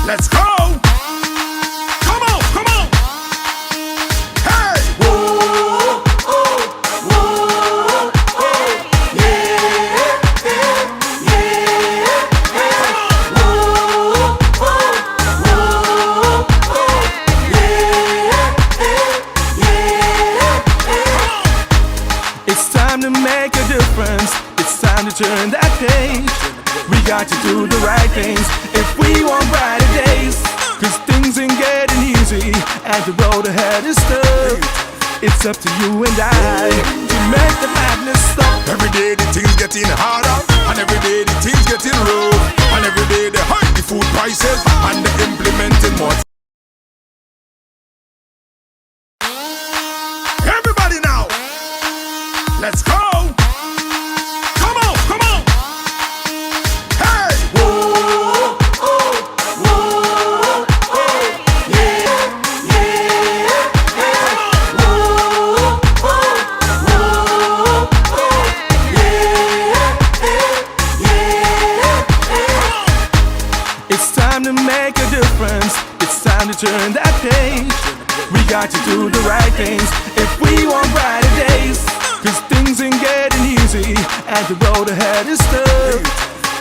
Let's go! Come on, come on! Hey! Whoa, oh, whoa, oh, yeah, yeah, yeah. Whoa, oh, whoa, oh, yeah, yeah. It's time to make a difference. It's time to turn that page. We got to do the right things if we want brighter days. Cause things ain't getting easy and the road ahead is tough. It's up to you and I to make the madness stop. Every day the things getting harder, and every day the things getting rough, and every day they hike the food prices and they implementing more. Everybody now, let's go! Turn that page. We got to do the right things if we want brighter days. Cause things ain't getting easy and the road ahead is tough.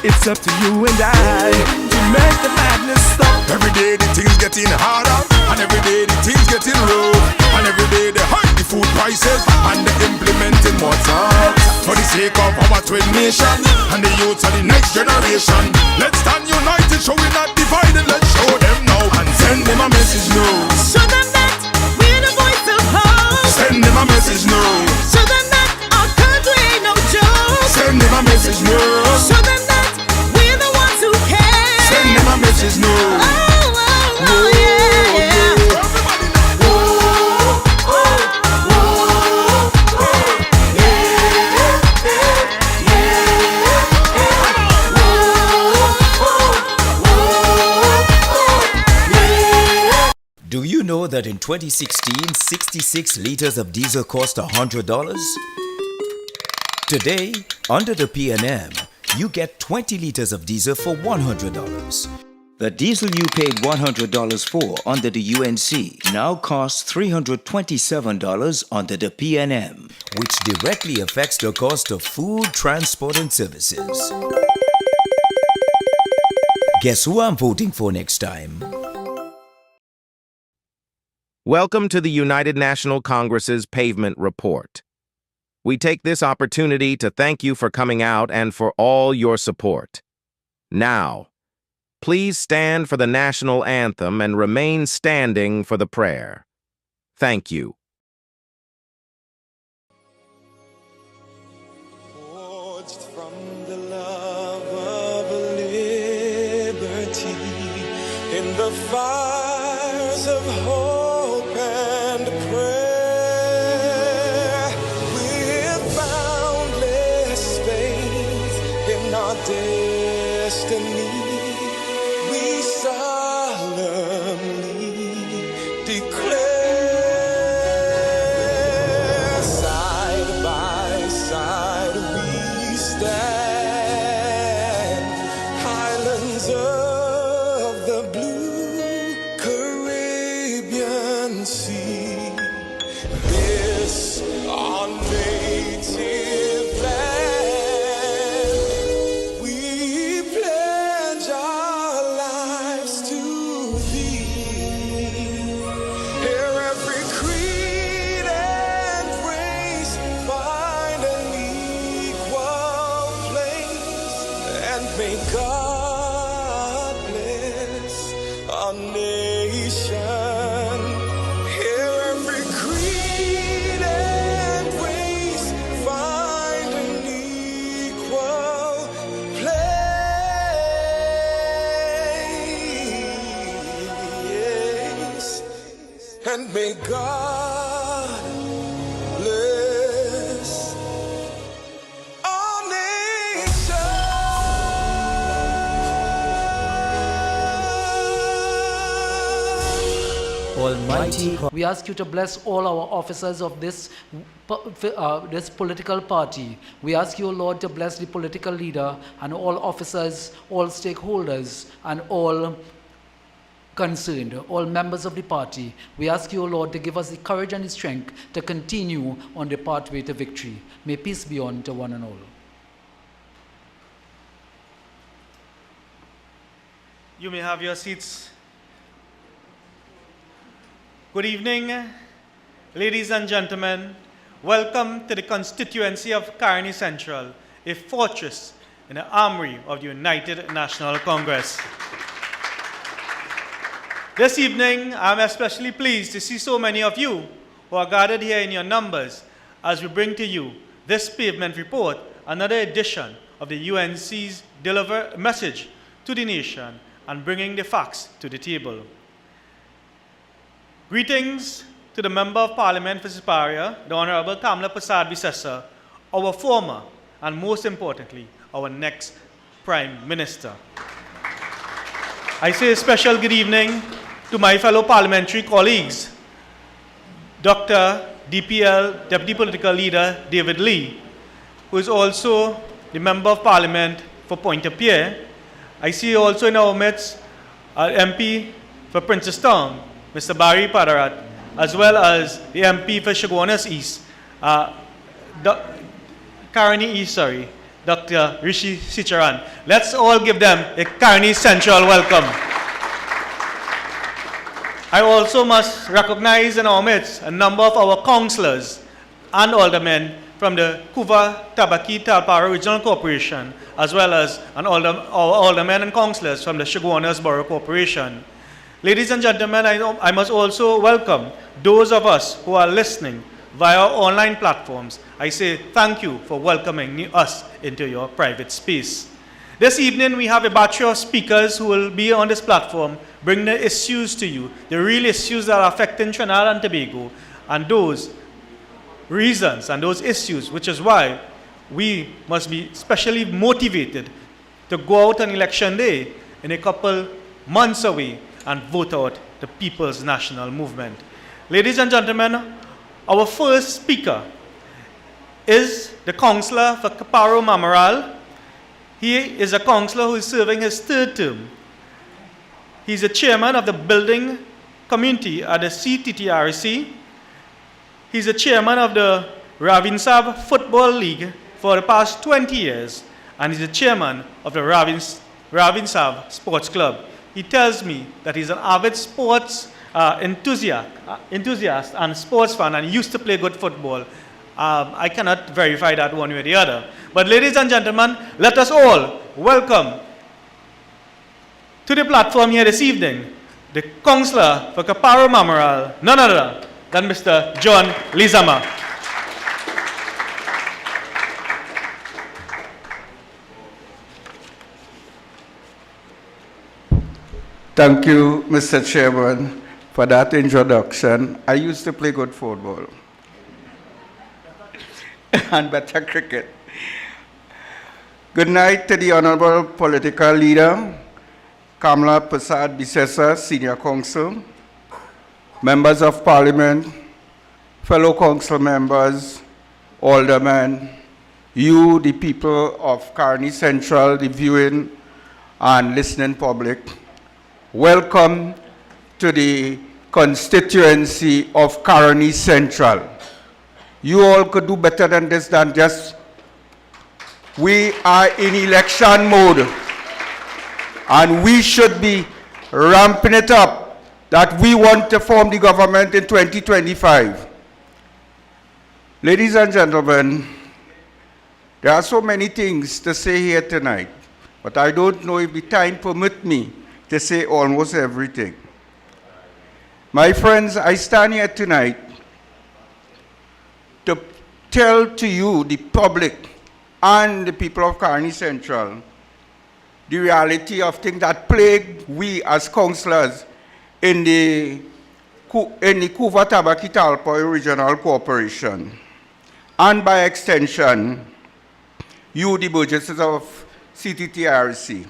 It's up to you and I to make the madness stop. Every day the things getting harder, and every day the things getting rough, and every day they hike the food prices and they implementing more tax. For the sake of our twin nation and the youths of the next generation, let's stand united, show we're not divided. Let's show them now and send them a message now. Show them that we're the voice of hope. Send them a message now. Show them that our country ain't no joke. Send them a message now. Show them that we're the ones who care. Send them a message now. Oh, oh, oh, yeah, yeah. Do you know that in 2016, 66 liters of diesel cost $100? Today, under the PNM, you get 20 liters of diesel for $100. The diesel you paid $100 for under the UNC now costs $327 under the PNM, which directly affects the cost of food, transport, and services. Guess who I'm voting for next time? Welcome to the United National Congress's Pavement Report. We take this opportunity to thank you for coming out and for all your support. Now, please stand for the national anthem and remain standing for the prayer. Thank you. Forged from the love of liberty in the fires of hope. Destiny, we solemnly declare, side by side we stand, islands of the blue Caribbean Sea, this our native land. May God bless our nation. Hear every creed and race find an equal place. And may God bless our nation. Almighty God. We ask you to bless all our officers of this political party. We ask you, Lord, to bless the political leader and all officers, all stakeholders, and all concerned, all members of the party, we ask you, O Lord, to give us the courage and the strength to continue on the pathway to victory. May peace be unto one and all. You may have your seats. Good evening, ladies and gentlemen. Welcome to the constituency of Caroni Central, a fortress in the armory of the United National Congress. This evening, I'm especially pleased to see so many of you who are gathered here in your numbers as we bring to you this Pavement Report, another edition of the UNC's Deliver Message to the Nation and bringing the facts to the table. Greetings to the Member of Parliament for Siparia, the Honorable Kamla Prasad Visesa, our former and most importantly, our next Prime Minister. I say a special good evening to my fellow parliamentary colleagues, Dr. DPL, Deputy Political Leader David Lee, who is also the Member of Parliament for Pointe-a-Pierre. I see also in our midst MP for Princestown, Mr. Barry Padarat, as well as the MP for Chaguanas East, Caroni East, Dr. Rishi Sicharan. Let's all give them a Caroni Central welcome. I also must recognize in our midst a number of our councillors and aldermen from the Couva Tabaki Talpara Regional Corporation, as well as our aldermen and councillors from the Chaguanas Borough Corporation. Ladies and gentlemen, I must also welcome those of us who are listening via online platforms. I say thank you for welcoming us into your private space. This evening, we have a battery of speakers who will be on this platform, bring the issues to you, the real issues that are affecting Trinidad and Tobago, and those reasons and those issues, which is why we must be specially motivated to go out on election day in a couple months away and vote out the People's National Movement. Ladies and gentlemen, our first speaker is the councillor for Caparo Mamaral. He is a councillor who is serving his third term. He's the chairman of the building community at the CTTRC. He's the chairman of the Ravinsab Football League for the past 20 years, and he's the chairman of the Ravinsab Sports Club. He tells me that he's an avid sports enthusiast and sports fan, and he used to play good football. I cannot verify that one way or the other. But ladies and gentlemen, let us all welcome to the platform here this evening the councillor for Caparo Mamaral, none other than Mr. John Lezama. Thank you, Mr. Chairman, for that introduction. I used to play good football and better cricket. Good night to the Honorable Political Leader, Kamla Prasad Visesa, Senior Counsel, Members of Parliament, fellow council members, aldermen, you, the people of Caroni Central, the viewing and listening public. Welcome to the constituency of Caroni Central. You all could do better than this, than just, we are in election mode, and we should be ramping it up that we want to form the government in 2025. Ladies and gentlemen, there are so many things to say here tonight, but I don't know if the time permits me to say almost everything. My friends, I stand here tonight to tell to you, the public, and the people of Caroni Central, the reality of things that plague we as councillors in the Couva Tabaki Talpa Regional Corporation, and by extension, you, the burgesses of CTTRC.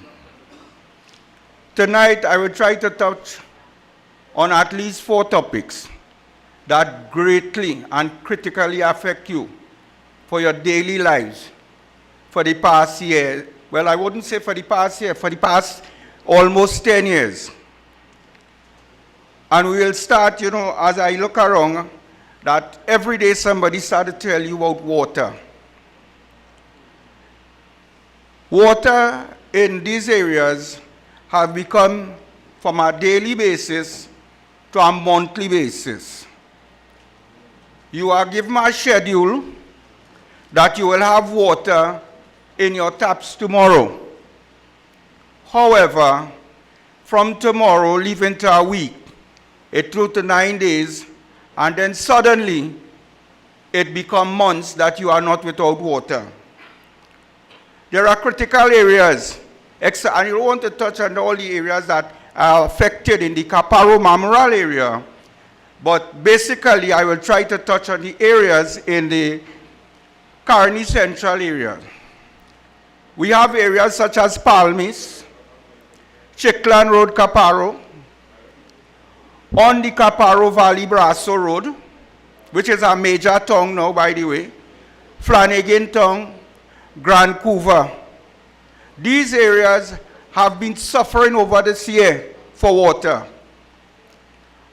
Tonight, I will try to touch on at least 4 topics that greatly and critically affect you for your daily lives for the past year. Well, I wouldn't say for the past year, for the past almost 10 years. And we will start, you know, as I look around, that every day somebody started to tell you about water. Water in these areas have become from a daily basis to a monthly basis. You are given a schedule that you will have water in your taps tomorrow. However, from tomorrow, leave into a week, it through to 9 days, and then suddenly it becomes months that you are not without water. There are critical areas, and you don't want to touch on all the areas that are affected in the Caparo Mamoral area, but basically I will try to touch on the areas in the Caroni Central area. We have areas such as Palmis, Chickland Road, Caparo, on the Caparo Valley Brasso Road, which is a major town now, by the way, Flanagan Town, Grand Couva. These areas have been suffering over this year for water.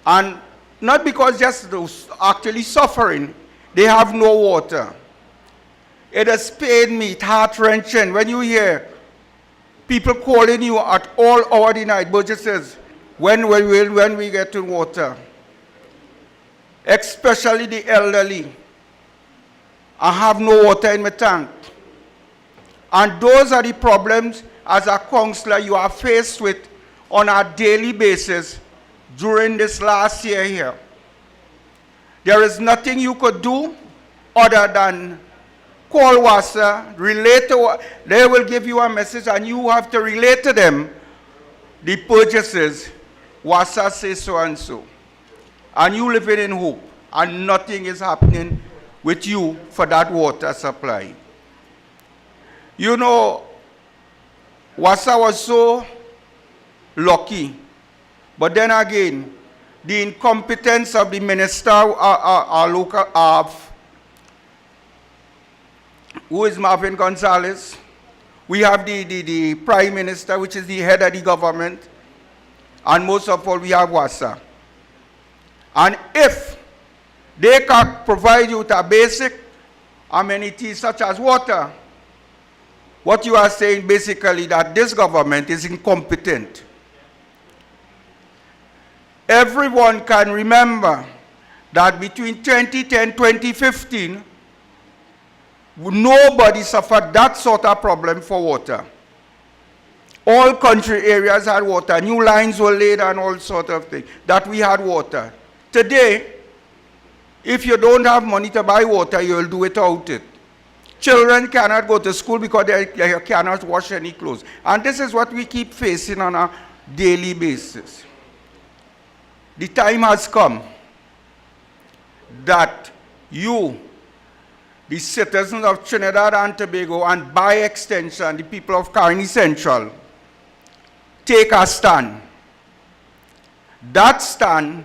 And not because just those actually suffering, they have no water. It has pained me, it's heart-wrenching when you hear people calling you at all hours of the night, Burgesses, when we get to water. Especially the elderly. I have no water in my tank. And those are the problems as a councillor you are faced with on a daily basis during this last year here. There is nothing you could do other than call WASA, relate to, they will give you a message and you have to relate to them the purchases. WASA says so and so. And you living in hope and nothing is happening with you for that water supply. You know, WASA was so lucky, but then again, the incompetence of the minister, who is Marvin Gonzalez. We have the prime minister, which is the head of the government, and most of all, we have WASA. And if they can provide you with a basic amenities such as water, what you are saying basically that this government is incompetent. Everyone can remember that between 2010 and 2015, nobody suffered that sort of problem for water. All country areas had water, new lines were laid and all sort of things, that we had water. Today, if you don't have money to buy water, you'll do without it. Children cannot go to school because they cannot wash any clothes. And this is what we keep facing on a daily basis. The time has come that you, the citizens of Trinidad and Tobago, and by extension, the people of Caroni Central, take a stand. That stand,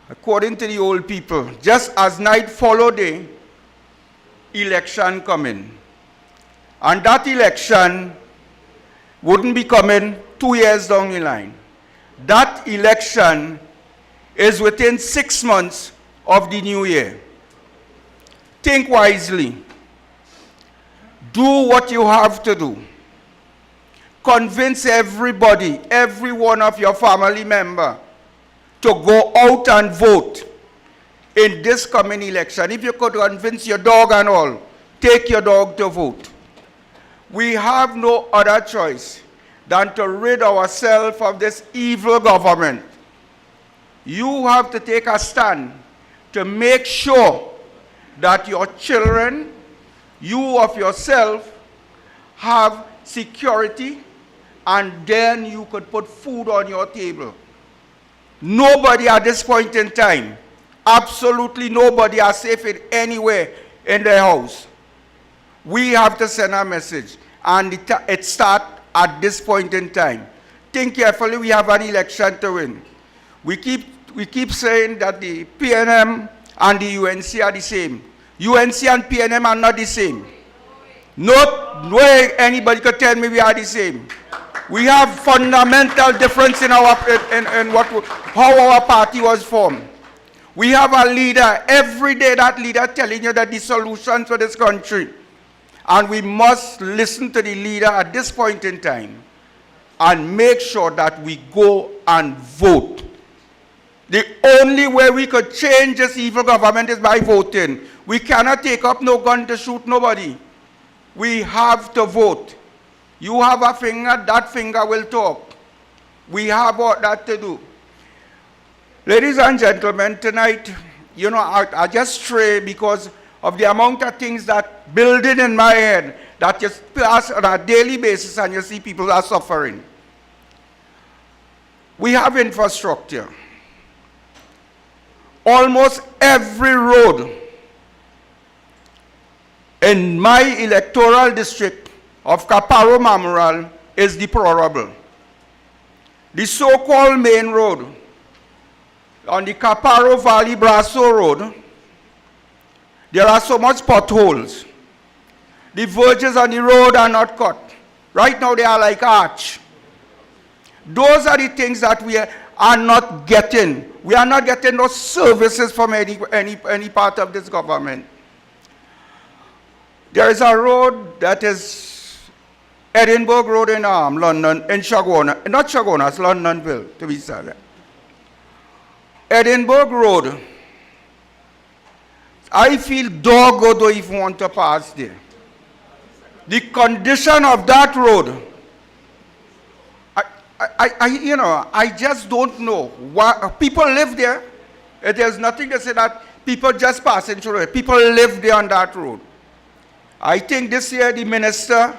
according to the old people, just as night follow day, election coming. And that election wouldn't be coming 2 years down the line. That election is within 6 months of the new year. Think wisely. Do what you have to do. Convince everybody, every one of your family member, to go out and vote in this coming election. If you could convince your dog and all, take your dog to vote. We have no other choice than to rid ourselves of this evil government. You have to take a stand to make sure that your children, you of yourself, have security, and then you could put food on your table. Nobody at this point in time, absolutely nobody are safe in anywhere in their house. We have to send a message, and it starts at this point in time. Think carefully, we have an election to win. We keep saying that the PNM and the UNC are the same. UNC and PNM are not the same. No way anybody could tell me we are the same. We have fundamental difference in our how our party was formed. We have a leader, every day that leader telling you that the solutions for this country. And we must listen to the leader at this point in time and make sure that we go and vote. The only way we could change this evil government is by voting. We cannot take up no gun to shoot nobody. We have to vote. You have a finger, that finger will talk. We have all that to do. Ladies and gentlemen, tonight, I just stray because of the amount of things that building in my head that just pass on a daily basis and you see people are suffering. We have infrastructure. Almost every road in my electoral district of Caparo Mamoral is deplorable. The so-called main road on the Caparo Valley Brasso Road, there are so much potholes. The verges on the road are not cut. Right now they are like arch. Those are the things that we are not getting. We are not getting those services from any part of this government. There is a road that is Edinburgh Road in London, in Shagona. Not Shagona, it's Londonville, to be exact. Edinburgh Road, I feel doggo don't even want to pass there. The condition of that road, I just don't know. Why, people live there. There's nothing to say that people just passing through it. People live there on that road. I think this year the minister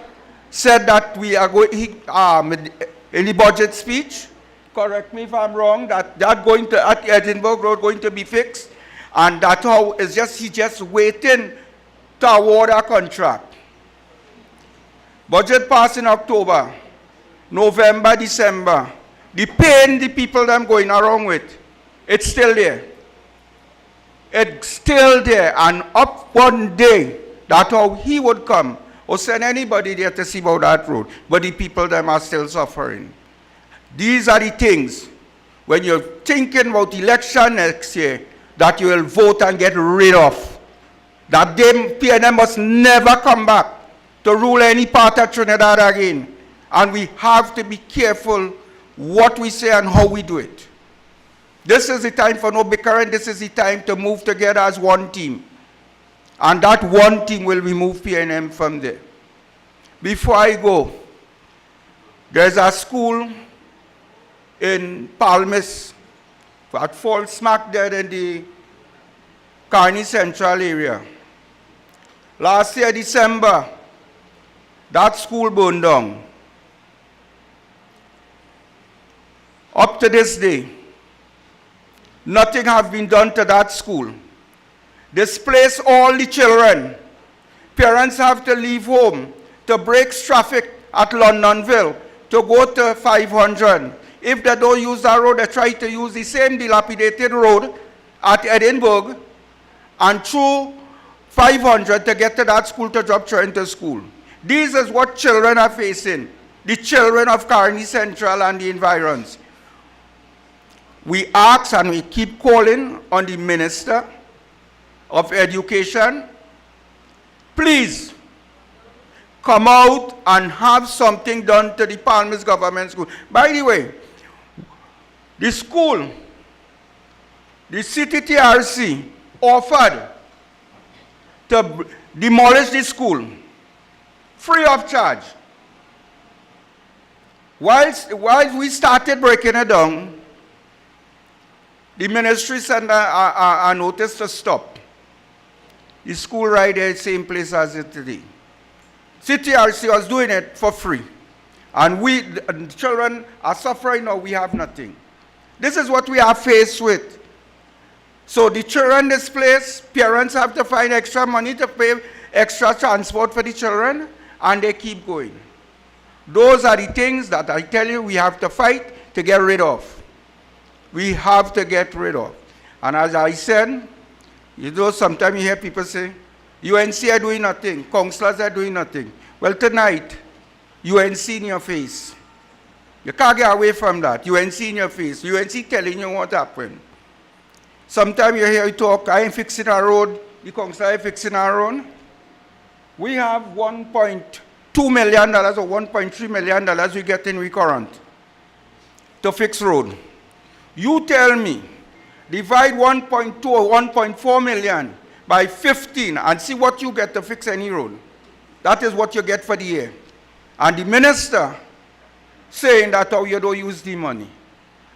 said that we are going, in the budget speech, correct me if I'm wrong, that Edinburgh Road going to be fixed, and that how is just he just waiting to award a contract. Budget passed in October, November, December. The pain the people them going around with, it's still there. It's still there, and up one day, that's how he would come or send anybody there to see about that road. But the people them are still suffering. These are the things, when you're thinking about election next year, that you will vote and get rid of. That them PNM must never come back to rule any part of Trinidad again. And we have to be careful what we say and how we do it. This is the time for no bickering. This is the time to move together as one team. And that one team will remove PNM from there. Before I go, there's a school in Palmis that falls smack dead in the Caroni Central area. Last year, December, that school burned down. Up to this day, nothing has been done to that school. Displace all the children. Parents have to leave home to break traffic at Londonville to go to 500. If they don't use that road, they try to use the same dilapidated road at Edinburgh and through 500 to get to that school to drop children to school. This is what children are facing, the children of Caroni Central and the environs. We ask and we keep calling on the Minister of Education, please come out and have something done to the Palmis government school. By the way, the school, the city TRC offered to demolish the school free of charge. While we started breaking it down, the ministry sent a notice to stop. The school right there, same place as it today. CTRC was doing it for free. And the children are suffering now, we have nothing. This is what we are faced with. So the children displaced, parents have to find extra money to pay extra transport for the children, and they keep going. Those are the things that I tell you we have to fight to get rid of. We have to get rid of. And as I said, sometimes you hear people say, UNC are doing nothing, councillors are doing nothing. Well, tonight, UNC in your face. You can't get away from that. UNC in your face. UNC telling you what happened. Sometimes you hear you talk, I ain't fixing a road. The council ain't fixing a road. We have $1.2 million or $1.3 million we get in recurrent to fix road. You tell me, divide 1.2 or 1.4 million by 15 and see what you get to fix any road. That is what you get for the year. And the minister saying that how you don't use the money.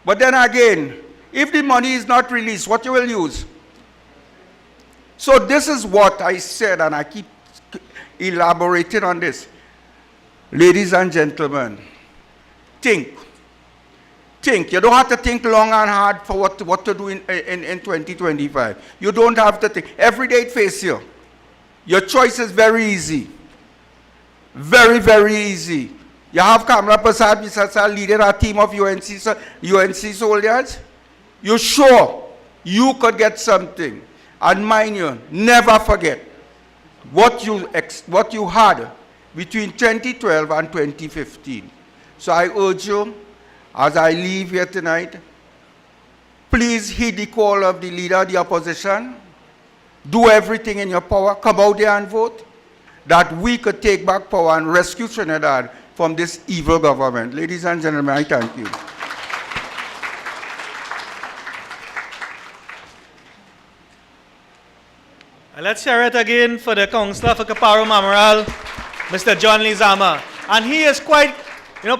But then again, if the money is not released, what you will use? So this is what I said, and I keep elaborating on this. Ladies and gentlemen, think. You don't have to think long and hard for what to do in 2025. You don't have to think. Every day it faces you. Your choice is very easy. Very, very easy. You have Kamala Prasad Bisasa leading a team of UNC soldiers. You're sure you could get something. And mind you, never forget what you had between 2012 and 2015. So I urge you, as I leave here tonight, please heed the call of the leader of the opposition. Do everything in your power. Come out there and vote, that we could take back power and rescue Trinidad from this evil government. Ladies and gentlemen, I thank you. Let's hear it again for the Councillor for Caparo Mamoral, Mr. John Lezama. And he is quite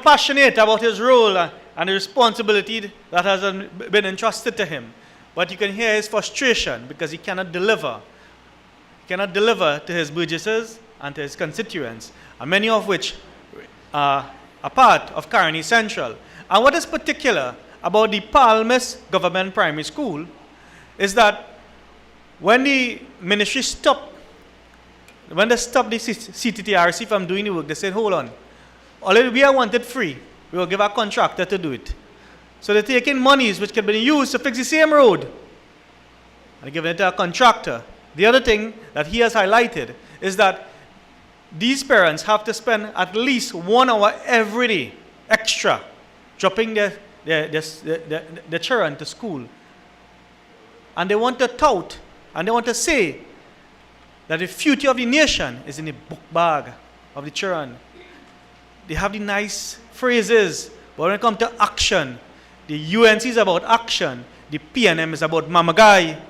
passionate about his role and the responsibility that has been entrusted to him. But you can hear his frustration because he cannot deliver. He cannot deliver to his burgesses and to his constituents, and many of which are a part of Caroni Central. And what is particular about the Palmas Government Primary School is that when the ministry stopped, when they stopped the CTTRC from doing the work, they said, hold on, already we want it free. We will give our contractor to do it. So they're taking monies which can be used to fix the same road and giving it to a contractor. The other thing that he has highlighted is that these parents have to spend at least 1 hour every day extra dropping their children to school. And they want to tout and they want to say that the future of the nation is in the book bag of the children. They have the nice phrases, but when it comes to action, the UNC is about action, the PNM is about mama guy.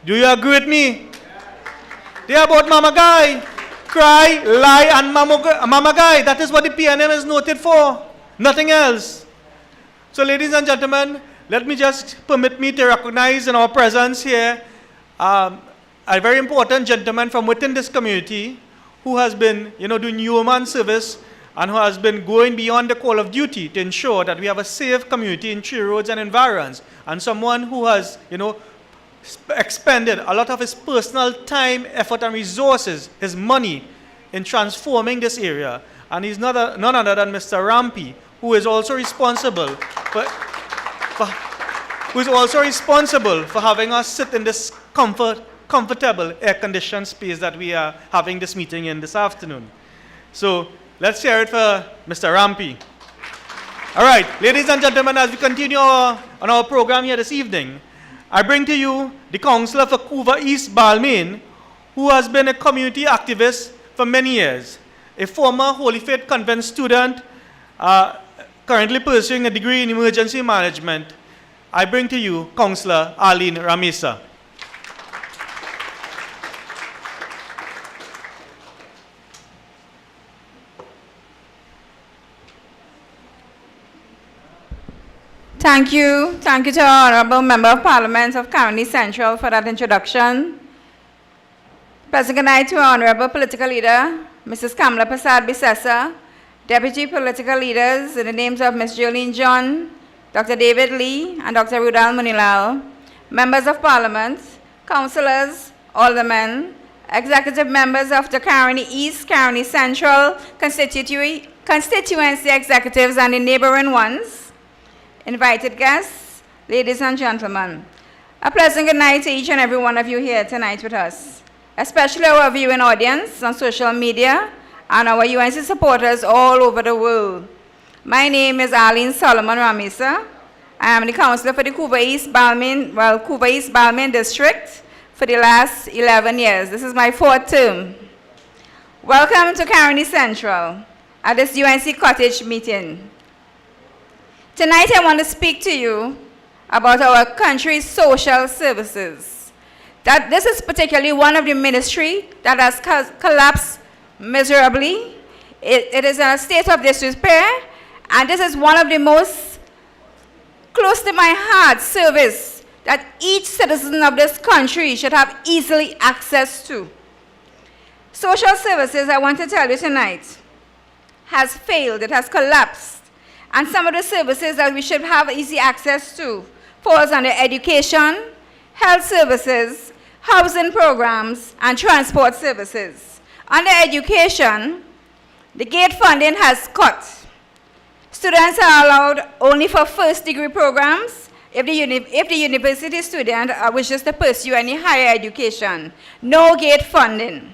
Do you agree with me? They are about mama guy. Cry, lie, and mama guy. That is what the PNM is noted for. Nothing else. So ladies and gentlemen, let me just permit me to recognize in our presence here a very important gentleman from within this community who has been doing human service and who has been going beyond the call of duty to ensure that we have a safe community in Tree Roads and environs, and someone who has expended a lot of his personal time, effort and resources, his money, in transforming this area. And he's none other than Mr. Rampy, who is also responsible for having us sit in this comfortable air-conditioned space that we are having this meeting in this afternoon. So let's hear it for Mr. Rampy. All right, ladies and gentlemen, as we continue on our program here this evening, I bring to you the Councillor for Couva East Balmain, who has been a community activist for many years, a former Holy Faith Convent student, currently pursuing a degree in emergency management. I bring to you Councillor Arlene Solomon-Ramesar. Thank you to our Honourable Member of Parliament of Caroni Central for that introduction. Pleasant good night to our Honourable Political Leader, Mrs. Kamala Prasad Bisesa, Deputy Political Leaders in the names of Ms. Jolene John, Dr. David Lee, and Dr. Rudal Munilal, Members of Parliament, Councillors, Aldermen, Executive Members of the Caroni East, Caroni Central, Constituency Executives and the neighbouring ones, invited guests, ladies and gentlemen. A pleasant good night to each and every one of you here tonight with us, especially our viewing audience on social media and our UNC supporters all over the world. My name is Arlene Solomon-Ramesar. I am the councillor for the Couva East Balmain district for the last 11 years. This is my 4th term. Welcome to Caroni Central at this UNC Cottage meeting. Tonight I want to speak to you about our country's social services. That this is particularly one of the ministry that has collapsed miserably. It is in a state of disrepair, and this is one of the most close to my heart service that each citizen of this country should have easily access to. Social services, I want to tell you tonight, has failed, it has collapsed. And some of the services that we should have easy access to falls under education, health services, housing programs, and transport services. Under education, the gate funding has cut. Students are allowed only for first-degree programs if the university student wishes to pursue any higher education. No gate funding.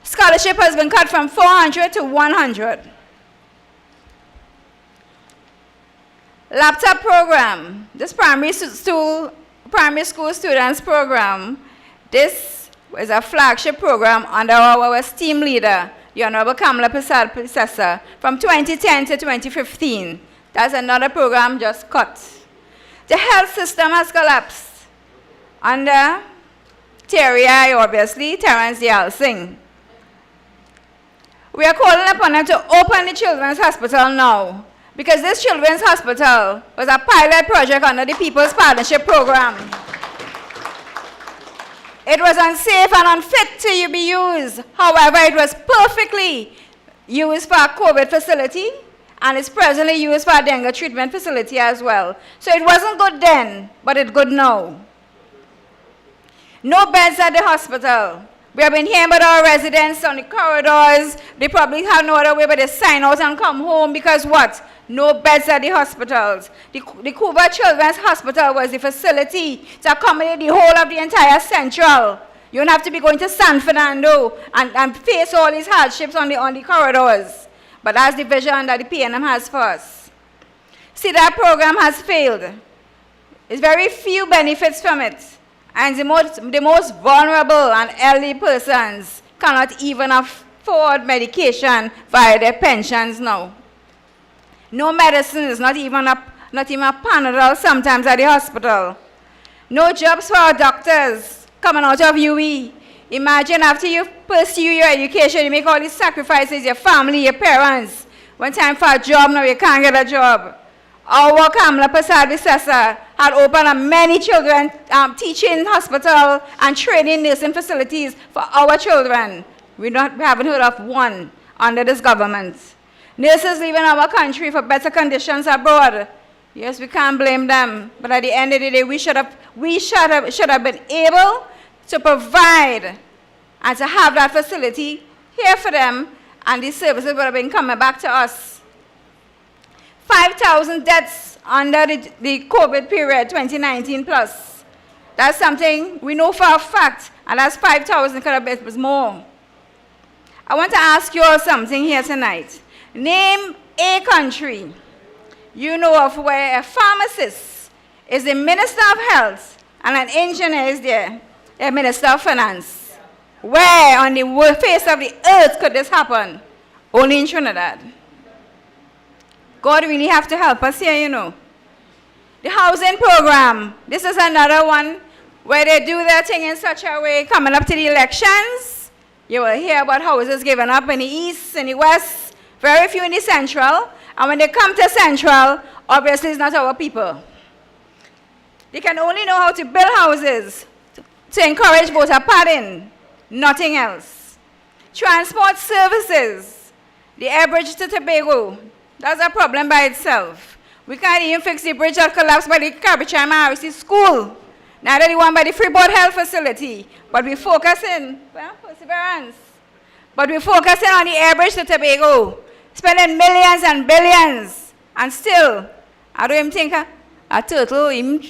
Scholarship has been cut from 400 to 100. Laptop program. This primary school students program, this is a flagship program under our esteemed leader, the Honorable Kamala Persad from 2010 to 2015. That's another program just cut. The health system has collapsed under Terry, obviously, Terrence Singh. We are calling upon them to open the Children's Hospital now, because this Children's Hospital was a pilot project under the People's Partnership Program. It was unsafe and unfit to be used. However, it was perfectly used for a COVID facility, and it's presently used for a dengue treatment facility as well. So it wasn't good then, but it's good now. No beds at the hospital. We have been hearing about our residents on the corridors. They probably have no other way but to sign out and come home because what? No beds at the hospitals. The Couva Children's Hospital was the facility to accommodate the whole of the entire Central. You don't have to be going to San Fernando and face all these hardships on the corridors. But that's the vision that the PNM has for us. See, that program has failed. There's very few benefits from it. And the most vulnerable and elderly persons cannot even afford medication via their pensions now. No medicines, not even a Panadol sometimes at the hospital. No jobs for our doctors coming out of UE. Imagine after you pursue your education, you make all these sacrifices, your family, your parents. When time for a job, now you can't get a job. Our Kamala Persad had opened many children teaching hospital and training nursing facilities for our children. We haven't heard of one under this government. Nurses leaving our country for better conditions abroad. Yes, we can't blame them. But at the end of the day, we should have been able to provide and to have that facility here for them, and these services would have been coming back to us. 5,000 deaths under the COVID period, 2019 plus. That's something we know for a fact, and that's 5,000, could have been more. I want to ask you all something here tonight. Name a country you know of where a pharmacist is the Minister of Health and an engineer is there, a Minister of Finance. Where on the face of the earth could this happen? Only in Trinidad. God really have to help us here, you know. The housing program, this is another one where they do their thing in such a way, coming up to the elections, you will hear about houses given up in the east, in the west, very few in the central, and when they come to central, obviously it's not our people. They can only know how to build houses to encourage voter padding, nothing else. Transport services, the air bridge to Tobago, that's a problem by itself. We can't even fix the bridge that collapsed by the Carbicham RC school. Neither the one by the Freeport Health Facility. But we're focusing, well, perseverance. But we're focusing on the air bridge to Tobago, spending millions and billions. And still, I don't even think a turtle even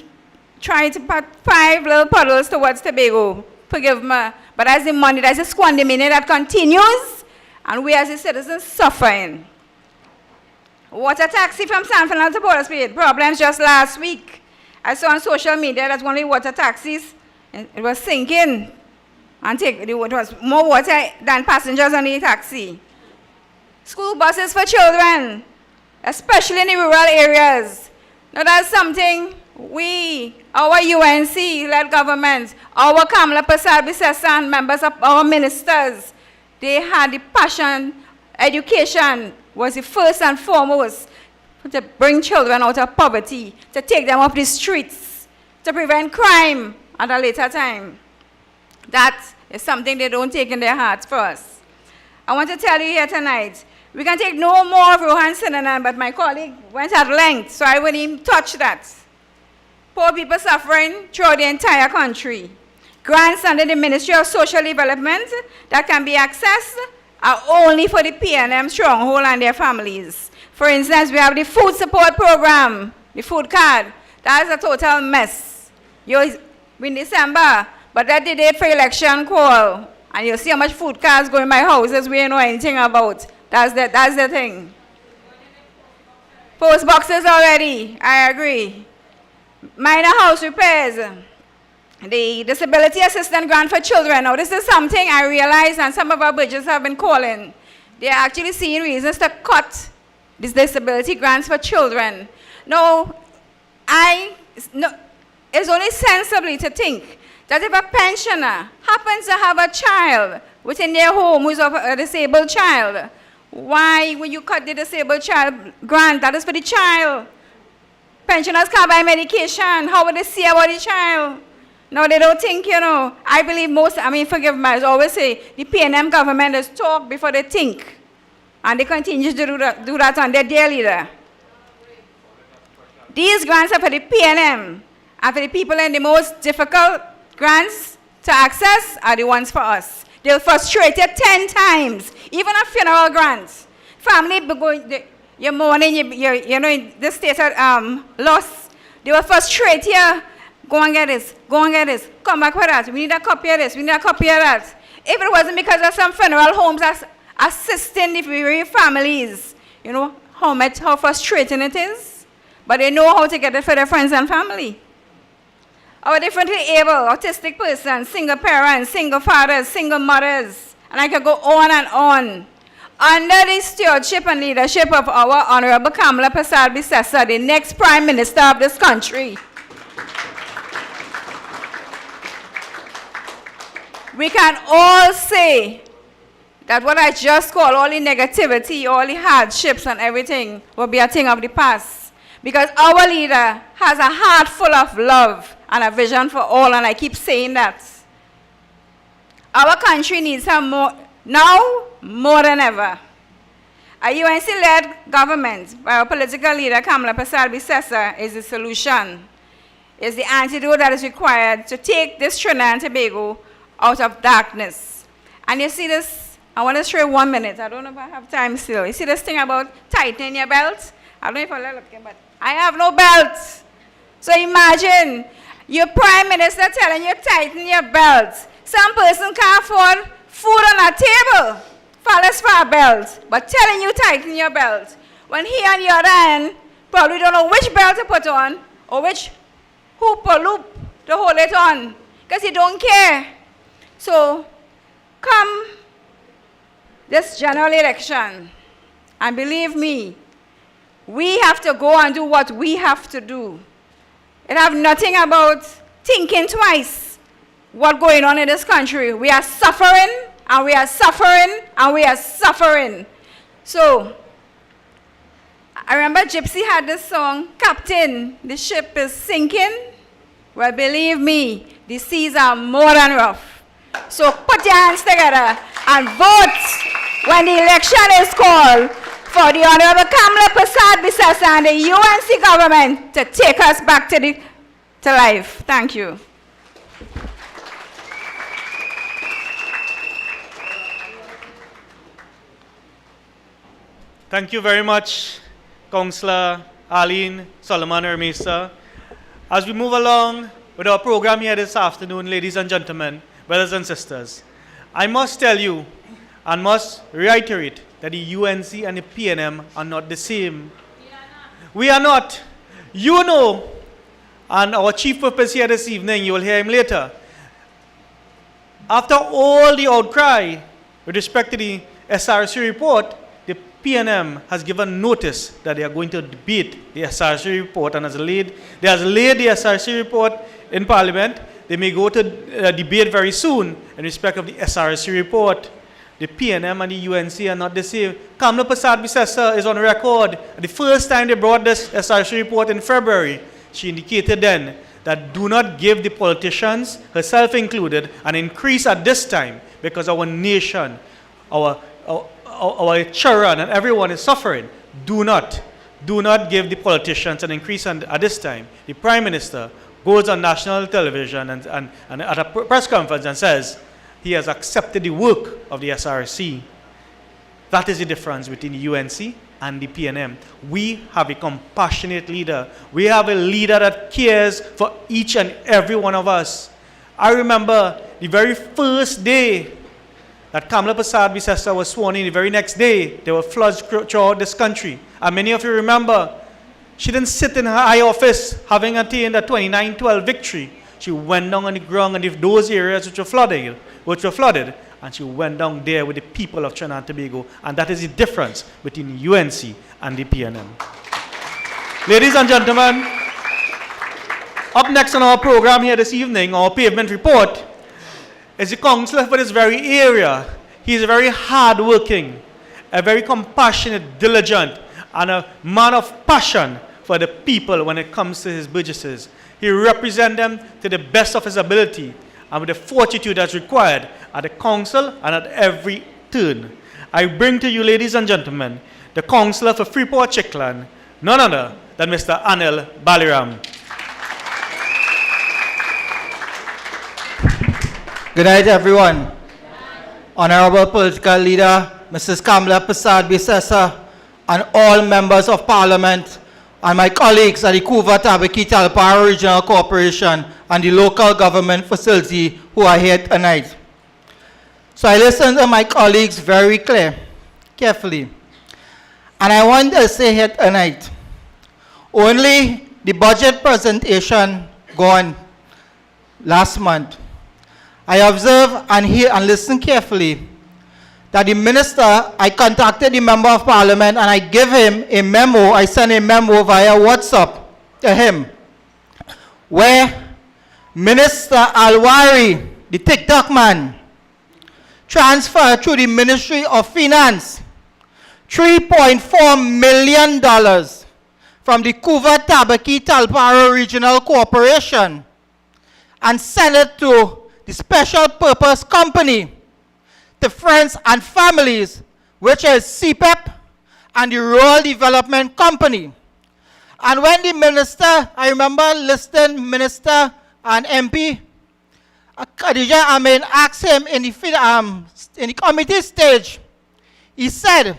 trying to put 5 little puddles towards Tobago. Forgive me. But that's the money, that's the squander money that continues. And we as the citizens suffering. Water taxi from San Fernando to Port Speed. Problems just last week. I saw on social media that one of the water taxis, it was sinking. And it was more water than passengers on the taxi. School buses for children, especially in the rural areas. Now that's something our UNC-led government, our Kamala Persad-Bissessa and members of our ministers, they had the passion. Education was the first and foremost to bring children out of poverty, to take them off the streets, to prevent crime at a later time. That is something they don't take in their hearts first. I want to tell you here tonight, we can take no more of Rohan Sinanan, but my colleague went at length, so I wouldn't even touch that. Poor people suffering throughout the entire country. Grants under the Ministry of Social Development that can be accessed are only for the PNM stronghold and their families. For instance, we have the food support program, the food card. That is a total mess. We're in December, but that's the date for election call. And you'll see how much food cards go in my houses we don't know anything about. That's the thing. Post boxes already, I agree. Minor house repairs. The disability assistance grant for children. Now this is something I realize, and some of our budgets have been calling. They're actually seeing reasons to cut these disability grants for children. Now, it's only sensibly to think that if a pensioner happens to have a child within their home who's a disabled child, why would you cut the disabled child grant? That is for the child. Pensioners can't buy medication. How would they see about the child? No, they don't think, I believe forgive me, I always say, the PNM government is talk before they think. And they continue to do that on their dear leader. These grants are for the PNM, and for the people in the most difficult grants to access are the ones for us. They'll frustrate you 10 times, even a funeral grant. Family, you're mourning, in this state of loss, they will frustrate you. Go and get this, come back with that. We need a copy of this, we need a copy of that. If it wasn't because of some funeral homes assisting the bereaved families, how frustrating it is. But they know how to get it for their friends and family. Our differently able, autistic persons, single parents, single fathers, single mothers, and I could go on and on. Under the stewardship and leadership of our Honorable Kamala Persad-Bissessa, the next Prime Minister of this country, we can all say that what I just call all the negativity, all the hardships and everything will be a thing of the past. Because our leader has a heart full of love and a vision for all, and I keep saying that. Our country needs her more than ever. A UNC-led government by our political leader, Kamala Persad-Bissessa, is the solution. Is the antidote that is required to take this Trinidad and Tobago out of darkness. And you see this, I want to show you 1 minute. I don't know if I have time still. You see this thing about tightening your belt? I don't know if I'll look at but I have no belt. So imagine your Prime Minister telling you tighten your belt. Some person can't afford food on a table, follows for a belt, but telling you tighten your belt. When he on the other end probably don't know which belt to put on or which hoop or loop to hold it on because he don't care. So, come this general election, and believe me, we have to go and do what we have to do. It have nothing about thinking twice what's going on in this country. We are suffering, and we are suffering, and we are suffering. So, I remember Gypsy had this song, Captain, the ship is sinking. Well, believe me, the seas are more than rough. So put your hands together and vote when the election is called for the Honorable Kamala Persad-Bissessa and the UNC government to take us back to life. Thank you. Thank you very much, Councillor Arlene Solomon-Ramesar. As we move along with our program here this afternoon, ladies and gentlemen, brothers and sisters, I must tell you and must reiterate that the UNC and the PNM are not the same. We are not. You know, and our chief purpose here this evening, you will hear him later. After all the outcry with respect to the SRC report, the PNM has given notice that they are going to debate the SRC report and has laid the SRC report in Parliament. They may go to debate very soon in respect of the SRC report. The PNM and the UNC are not the same. Kamla Persad-Bissessar is on record. The first time they brought this SRC report in February, she indicated then that do not give the politicians, herself included, an increase at this time because our nation, our children and everyone is suffering. Do not give the politicians an increase at this time. The Prime Minister goes on national television and at a press conference and says he has accepted the work of the SRC. That is the difference between the UNC and the PNM. We have a compassionate leader. We have a leader that cares for each and every one of us. I remember the very first day that Kamla Persad-Bissessar was sworn in, the very next day, there were floods throughout this country. And many of you remember, she didn't sit in her high office having attained a 29-12 victory. She went down on the ground in those areas which were flooded, and she went down there with the people of Trinidad and Tobago. And that is the difference between the UNC and the PNM. Ladies and gentlemen, up next on our program here this evening, our pavement report, is the councillor for this very area. He is very hard-working, a very compassionate, diligent, and a man of passion for the people when it comes to his burgesses. He represents them to the best of his ability and with the fortitude that's required at the council and at every turn. I bring to you, ladies and gentlemen, the councillor for Freeport-Chiclan, none other than Mr. Anil Baliram. Good night, everyone. Honorable political leader, Mrs. Kamla Persad-Bissessar, and all members of Parliament, and my colleagues at the Couva Tabaki Talpara Regional Corporation and the local government facility who are here tonight. So I listened to my colleagues very carefully. And I want to say here tonight, only the budget presentation gone last month. I observe and hear and listen carefully that the minister, I contacted the member of parliament and I give him a memo, I sent a memo via WhatsApp to him, where Minister Alwari, the TikTok man, transferred through the Ministry of Finance $3.4 million from the Couva Tabaki Talparo Regional Corporation and sent it to the Special Purpose Company, the Friends and Families, which is CPEP, and the Rural Development Company. And when the minister, I remember listening minister and MP, Khadija Amin asked him in the committee stage, he said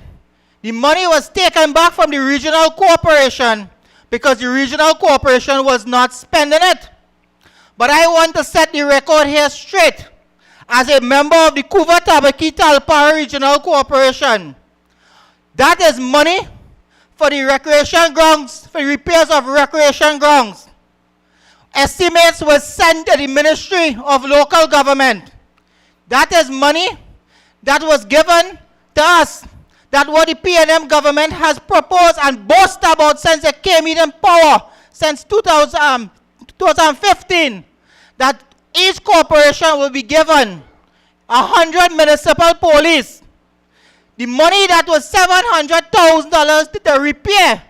the money was taken back from the regional corporation because the regional corporation was not spending it. But I want to set the record here straight. As a member of the Couva Tabaki Talpara Regional Corporation, that is money for the recreation grounds, for the repairs of recreation grounds. Estimates were sent to the Ministry of Local Government. That is money that was given to us. That what the PNM government has proposed and boasted about since it came in power, since 2015, that each corporation will be given 100 municipal police. The money that was $700,000 to repair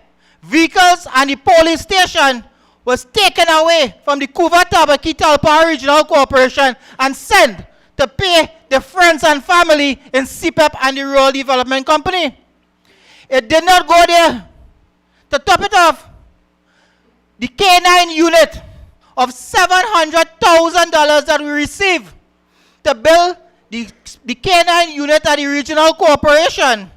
vehicles and the police station was taken away from the Couva Tabaki Talpara Regional Corporation and sent to pay the friends and family in CPEP and the Rural Development Company. It did not go there. To top it off, the K9 unit of $700,000 that we received to build the K9 unit at the regional corporation.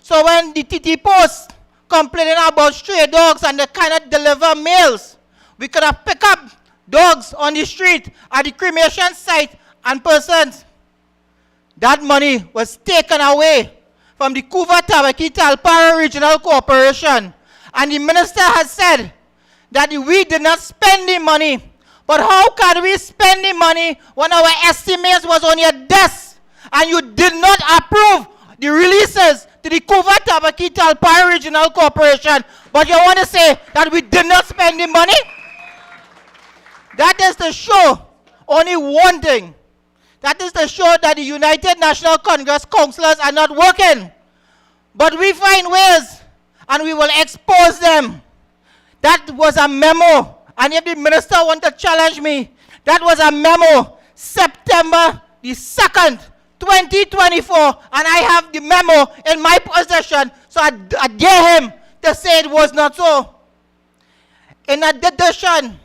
So when the TT Post complaining about stray dogs and they cannot deliver mails, we could have picked up dogs on the street at the cremation site and persons. That money was taken away from the Couva Tabaki Talpara Regional Corporation. And the minister has said that we did not spend the money. But how can we spend the money when our estimates was on your desk and you did not approve the releases to the Couva Tabaki Talpara Regional Corporation, but you want to say that we did not spend the money? That is to show only one thing. That is to show that the United National Congress councillors are not working. But we find ways and we will expose them. That was a memo. And if the minister want to challenge me, that was a memo, September the 2nd, 2024. And I have the memo in my possession. So I dare him to say it was not so. In addition,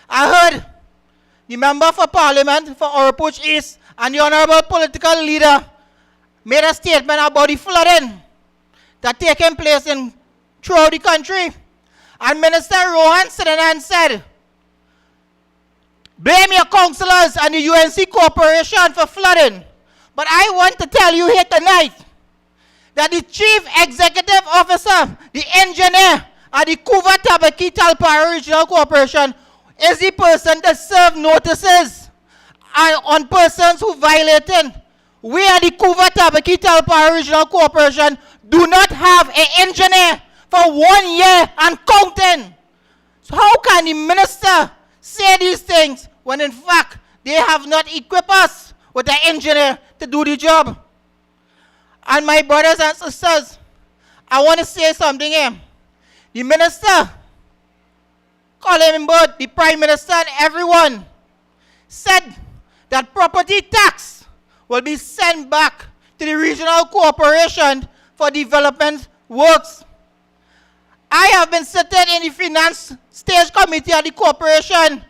I heard the member for Parliament for Oropouche East and the honorable political leader made a statement about the flooding that taking place throughout the country. And Minister Rohan Sidanan said, blame your councillors and the UNC Corporation for flooding. But I want to tell you here tonight that the Chief Executive Officer, the engineer at the Couva Tabaki Talpara Regional Corporation is the person that serve notices on persons who violated. We at the Couva Tabaki Talpara Regional Corporation do not have an engineer for 1 year and counting. So how can the minister say these things when in fact they have not equipped us with an engineer to do the job? And my brothers and sisters, I want to say something here. The minister, Colin Bird, the Prime Minister and everyone said that property tax will be sent back to the regional corporation for development works. I have been sitting in the finance stage committee of the corporation,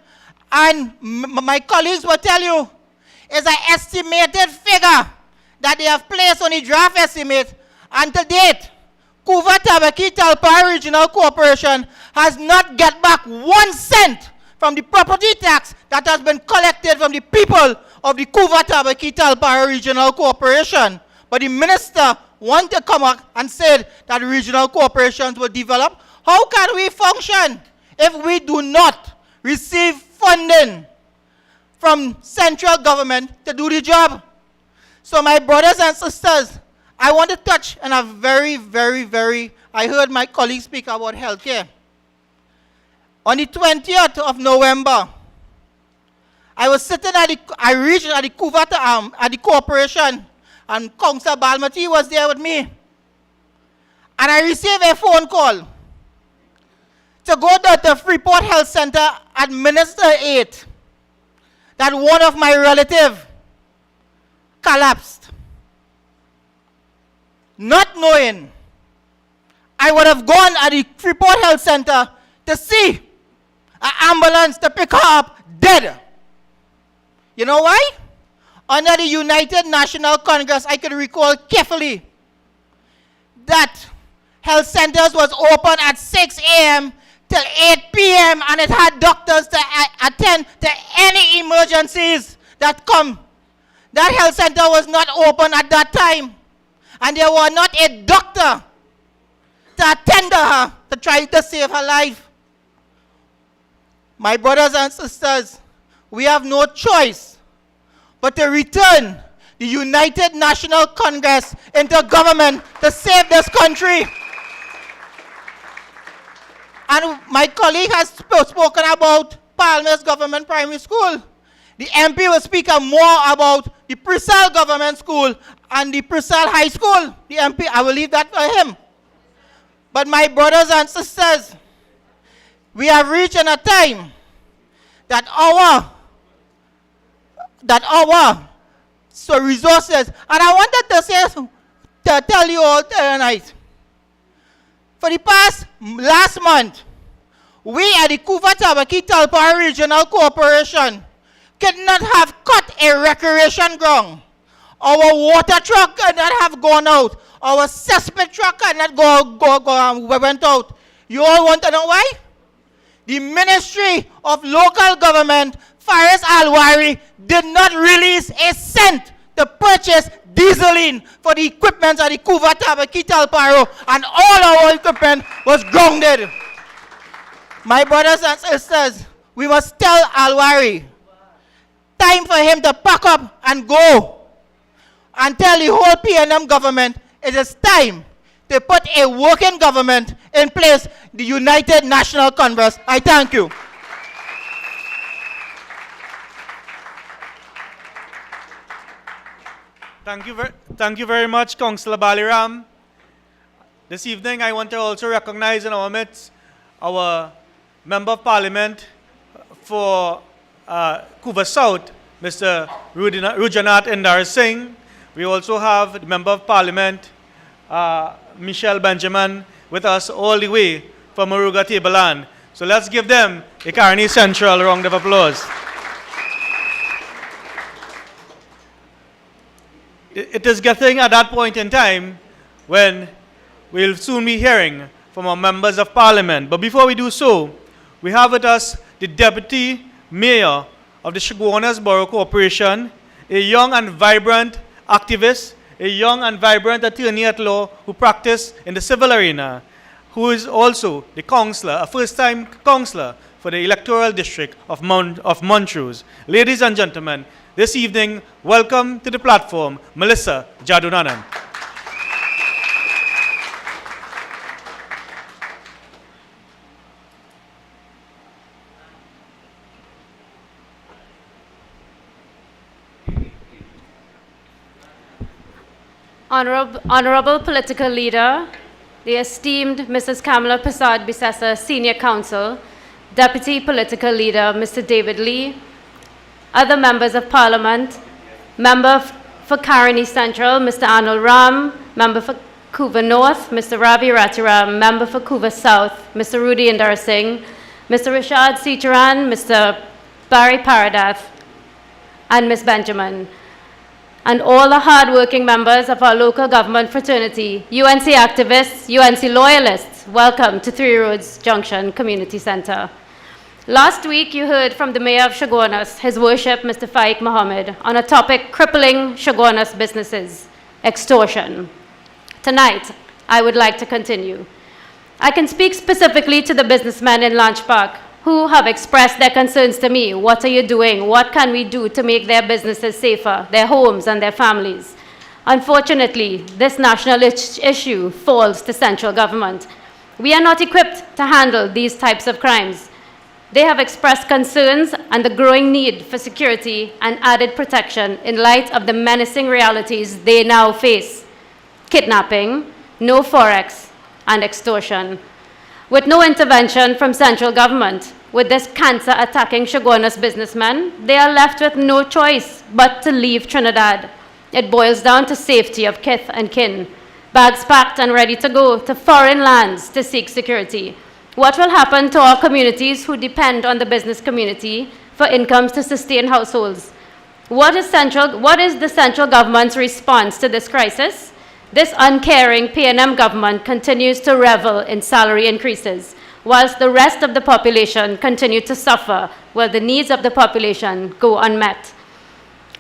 and my colleagues will tell you is an estimated figure that they have placed on the draft estimate. And to date, Couva Tabaki Talpara Regional Corporation has not get back 1 cent from the property tax that has been collected from the people of the Couva Tabaki Talpara Regional Corporation. But the minister wanted to come up and said that the regional corporations will develop. How can we function if we do not receive funding from central government to do the job? So my brothers and sisters, I want to touch on a I heard my colleagues speak about healthcare. On the 20th of November, I was sitting at the Couva at the corporation, and Councillor Balmati was there with me. And I received a phone call to go to the Freeport Health Center administer aid that one of my relatives collapsed. Not knowing, I would have gone at the Freeport Health Center to see an ambulance to pick her up dead. You know why? Under the United National Congress, I can recall carefully that health centers was open at 6 a.m. till 8 p.m. and it had doctors to attend to any emergencies that come. That health center was not open at that time. And there was not a doctor to attend to her to try to save her life. My brothers and sisters, we have no choice but to return the United National Congress into government to save this country. And my colleague has spoken about Palmer's Government Primary School. The MP will speak more about the Prisal Government School and the Prisal High School. The MP, I will leave that for him. But my brothers and sisters, we have reached in a time that our resources, and I wanted to tell you all tonight, for the last month, we at the Couva Tabaki Talpara Regional Corporation could not have cut a recreation ground. Our water truck could not have gone out. Our cesspit truck could not went out. You all want to know why? The Ministry of Local Government, Faris Alwari, did not release a cent to purchase dieseling for the equipment at the Couva Tabaki Talparo, and all our equipment was grounded. My brothers and sisters, we must tell Alwari, time for him to pack up and go, and tell the whole PNM government it is time to put a working government in place, the United National Congress. I thank you. Thank you very much, Councillor Baliram. This evening, I want to also recognize in our midst our Member of Parliament for Couva South, Mr. Rujanath Indar Singh. We also have the Member of Parliament, Michelle Benjamin, with us all the way from Moruga Tableland. So let's give them a Caroni Central round of applause. It is getting at that point in time when we'll soon be hearing from our members of parliament. But before we do so, we have with us the Deputy Mayor of the Chaguanas Borough Corporation, a young and vibrant activist, a young and vibrant attorney at law who practiced in the civil arena, who is also the councillor, a first-time councillor for the electoral district of Montrose. Ladies and gentlemen, this evening, welcome to the platform, Melissa Jadoonanan. Honorable political leader, the esteemed Mrs. Kamala Prasad Bisesa, Senior Counsel, Deputy Political Leader, Mr. David Lee, other members of Parliament, Member for Caroni Central, Mr. Anil Ram, Member for Couva North, Mr. Ravi Ratiram, Member for Couva South, Mr. Rudy Indar Singh, Mr. Rishad Sitaran, Mr. Barry Paradath, and Ms. Benjamin, and all the hard-working members of our local government fraternity, UNC activists, UNC loyalists, welcome to Three Roads Junction Community Center. Last week, you heard from the Mayor of Chaguanas, His Worship Mr. Faiq Mohammed, on a topic crippling Chaguanas businesses, extortion. Tonight, I would like to continue. I can speak specifically to the businessmen in Launch Park who have expressed their concerns to me. What are you doing? What can we do to make their businesses safer, their homes and their families? Unfortunately, this national issue falls to central government. We are not equipped to handle these types of crimes. They have expressed concerns and the growing need for security and added protection in light of the menacing realities they now face: kidnapping, no forex, and extortion. With no intervention from central government, with this cancer attacking Chaguanas businessmen, they are left with no choice but to leave Trinidad. It boils down to safety of kith and kin, bags packed and ready to go to foreign lands to seek security. What will happen to our communities who depend on the business community for incomes to sustain households? What is the central government's response to this crisis? This uncaring PNM government continues to revel in salary increases, whilst the rest of the population continue to suffer while the needs of the population go unmet.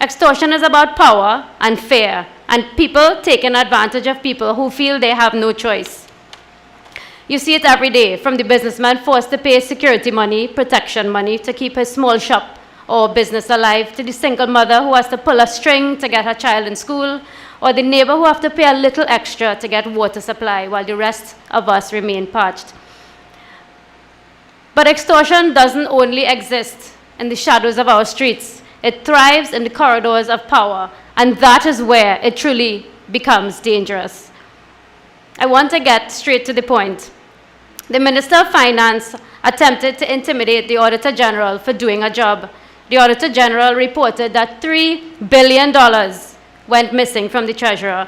Extortion is about power and fear, and people taking advantage of people who feel they have no choice. You see it every day, from the businessman forced to pay security money, protection money to keep his small shop or business alive, to the single mother who has to pull a string to get her child in school, or the neighbor who have to pay a little extra to get water supply while the rest of us remain parched. But extortion doesn't only exist in the shadows of our streets. It thrives in the corridors of power, and that is where it truly becomes dangerous. I want to get straight to the point. The Minister of Finance attempted to intimidate the Auditor General for doing a job. The Auditor General reported that $3 billion went missing from the Treasurer.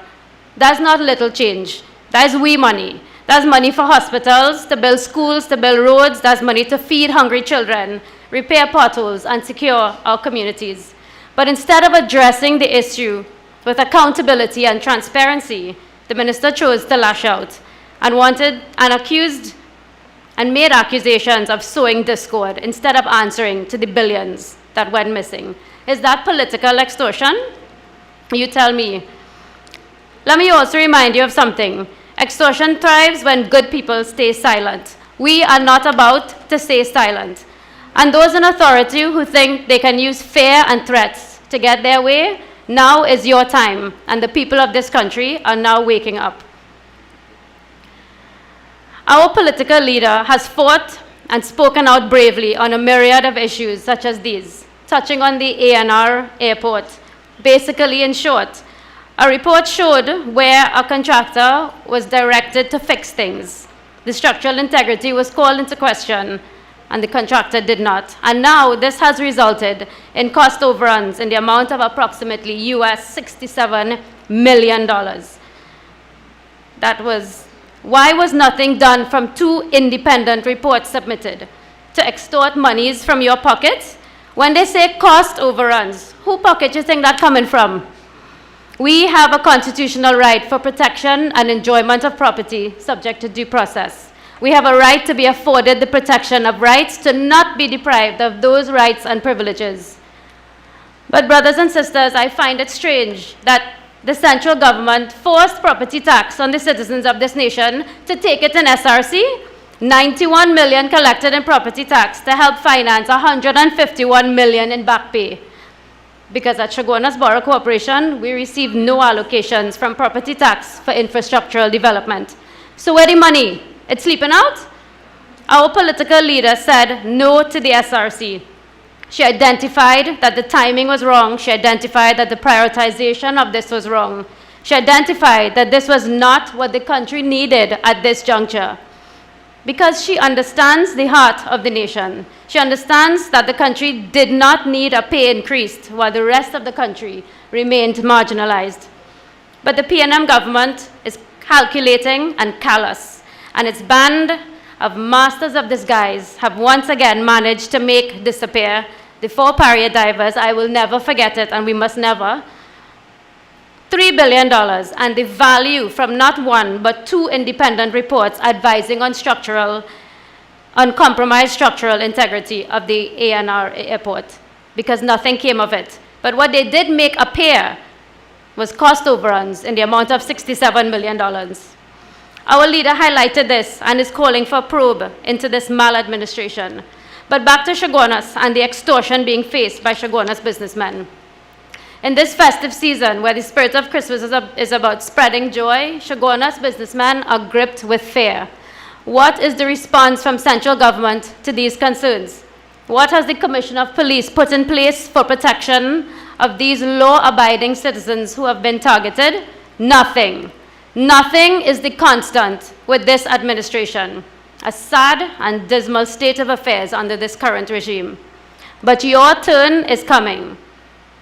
That's not little change. That's we money. That's money for hospitals, to build schools, to build roads. That's money to feed hungry children, repair potholes, and secure our communities. But instead of addressing the issue with accountability and transparency, the minister chose to lash out and made accusations of sowing discord instead of answering to the billions that went missing. Is that political extortion? You tell me. Let me also remind you of something. Extortion thrives when good people stay silent. We are not about to stay silent. And those in authority who think they can use fear and threats to get their way, now is your time, and the people of this country are now waking up. Our political leader has fought and spoken out bravely on a myriad of issues such as these, touching on the ANR airport. Basically, in short, a report showed where a contractor was directed to fix things. The structural integrity was called into question, and the contractor did not. And now this has resulted in cost overruns in the amount of approximately US $67 million. Why was nothing done from 2 independent reports submitted? To extort monies from your pockets? When they say cost overruns, who pocket you think that's coming from? We have a constitutional right for protection and enjoyment of property subject to due process. We have a right to be afforded the protection of rights, to not be deprived of those rights and privileges. But brothers and sisters, I find it strange that the central government forced property tax on the citizens of this nation to take it in SRC, 91 million collected in property tax to help finance 151 million in back pay. Because at Chaguanas Borough Corporation, we receive no allocations from property tax for infrastructural development. So where the money? It's sleeping out? Our political leader said no to the SRC. She identified that the timing was wrong. She identified that the prioritization of this was wrong. She identified that this was not what the country needed at this juncture. Because she understands the heart of the nation. She understands that the country did not need a pay increase while the rest of the country remained marginalized. But the PNM government is calculating and callous, and its band of masters of disguise have once again managed to make disappear the 4 pariah divers. I will never forget it, and we must never. $3 billion, and the value from not 1 but 2 independent reports advising on compromised structural integrity of the ANR airport, because nothing came of it. But what they did make appear was cost overruns in the amount of $67 million. Our leader highlighted this and is calling for a probe into this maladministration. But back to Chaguanas and the extortion being faced by Chaguanas businessmen. In this festive season, where the spirit of Christmas is about spreading joy, Chaguanas businessmen are gripped with fear. What is the response from central government to these concerns? What has the Commissioner of Police put in place for protection of these law-abiding citizens who have been targeted? Nothing. Nothing is the constant with this administration. A sad and dismal state of affairs under this current regime. But your turn is coming.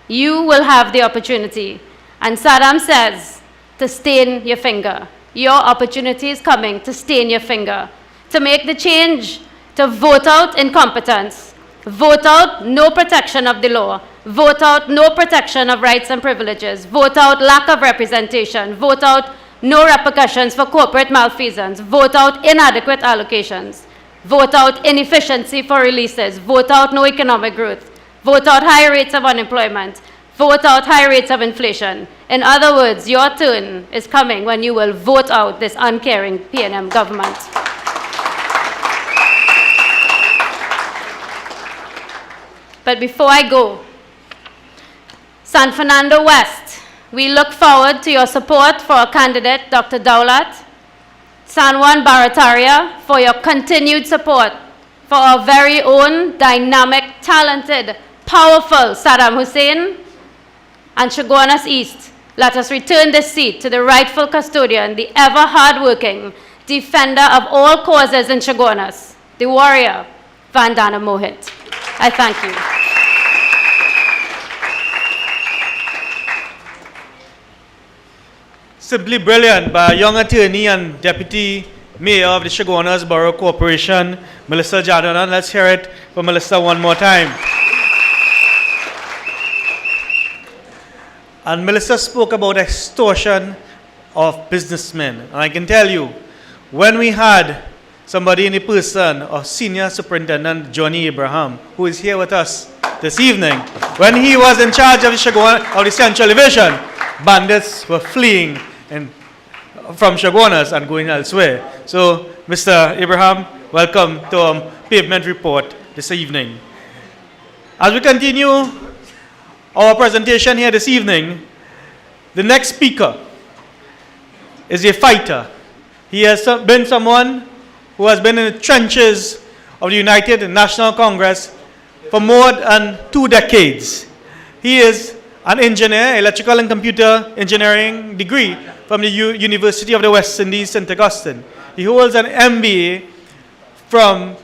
You will have the opportunity. And Saddam says to stain your finger. Your opportunity is coming to stain your finger. To make the change, to vote out incompetence. Vote out no protection of the law. Vote out no protection of rights and privileges. Vote out lack of representation. Vote out no repercussions for corporate malfeasance. Vote out inadequate allocations. Vote out inefficiency for releases. Vote out no economic growth. Vote out high rates of unemployment. Vote out high rates of inflation. In other words, your turn is coming when you will vote out this uncaring PNM government. But before I go, San Fernando West, we look forward to your support for our candidate, Dr. Daulat. San Juan Barataria, for your continued support for our very own dynamic, talented, powerful Saddam Hussein. And Chaguanas East, let us return this seat to the rightful custodian, the ever hardworking defender of all causes in Chaguanas, the warrior, Vandana Mohit. I thank you. Simply brilliant by young attorney and deputy mayor of the Chaguanas Borough Corporation, Melissa Jadoonanan. Let's hear it for Melissa one more time. And Melissa spoke about extortion of businessmen. And I can tell you, when we had somebody in the person of Senior Superintendent Johnny Abraham, who is here with us this evening, when he was in charge of the Central Division, bandits were fleeing from Chaguanas and going elsewhere. So, Mr. Abraham, welcome to Pavement Report this evening. As we continue our presentation here this evening, the next speaker is a fighter. He has been someone who has been in the trenches of the United National Congress for more than 2 decades. He is an engineer, electrical and computer engineering degree from the University of the West Indies, St. Augustine. He holds an MBA from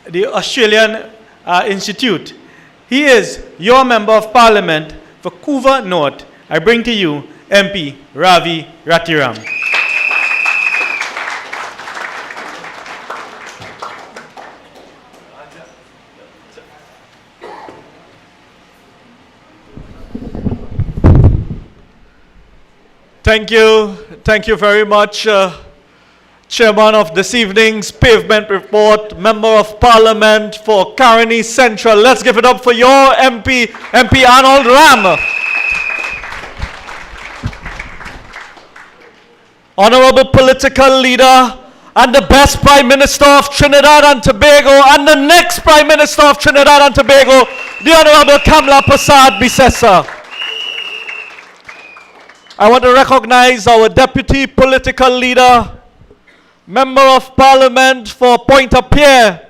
the Australian Institute. He is your Member of Parliament for Couva North. I bring to you MP Ravi Ratiram. Thank you very much, Chairman of this evening's Pavement Report, Member of Parliament for Caroni Central. Let's give it up for your MP Anil Roberts. Honorable political leader and the best Prime Minister of Trinidad and Tobago and the next Prime Minister of Trinidad and Tobago, the Honorable Kamla Persad-Bissessar. I want to recognize our Deputy Political Leader, Member of Parliament for Pointe-à-Pierre,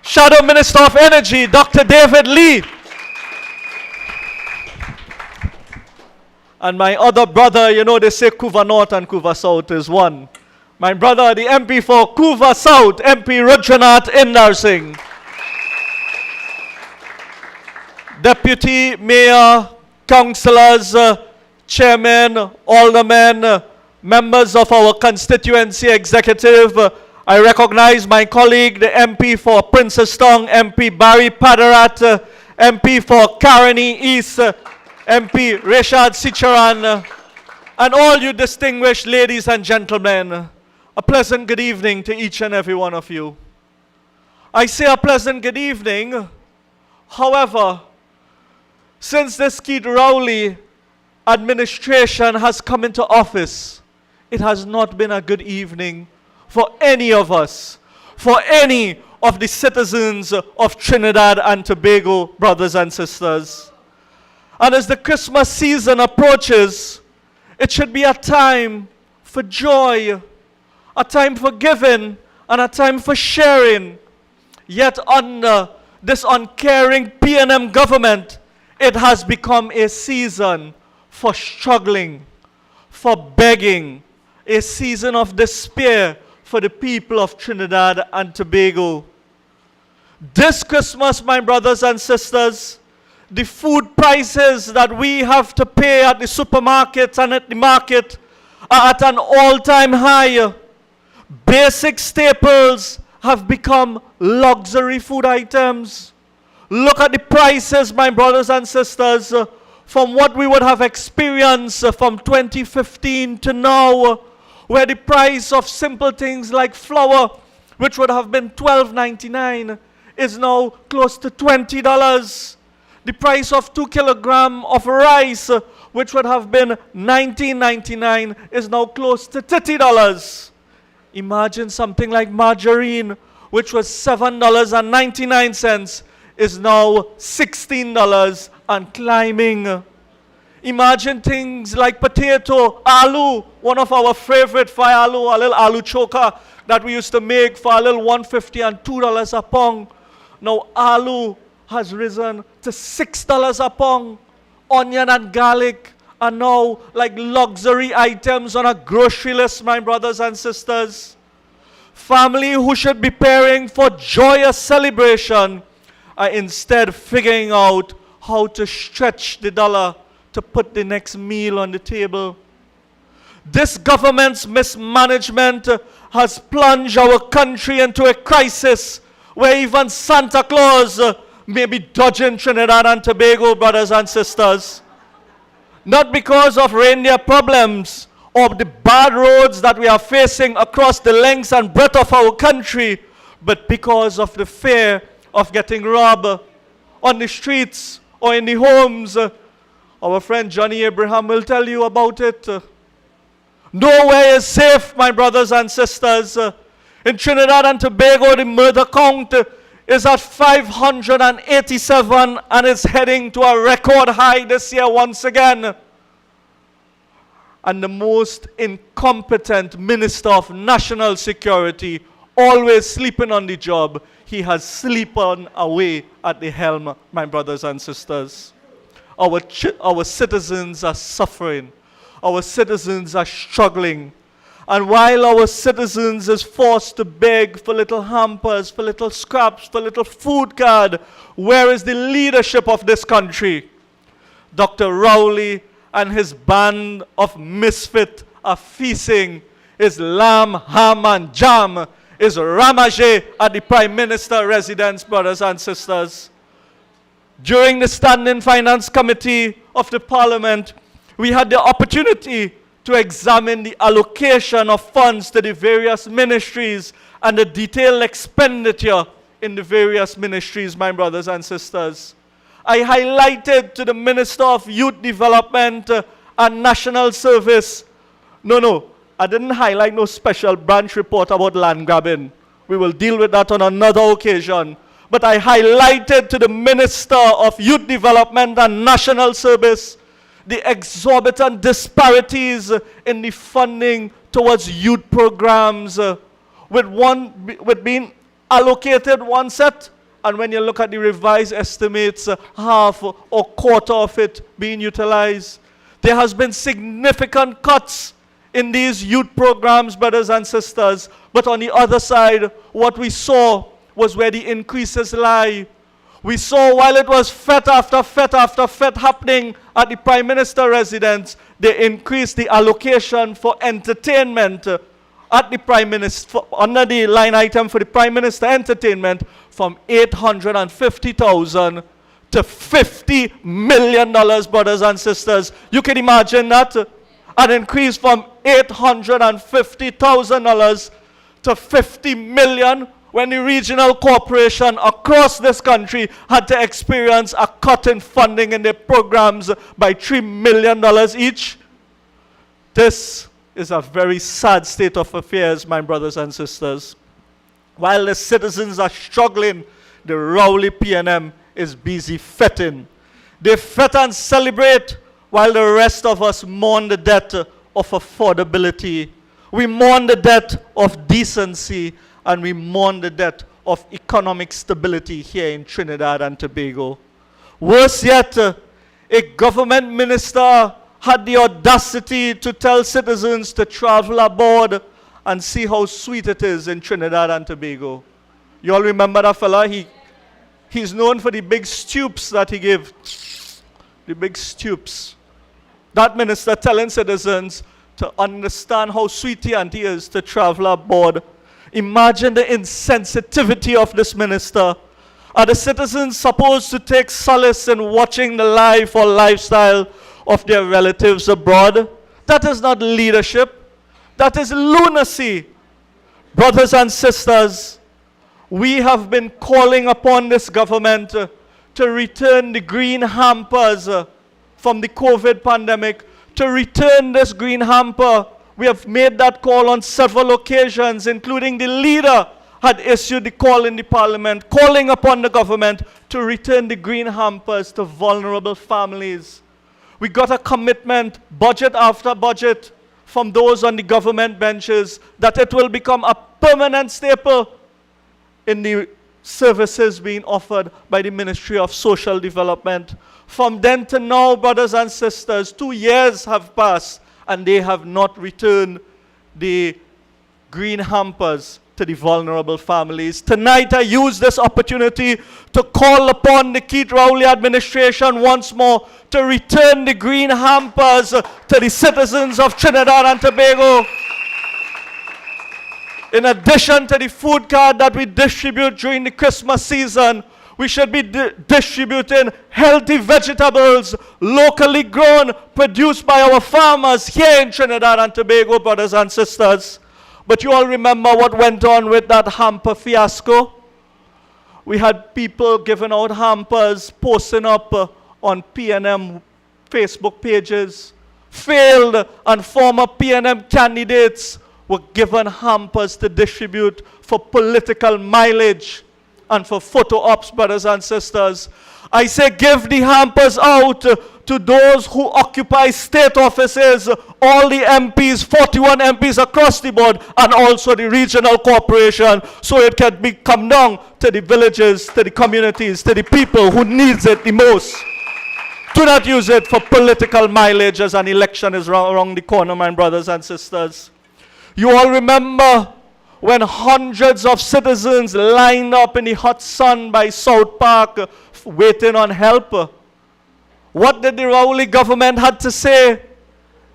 Shadow Minister of Energy, Dr. David Lee. And my other brother, you know they say Couva North and Couva South is one. My brother, the MP for Couva South, MP Rudranath Indar Singh. Deputy Mayor, Councillors, Chairman, Aldermen, members of our constituency executive, I recognize my colleague, the MP for Princetown, MP Barry Padarat, MP for Caroni East, MP Rashad Sicharan, and all you distinguished ladies and gentlemen, a pleasant good evening to each and every one of you. I say a pleasant good evening, however, since this Keith Rowley administration has come into office, it has not been a good evening for any of us, for any of the citizens of Trinidad and Tobago, brothers and sisters. And as the Christmas season approaches, it should be a time for joy, a time for giving, and a time for sharing. Yet under this uncaring PNM government, it has become a season for struggling, for begging, a season of despair for the people of Trinidad and Tobago. This Christmas, my brothers and sisters, the food prices that we have to pay at the supermarkets and at the market are at an all-time high. Basic staples have become luxury food items. Look at the prices, my brothers and sisters, from what we would have experienced from 2015 to now, where the price of simple things like flour, which would have been $12.99, is now close to $20. The price of 2 kilograms of rice, which would have been $19.99, is now close to $30. Imagine something like margarine, which was $7.99, is now $16 and climbing. Imagine things like potato, aloo, one of our favorite for aloo, a little aloo choker that we used to make for a little $1.50 and $2 a pound. Now aloo has risen to $6 a pound. Onion and garlic are now like luxury items on a grocery list, my brothers and sisters. Family who should be preparing for joyous celebration are instead figuring out how to stretch the dollar to put the next meal on the table. This government's mismanagement has plunged our country into a crisis where even Santa Claus may be dodging Trinidad and Tobago, brothers and sisters. Not because of reindeer problems or the bad roads that we are facing across the length and breadth of our country, but because of the fear of getting robbed on the streets or in the homes. Our friend Johnny Abraham will tell you about it. Nowhere is safe, my brothers and sisters. In Trinidad and Tobago, the murder count is at 587 and is heading to a record high this year once again. And the most incompetent Minister of National Security, always sleeping on the job, he has sleeping away at the helm, my brothers and sisters. Our citizens are suffering. Our citizens are struggling. And while our citizens is forced to beg for little hampers, for little scraps, for little food card, where is the leadership of this country? Dr. Rowley and his band of misfit are feasting his lamb, ham, and jam, is ramage at the Prime Minister residence, brothers and sisters. During the Standing Finance Committee of the Parliament, we had the opportunity to examine the allocation of funds to the various ministries and the detailed expenditure in the various ministries, my brothers and sisters. I highlighted to the Minister of Youth Development and National Service. No, I didn't highlight no special branch report about land grabbing. We will deal with that on another occasion. But I highlighted to the Minister of Youth Development and National Service the exorbitant disparities in the funding towards youth programs, with being allocated one set, and when you look at the revised estimates, half or quarter of it being utilized. There has been significant cuts in these youth programs, brothers and sisters, but on the other side, what we saw was where the increases lie. We saw while it was fete after fete after fete happening at the Prime Minister residence, they increased the allocation for entertainment at the Prime Minister, under the line item for the Prime Minister entertainment, from $850,000 to $50 million, brothers and sisters. You can imagine that, an increase from $850,000 to $50 million, when the regional corporation across this country had to experience a cut in funding in their programs by $3 million each. This is a very sad state of affairs, my brothers and sisters. While the citizens are struggling, the Rowley PNM is busy fetting. They fet and celebrate while the rest of us mourn the debt of affordability. We mourn the debt of decency, and we mourn the debt of economic stability here in Trinidad and Tobago. Worse yet, a government minister had the audacity to tell citizens to travel aboard and see how sweet it is in Trinidad and Tobago. You all remember that fella? He's known for the big stoops that he gave. The big stoops. That minister telling citizens to understand how sweet the auntie is to travel aboard. Imagine the insensitivity of this minister. Are the citizens supposed to take solace in watching the life or lifestyle of their relatives abroad? That is not leadership. That is lunacy. Brothers and sisters, we have been calling upon this government to return the green hampers from the COVID pandemic, to return this green hamper. We have made that call on several occasions, including the leader had issued the call in the parliament, calling upon the government to return the green hampers to vulnerable families. We got a commitment, budget after budget, from those on the government benches, that it will become a permanent staple in the services being offered by the Ministry of Social Development. From then to now, brothers and sisters, 2 years have passed, and they have not returned the green hampers to the vulnerable families. Tonight, I use this opportunity to call upon the Keith Rowley administration once more to return the green hampers to the citizens of Trinidad and Tobago. In addition to the food card that we distribute during the Christmas season, we should be distributing healthy vegetables, locally grown, produced by our farmers here in Trinidad and Tobago, brothers and sisters. But you all remember what went on with that hamper fiasco? We had people giving out hampers, posting up on PNM Facebook pages, failed and former PNM candidates were given hampers to distribute for political mileage and for photo ops, brothers and sisters. I say give the hampers out to those who occupy state offices, all the MPs, 41 MPs across the board, and also the regional corporation, so it can come down to the villages, to the communities, to the people who needs it the most. Do not use it for political mileage as an election is around the corner, my brothers and sisters. You all remember when hundreds of citizens lined up in the hot sun by South Park waiting on help? What did the Rowley government had to say?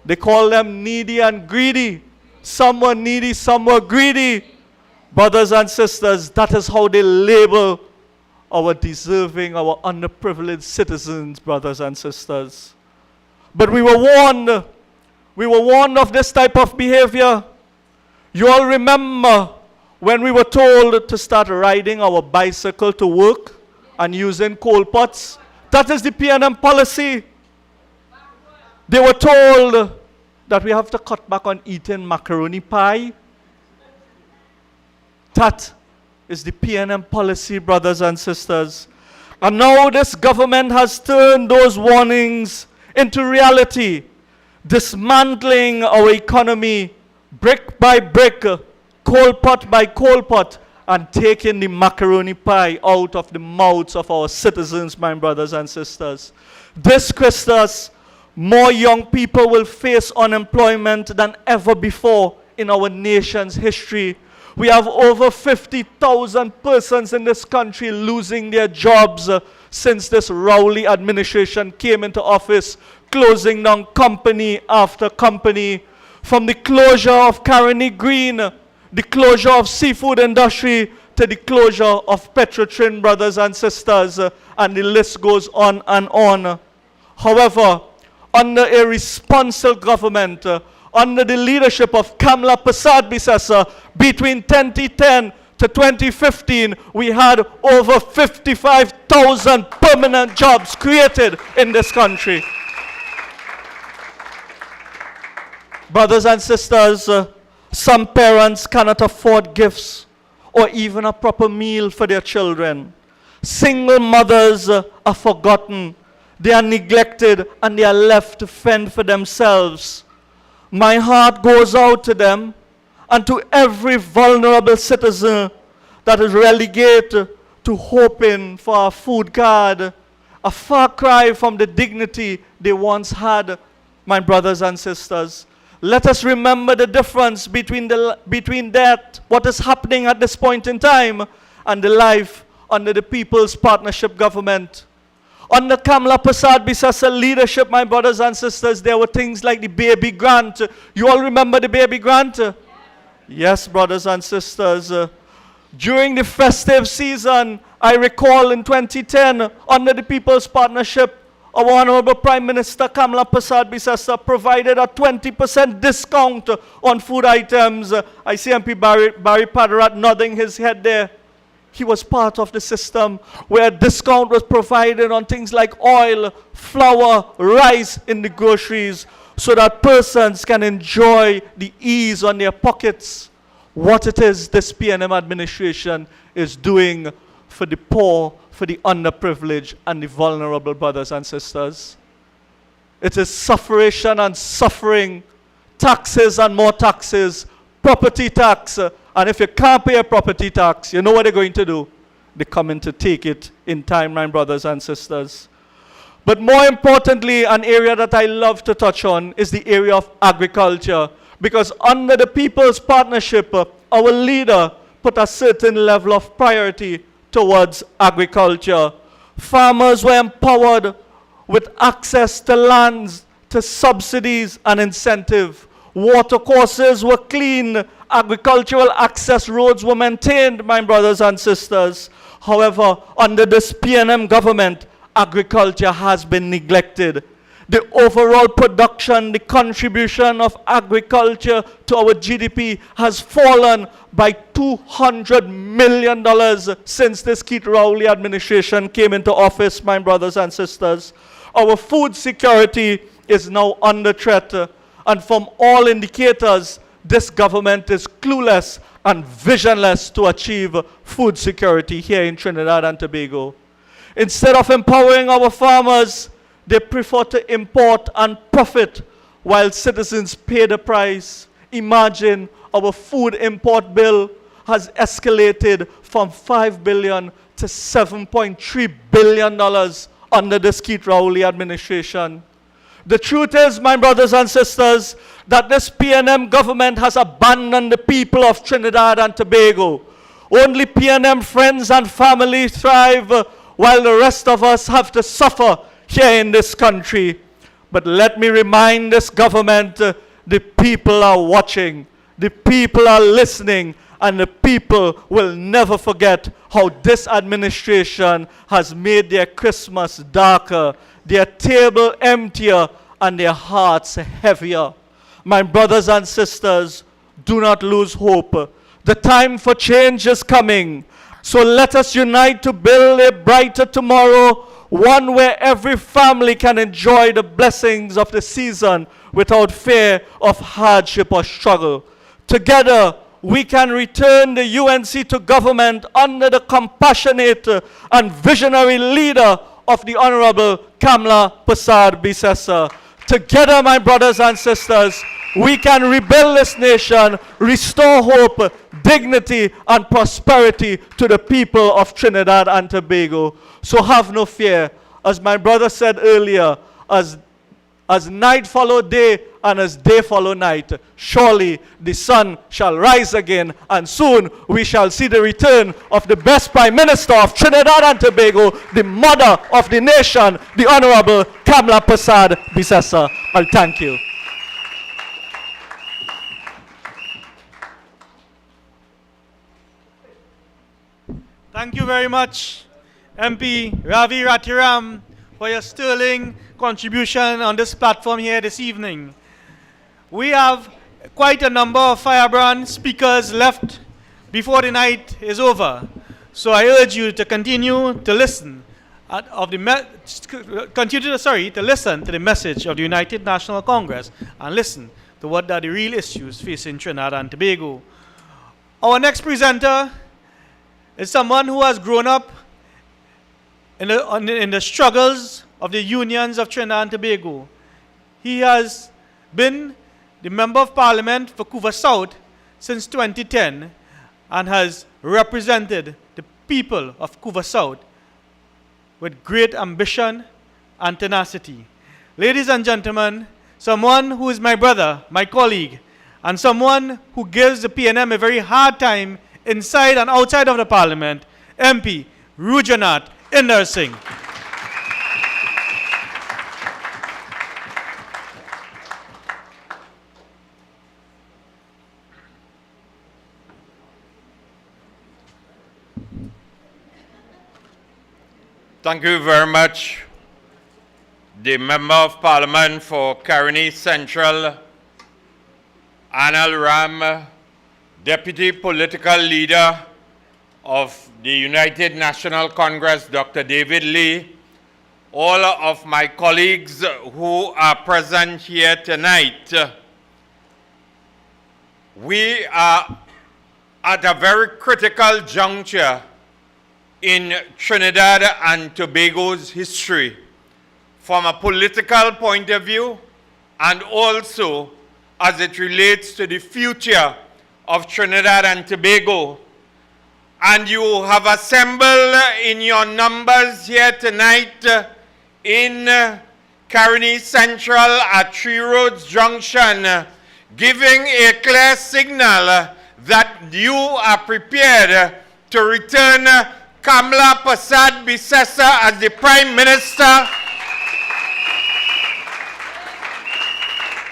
They called them needy and greedy. Some were needy, some were greedy. Brothers and sisters, that is how they label our deserving, our underprivileged citizens, brothers and sisters. But we were warned. We were warned of this type of behavior. You all remember when we were told to start riding our bicycle to work and using coal pots? That is the PNM policy. They were told that we have to cut back on eating macaroni pie. That is the PNM policy, brothers and sisters. And now this government has turned those warnings into reality, dismantling our economy brick by brick, coal pot by coal pot, and taking the macaroni pie out of the mouths of our citizens, my brothers and sisters. This Christmas, more young people will face unemployment than ever before in our nation's history. We have over 50,000 persons in this country losing their jobs since this Rowley administration came into office, closing down company after company. From the closure of Caroni Green, the closure of seafood industry, to the closure of Petrotrin, brothers and sisters, and the list goes on and on. However, under a responsible government, under the leadership of Kamla Persad-Bissessar, between 2010 to 2015, we had over 55,000 permanent jobs created in this country. Brothers and sisters, some parents cannot afford gifts or even a proper meal for their children. Single mothers are forgotten. They are neglected and they are left to fend for themselves. My heart goes out to them and to every vulnerable citizen that is relegated to hoping for a food card, a far cry from the dignity they once had, my brothers and sisters. Let us remember the difference between that, what is happening at this point in time, and the life under the People's Partnership Government. Under Kamla Persad-Bissessar leadership, my brothers and sisters, there were things like the baby grant. You all remember the baby grant? Yes, brothers and sisters. During the festive season, I recall in 2010, under the People's Partnership, our Honorable Prime Minister Kamla Persad-Bissessar provided a 20% discount on food items. I see MP Barry Padarat nodding his head there. He was part of the system where discount was provided on things like oil, flour, rice in the groceries so that persons can enjoy the ease on their pockets. What it is this PNM administration is doing for the poor, for the underprivileged and the vulnerable, brothers and sisters. It is sufferation and suffering, taxes and more taxes, property tax. And if you can't pay a property tax, you know what they're going to do? They're coming to take it in time, my brothers and sisters. But more importantly, an area that I love to touch on is the area of agriculture. Because under the People's Partnership, our leader put a certain level of priority towards agriculture. Farmers were empowered with access to lands, to subsidies and incentive. Water courses were clean. Agricultural access roads were maintained, my brothers and sisters. However, under this PNM government, agriculture has been neglected. The overall production, the contribution of agriculture to our GDP has fallen by $200 million since this Keith Rowley administration came into office, my brothers and sisters. Our food security is now under threat. And from all indicators, this government is clueless and visionless to achieve food security here in Trinidad and Tobago. Instead of empowering our farmers, they prefer to import and profit while citizens pay the price. Imagine our food import bill has escalated from $5 billion to $7.3 billion under the Skeet Rowley administration. The truth is, my brothers and sisters, that this PNM government has abandoned the people of Trinidad and Tobago. Only PNM friends and family thrive, while the rest of us have to suffer here in this country. But let me remind this government, the people are watching, the people are listening, and the people will never forget how this administration has made their Christmas darker, their table emptier, and their hearts heavier. My brothers and sisters, do not lose hope. The time for change is coming. So let us unite to build a brighter tomorrow, one where every family can enjoy the blessings of the season without fear of hardship or struggle. Together, we can return the UNC to government under the compassionate and visionary leader of the Honorable Kamla Persad-Bissessar. Together, my brothers and sisters, we can rebuild this nation, restore hope, dignity, and prosperity to the people of Trinidad and Tobago. So have no fear. As my brother said earlier, as night follow day and as day follow night, surely the sun shall rise again, and soon we shall see the return of the best Prime Minister of Trinidad and Tobago, the mother of the nation, the Honorable Kamla Persad-Bissessar. I thank you. Thank you very much, MP Ravi Ratiram, for your sterling contribution on this platform here this evening. We have quite a number of firebrand speakers left before the night is over. So I urge you to continue to listen to listen to the message of the United National Congress and listen to what are the real issues facing Trinidad and Tobago. Our next presenter is someone who has grown up in the struggles of the unions of Trinidad and Tobago. He has been the Member of Parliament for Couva South since 2010 and has represented the people of Couva South with great ambition and tenacity. Ladies and gentlemen, someone who is my brother, my colleague, and someone who gives the PNM a very hard time inside and outside of the Parliament, MP Rujanath Inder Singh. Thank you very much, the Member of Parliament for Caroni Central, Anil Ram, Deputy Political Leader of the United National Congress, Dr. David Lee, all of my colleagues who are present here tonight. We are at a very critical juncture in Trinidad and Tobago's history from a political point of view and also as it relates to the future of Trinidad and Tobago. And you have assembled in your numbers here tonight in Caroni Central at Three Roads Junction, giving a clear signal that you are prepared to return Kamla Persad-Bissessar as the Prime Minister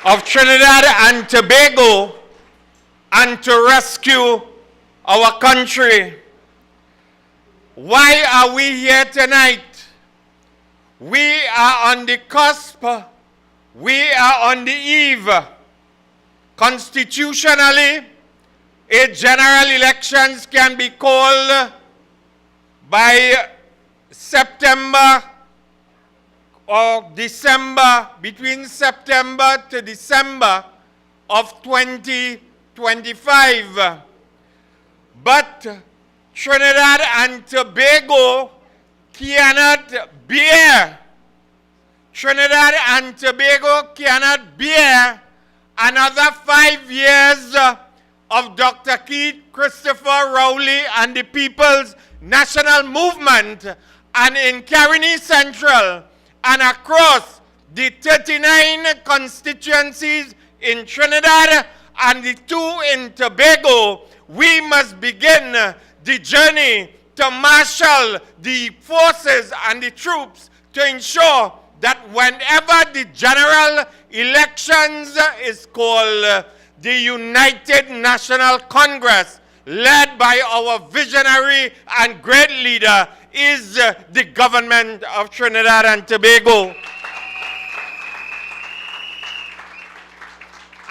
of Trinidad and Tobago and to rescue our country. Why are we here tonight? We are on the cusp, we are on the eve. Constitutionally, a general elections can be called by September or December, between September to December of 2025. But Trinidad and Tobago cannot bear. Trinidad and Tobago cannot bear another 5 years of Dr. Keith Christopher Rowley and the People's National Movement, and in Caroni Central and across the 39 constituencies in Trinidad and the 2 in Tobago, we must begin the journey to marshal the forces and the troops to ensure that whenever the general elections is called, the United National Congress, led by our visionary and great leader, is the government of Trinidad and Tobago.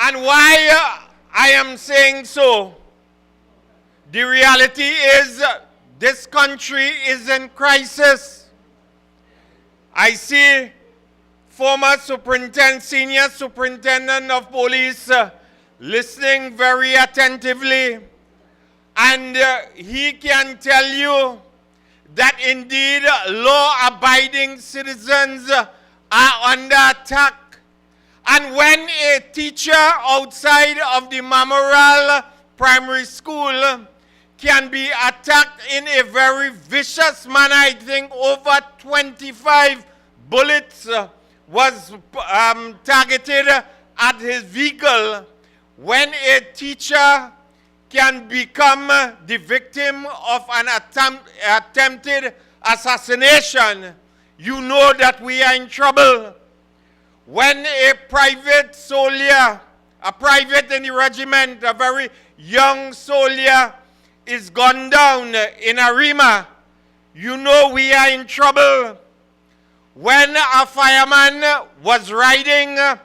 And why I am saying so, the reality is this country is in crisis. I see former senior superintendent of police listening very attentively, and he can tell you that indeed law-abiding citizens are under attack. And when a teacher outside of the Memorial Primary School can be attacked in a very vicious manner, I think over 25 bullets was targeted at his vehicle. When a teacher can become the victim of an attempted assassination, you know that we are in trouble. When a private soldier, a private in the regiment, a very young soldier, is gunned down in Arima, you know we are in trouble. When a fireman was riding a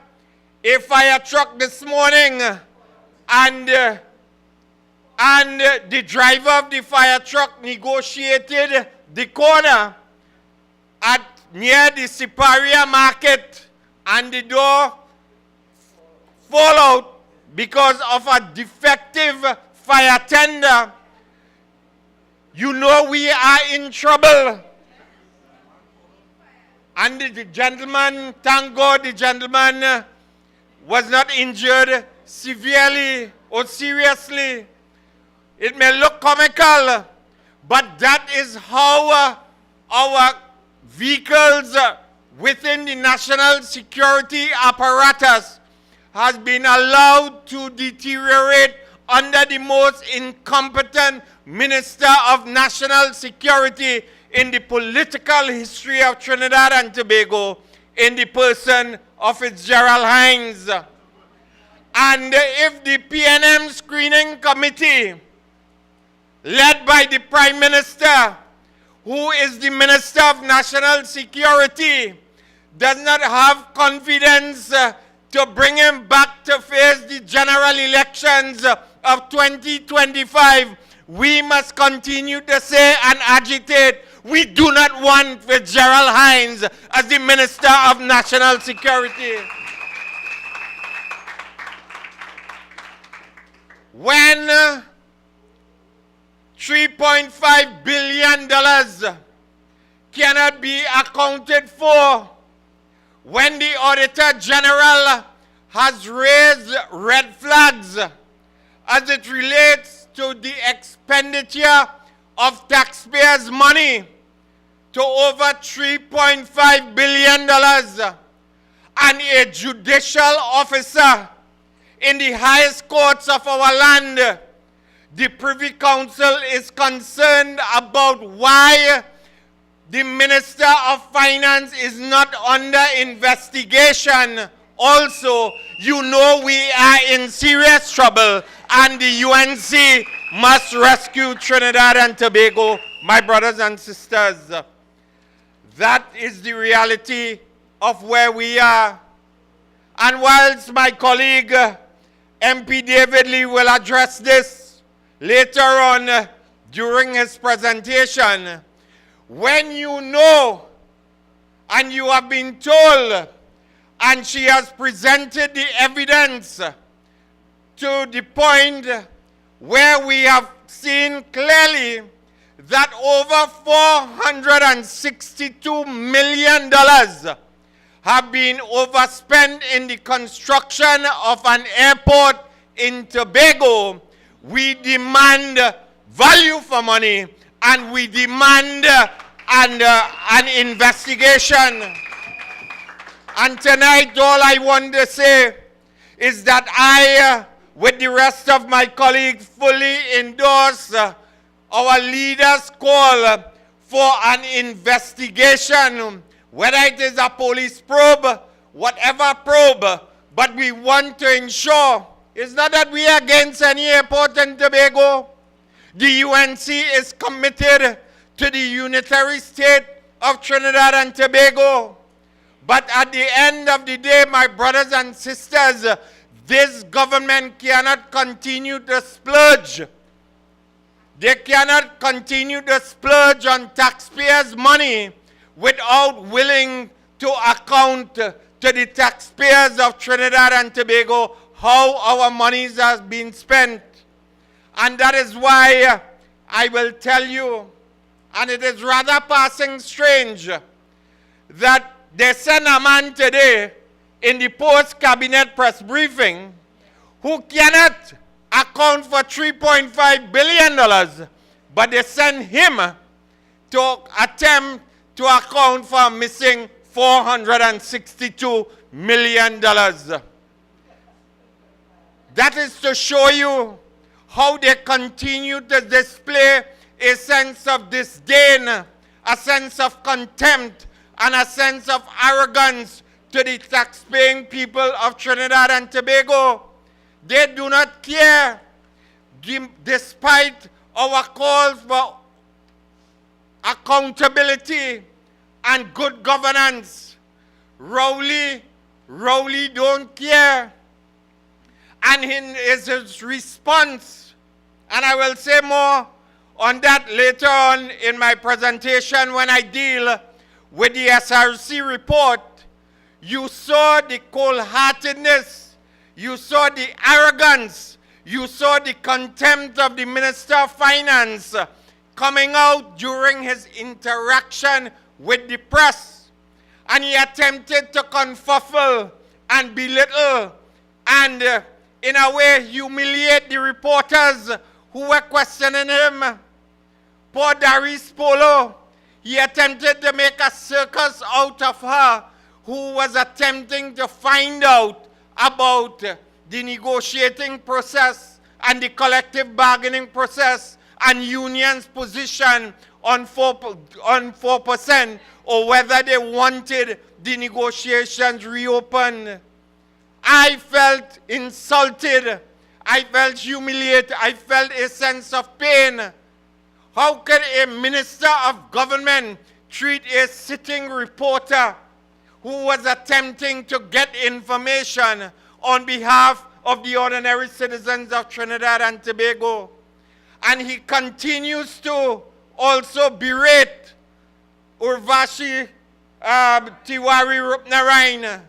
fire truck this morning, and the driver of the fire truck negotiated the corner near the Siparia market, and the door fall out because of a defective fire tender, you know we are in trouble. And the gentleman, thank God the gentleman was not injured severely or seriously. It may look comical, but that is how our vehicles within the national security apparatus has been allowed to deteriorate under the most incompetent Minister of National Security in the political history of Trinidad and Tobago, in the person of Fitzgerald Hines. And if the PNM Screening Committee, led by the Prime Minister, who is the Minister of National Security, does not have confidence to bring him back to face the general elections of 2025, we must continue to say and agitate, we do not want Fitzgerald Hines as the Minister of National Security. When $3.5 billion cannot be accounted for, when the Auditor General has raised red flags as it relates to the expenditure of taxpayers' money to over $3.5 billion, and a judicial officer in the highest courts of our land, the Privy Council is concerned about why the Minister of Finance is not under investigation. Also, you know we are in serious trouble, and the UNC must rescue Trinidad and Tobago, my brothers and sisters. That is the reality of where we are. And whilst my colleague MP David Lee will address this later on during his presentation, when you know And you have been told, and she has presented the evidence to the point where we have seen clearly that over $462 million have been overspent in the construction of an airport in Tobago. We demand value for money, and we demand an investigation. And tonight, all I want to say is that I, with the rest of my colleagues, fully endorse our leaders' call for an investigation, whether it is a police probe, whatever probe, but we want to ensure it's not that we are against any airport in Tobago. The UNC is committed to the unitary state of Trinidad and Tobago. But at the end of the day, my brothers and sisters, this government cannot continue to splurge. They cannot continue to splurge on taxpayers' money without willing to account to the taxpayers of Trinidad and Tobago how our monies have been spent. And that is why I will tell you, and it is rather passing strange, that they sent a man today in the post-cabinet press briefing who cannot account for $3.5 billion, but they sent him to attempt to account for missing $462 million. That is to show you how they continue to display a sense of disdain, a sense of contempt, and a sense of arrogance to the taxpaying people of Trinidad and Tobago. They do not care, despite our calls for accountability and good governance. Rowley don't care. And in his response, and I will say more on that later on in my presentation when I deal with the SRC report, you saw the cold-heartedness, you saw the arrogance, you saw the contempt of the Minister of Finance coming out during his interaction with the press. And he attempted to confuffle and belittle and in a way humiliate the reporters who were questioning him. Poor Darius Polo, he attempted to make a circus out of her who was attempting to find out about the negotiating process and the collective bargaining process and unions' position on 4% or whether they wanted the negotiations reopened. I felt insulted. I felt humiliated. I felt a sense of pain. How can a minister of government treat a sitting reporter who was attempting to get information on behalf of the ordinary citizens of Trinidad and Tobago? And he continues to also berate Urvashi Tiwari Rupnarain,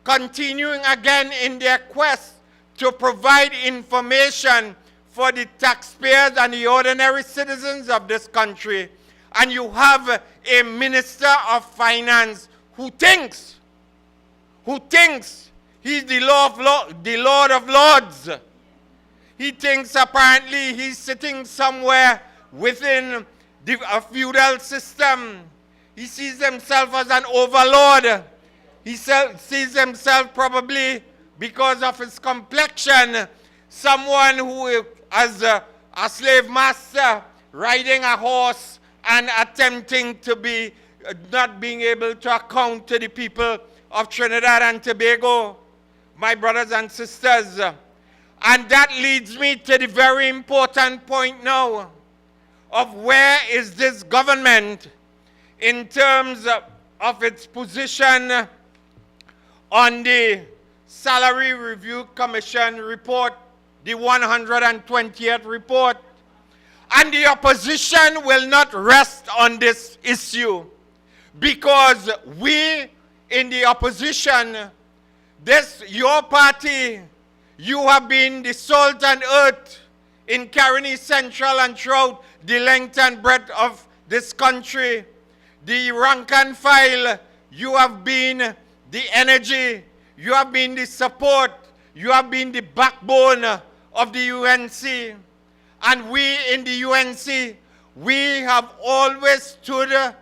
continuing again in their quest to provide information for the taxpayers and the ordinary citizens of this country. And you have a Minister of Finance who thinks he's the Lord of Lords. He thinks apparently he's sitting somewhere within a feudal system. He sees himself as an overlord. He sees himself probably because of his complexion, someone who as a slave master riding a horse and attempting to be not being able to account to the people of Trinidad and Tobago, my brothers and sisters. And that leads me to the very important point now of where is this government in terms of its position on the Salary Review Commission report, the 120th report. And the opposition will not rest on this issue because we in the opposition, your party, you have been the salt and earth in Caroni Central and throughout the length and breadth of this country. The rank and file, you have been the energy, you have been the support, you have been the backbone of the UNC. And we in the UNC, we have always stood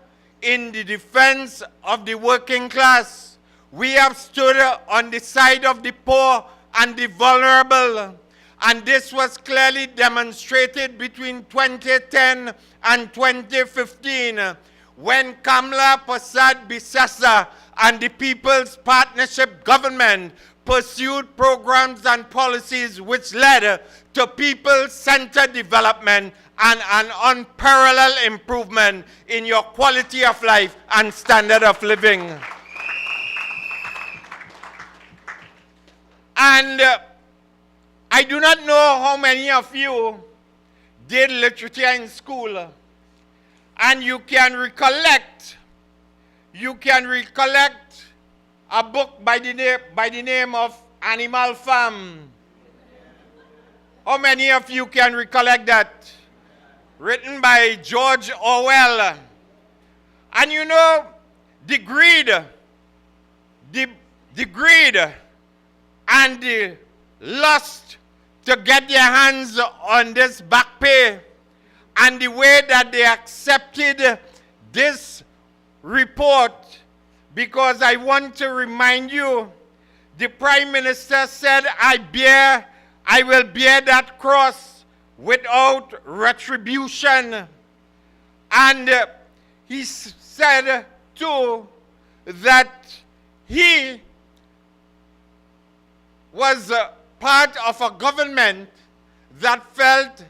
in the defense of the working class. We have stood on the side of the poor and the vulnerable. And this was clearly demonstrated between 2010 and 2015 when Kamla Persad Bissessa and the People's Partnership Government pursued programs and policies which led to people-centered development and an unparalleled improvement in your quality of life and standard of living. And I do not know how many of you did literature in school, and you can recollect a book by the name of Animal Farm. How many of you can recollect that? Written by George Orwell. And you know, the greed and the lust to get their hands on this back pay, and the way that they accepted this report, because I want to remind you, the Prime Minister said, I will bear that cross without retribution. And he said too that he was part of a government that felt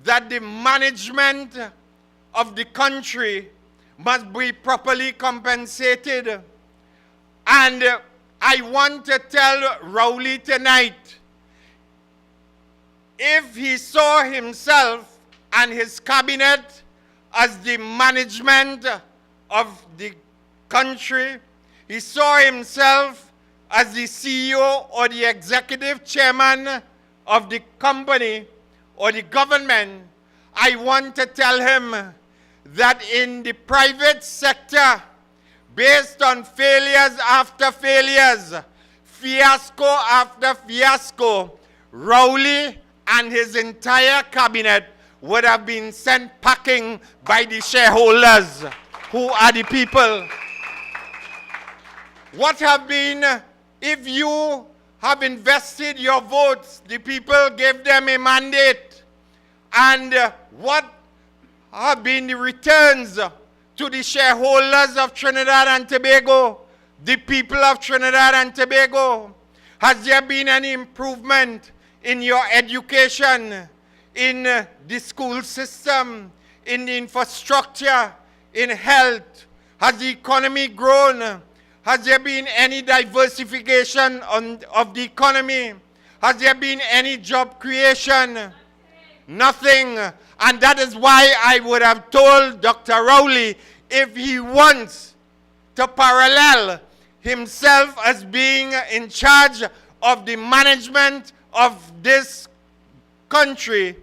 that the management of the country must be properly compensated. And I want to tell Rowley tonight, if he saw himself and his cabinet as the management of the country, he saw himself as the CEO or the executive chairman of the company or the government, I want to tell him that in the private sector, based on failures after failures, fiasco after fiasco, Rowley and his entire cabinet would have been sent packing by the shareholders, who are the people. What have been, if you have invested your votes, the people gave them a mandate, and what have been the returns to the shareholders of Trinidad and Tobago, the people of Trinidad and Tobago? Has there been any improvement in your education, in the school system, in the infrastructure, in health? Has the economy grown? Has there been any diversification of the economy? Has there been any job creation? Nothing. And that is why I would have told Dr. Rowley, if he wants to parallel himself as being in charge of the management of this country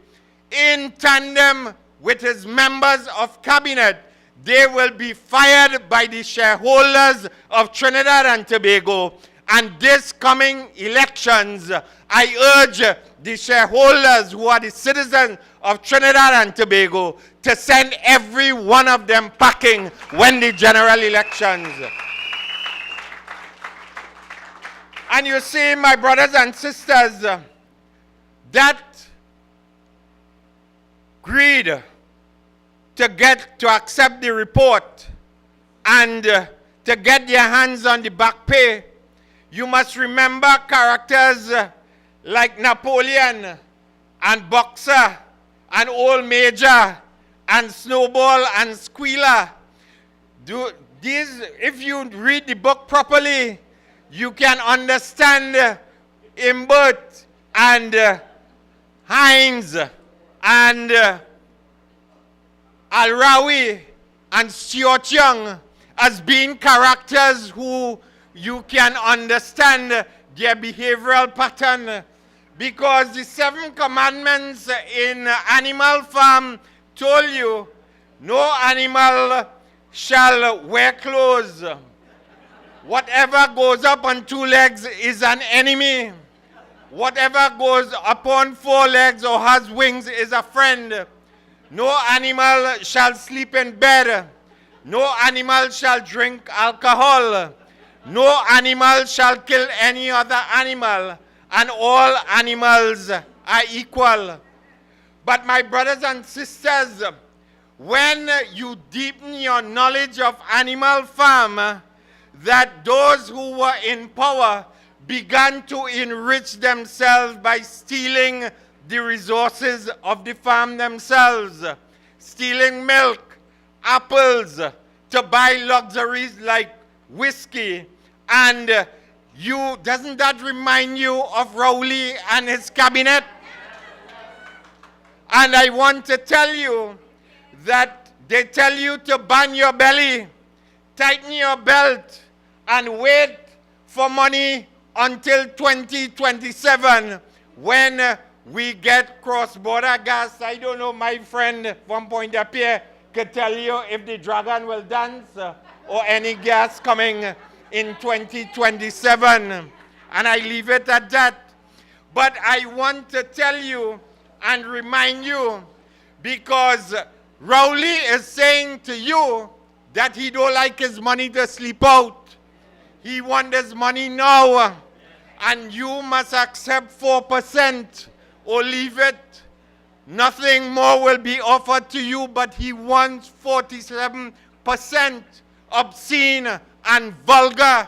in tandem with his members of cabinet, they will be fired by the shareholders of Trinidad and Tobago. And this coming elections, I urge the shareholders who are the citizens of Trinidad and Tobago to send every one of them packing when the general elections. And you see, my brothers and sisters, that greed to accept the report and to get their hands on the back pay, you must remember characters like Napoleon and Boxer and Old Major and Snowball and Squealer. If you read the book properly, you can understand Imbert and Hines and Al-Rawi and Stuart Young as being characters who you can understand their behavioral pattern, because the 7 commandments in Animal Farm told you no animal shall wear clothes. Whatever goes up on 2 legs is an enemy. Whatever goes upon 4 legs or has wings is a friend. No animal shall sleep in bed. No animal shall drink alcohol. No animal shall kill any other animal. And all animals are equal. But my brothers and sisters, when you deepen your knowledge of Animal Farm, that those who were in power began to enrich themselves by stealing the resources of the farm themselves, stealing milk, apples, to buy luxuries like whiskey. And doesn't that remind you of Rowley and his cabinet? And I want to tell you that they tell you to band your belly, tighten your belt, and wait for money until 2027 when we get cross-border gas. I don't know, my friend from Point up here could tell you if the dragon will dance or any gas coming in 2027. And I leave it at that. But I want to tell you and remind you, because Rowley is saying to you that he don't like his money to sleep out. He wants his money now. And you must accept 4% or leave it. Nothing more will be offered to you, but he wants 47% obscene and vulgar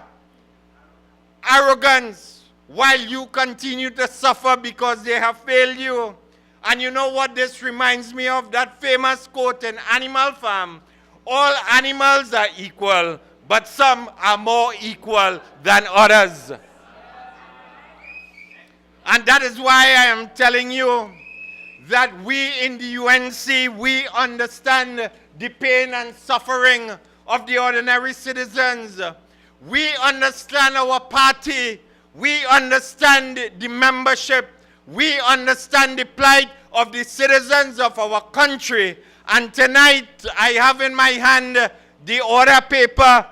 arrogance while you continue to suffer because they have failed you. And you know what this reminds me of? That famous quote in Animal Farm: all animals are equal, but some are more equal than others. And that is why I am telling you that we in the UNC, we understand the pain and suffering of the ordinary citizens. We understand our party. We understand the membership. We understand the plight of the citizens of our country. And tonight, I have in my hand the order paper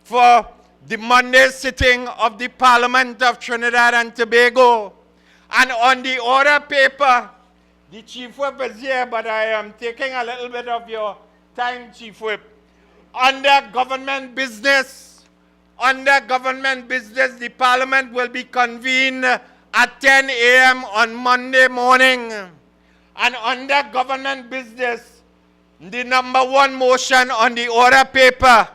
for the Monday sitting of the Parliament of Trinidad and Tobago. And on the order paper, the Chief Whip is here, but I am taking a little bit of your time, Chief Whip. Under government business, the Parliament will be convened at 10 a.m. on Monday morning. And under government business, the number 1 motion on the order paper: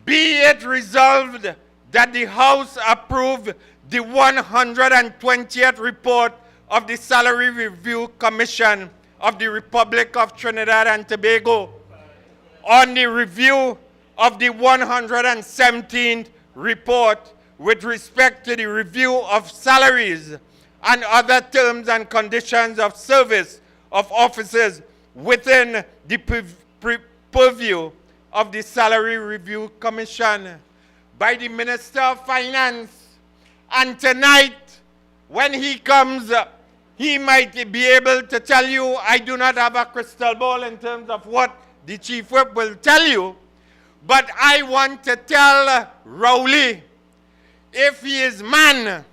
be it resolved that the House approve the 120th report of the Salary Review Commission of the Republic of Trinidad and Tobago on the review of the 117th report with respect to the review of salaries and other terms and conditions of service of officers within the purview of the Salary Review Commission by the Minister of Finance. And tonight, when he comes, he might be able to tell you, I do not have a crystal ball in terms of what the Chief Whip will tell you, but I want to tell Rowley, if he is man,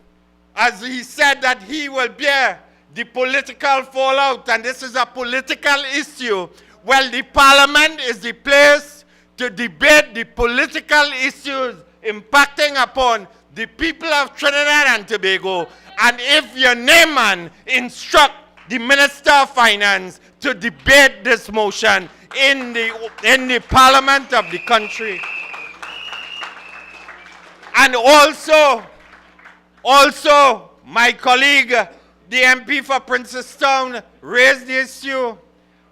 as he said that he will bear the political fallout, and this is a political issue, well, the Parliament is the place to debate the political issues impacting upon the people of Trinidad and Tobago. And if your name man instruct the Minister of Finance to debate this motion in the Parliament of the country. And also, my colleague, the MP for Princestown, raised the issue,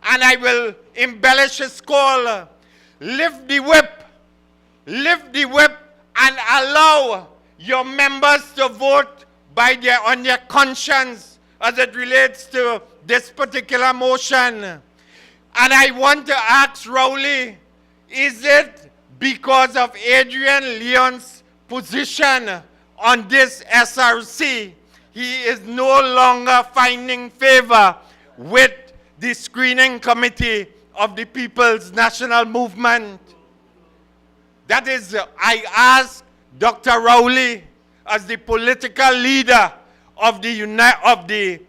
and I will embellish his call. Lift the whip, and allow your members to vote on their conscience as it relates to this particular motion. And I want to ask Rowley, is it because of Adrian Leon's position on this SRC, he is no longer finding favor with the screening committee of the People's National Movement. That is, I ask Dr. Rowley, as the political leader of the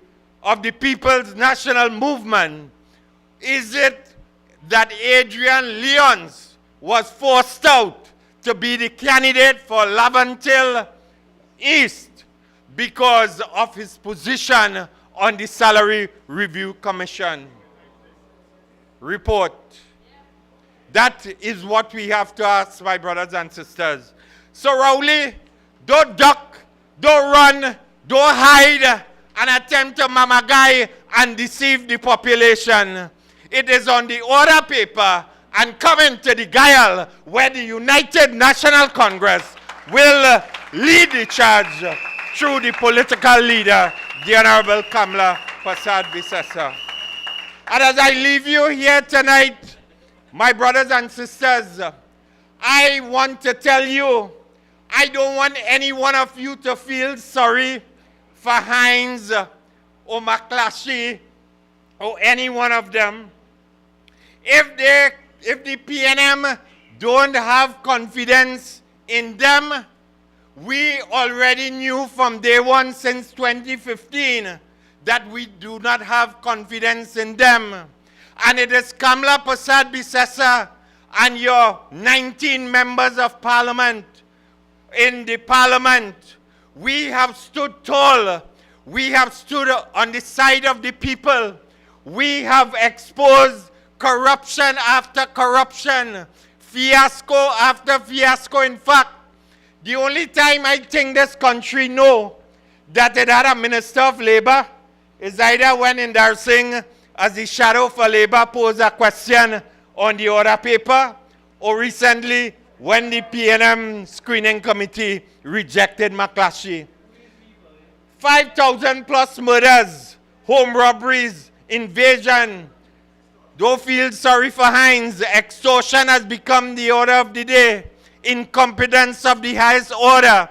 People's National Movement, is it that Adrian Leons was forced out to be the candidate for Laventille East because of his position on the Salary Review Commission report? That is what we have to ask, my brothers and sisters. So Rowley, don't duck, don't run, don't hide and attempt to mamagai and deceive the population. It is on the order paper and coming to the guile where the United National Congress will lead the charge through the political leader, the Honorable Kamla Persad-Bissessar. And as I leave you here tonight, my brothers and sisters, I want to tell you, I don't want any one of you to feel sorry for Hines or McClatchy or any one of them. If the PNM don't have confidence in them, we already knew from day one since 2015 that we do not have confidence in them. And it is Kamla Persad-Bissessar and your 19 members of parliament in the parliament. We have stood tall. We have stood on the side of the people. We have exposed corruption after corruption, fiasco after fiasco. In fact, the only time I think this country know that it had a Minister of Labor is either when Indar Singh, as the shadow for Labor, posed a question on the order paper, or recently when the PNM screening committee rejected McClatchy. 5,000 plus murders, home robberies, invasion. Don't feel sorry for Hines. Extortion has become the order of the day. Incompetence of the highest order.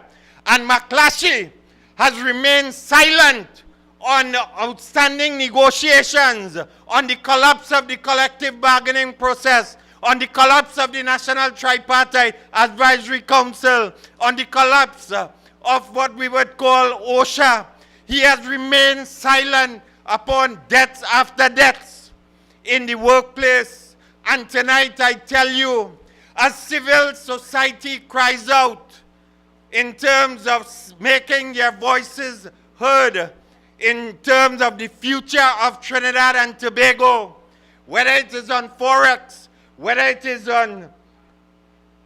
And McClatchy has remained silent on outstanding negotiations, on the collapse of the collective bargaining process, on the collapse of the National Tripartite Advisory Council, on the collapse of what we would call OSHA. He has remained silent upon deaths after deaths in the workplace. And tonight I tell you, as civil society cries out in terms of making their voices heard, in terms of the future of Trinidad and Tobago, whether it is on Forex, whether it is on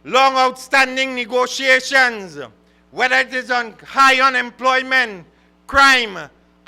long outstanding negotiations, whether it is on high unemployment, crime,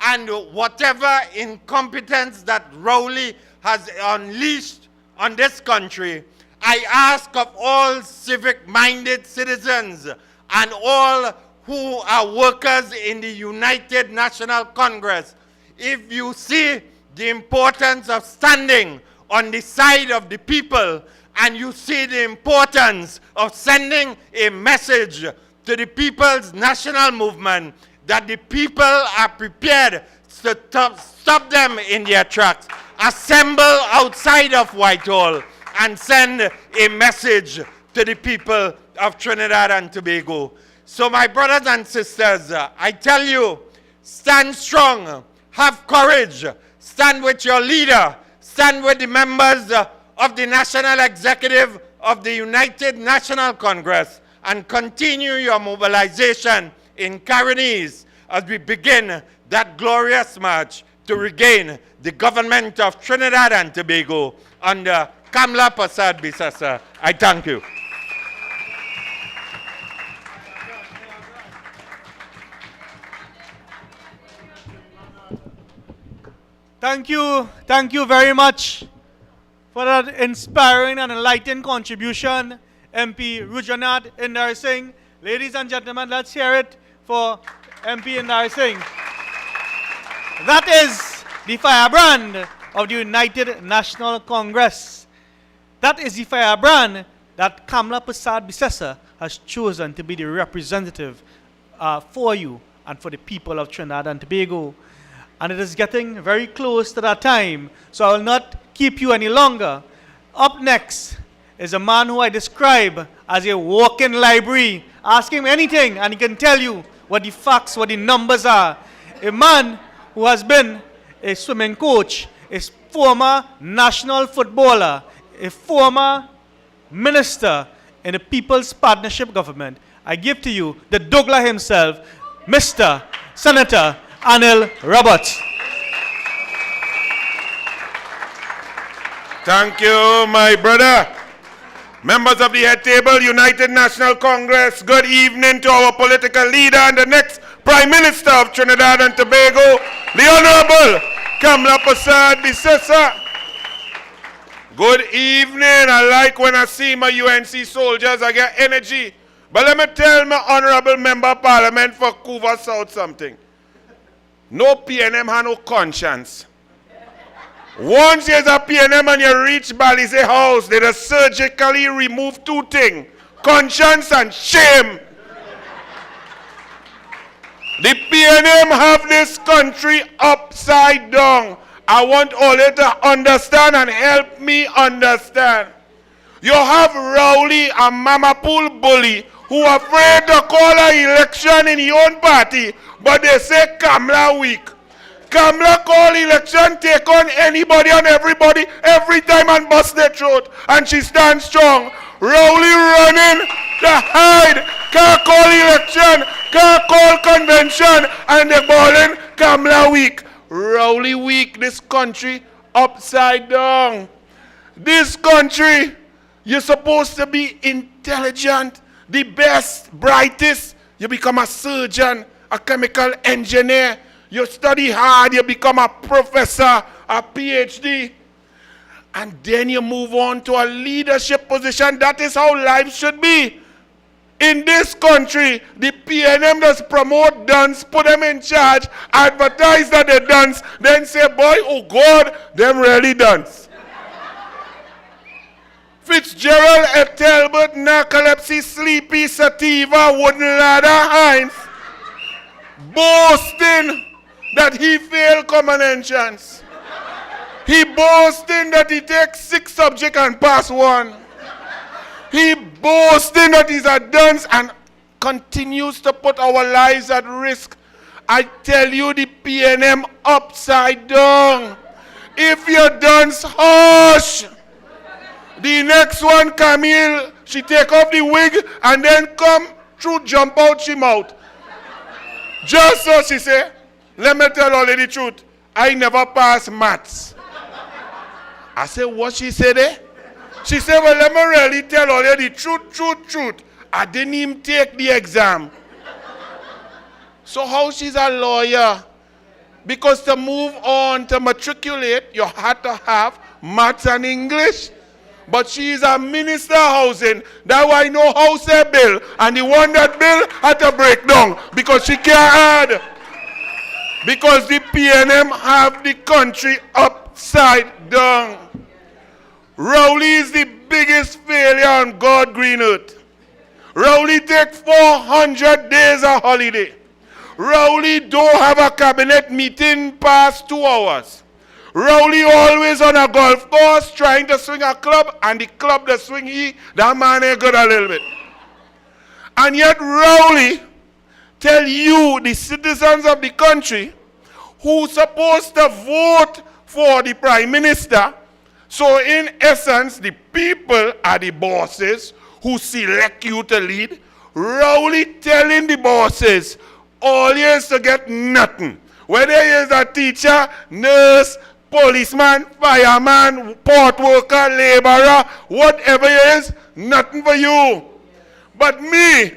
and whatever incompetence that Rowley has unleashed on this country, I ask of all civic-minded citizens and all who are workers in the United National Congress, if you see the importance of standing on the side of the people, and you see the importance of sending a message to the People's National Movement that the people are prepared to stop them in their tracks, assemble outside of Whitehall, and send a message to the people of Trinidad and Tobago. So my brothers and sisters, I tell you, stand strong, have courage, stand with your leader, stand with the members of the National Executive of the United National Congress, and continue your mobilization in Caroni as we begin that glorious march to regain the government of Trinidad and Tobago under Kamla Persad-Bissessar. I thank you. Thank you very much for that inspiring and enlightening contribution, MP Rujanat Indar Singh. Ladies and gentlemen, let's hear it for MP Indar Singh. That is the firebrand of the United National Congress. That is the firebrand that Kamla Prasad Bisesa has chosen to be the representative for you and for the people of Trinidad and Tobago. And it is getting very close to that time, so I will not keep you any longer. Up next is a man who I describe as a walking library. Ask him anything and he can tell you what the facts, what the numbers are. A man who has been a swimming coach, a former national footballer, a former minister in the People's Partnership Government. I give to you the Douglas himself, Mr. Senator Anil Roberts. Thank you, my brother. Members of the head table, United National Congress, good evening to our political leader and the next Prime Minister of Trinidad and Tobago, the Honorable Kamla Prasad Bisesa. Good evening. I like when I see my UNC soldiers, I get energy. But let me tell my Honorable Member of Parliament for Couva South something. No PNM has no conscience. Once there's a PNM and you reach Balize House, they just surgically remove two things, conscience and shame. The PNM have this country upside down. I want all you to understand and help me understand. You have Rowley and Mama Pool Bully who are afraid to call an election in your own party, but they say Kamla weak. Kamla call election, take on anybody and everybody every time and bust their throat, and she stands strong. Rowley running to hide, can't call election, can't call convention, and they're balling Kamla weak. Rowley weak, this country upside down. This country, you're supposed to be intelligent, the best, brightest. You become a surgeon, a chemical engineer. You study hard, you become a professor, a PhD. And then you move on to a leadership position. That is how life should be. In this country, the PNM does promote dance, put them in charge, advertise that they dance, then say, boy, oh God, them really dance. Fitzgerald, Ethelbert, Narcolepsy, Sleepy, Sativa, Wooden Ladder, Hines, boasting that he failed common entrance. He boasting that he takes 6 subjects and pass 1. He boasting that he's a dunce and continues to put our lives at risk. I tell you, the PNM upside down. If you dunce, hush. The next one, Camille, she take off the wig and then come through, jump out she mouth. Just so she say, let me tell all the truth. I never pass maths. I said, what she said there? She said, well, let me really tell all you the truth. I didn't even take the exam. So how she's a lawyer? Because to move on, to matriculate, you had to have maths and English. But she's a minister of housing. That's why I know house a bill. And the one that bill had to break down because she can't add. Because the PNM have the country upside down. Rowley is the biggest failure on God green earth. Rowley take 400 days of holiday. Rowley don't have a cabinet meeting past 2 hours. Rowley always on a golf course trying to swing a club, and the club that swing that man ain't good a little bit. And yet Rowley tell you, the citizens of the country, who supposed to vote for the Prime Minister. So in essence, the people are the bosses who select you to lead. Rowley telling the bosses, all you is to get nothing. Whether he is a teacher, nurse, policeman, fireman, port worker, laborer, whatever he is, nothing for you. But me,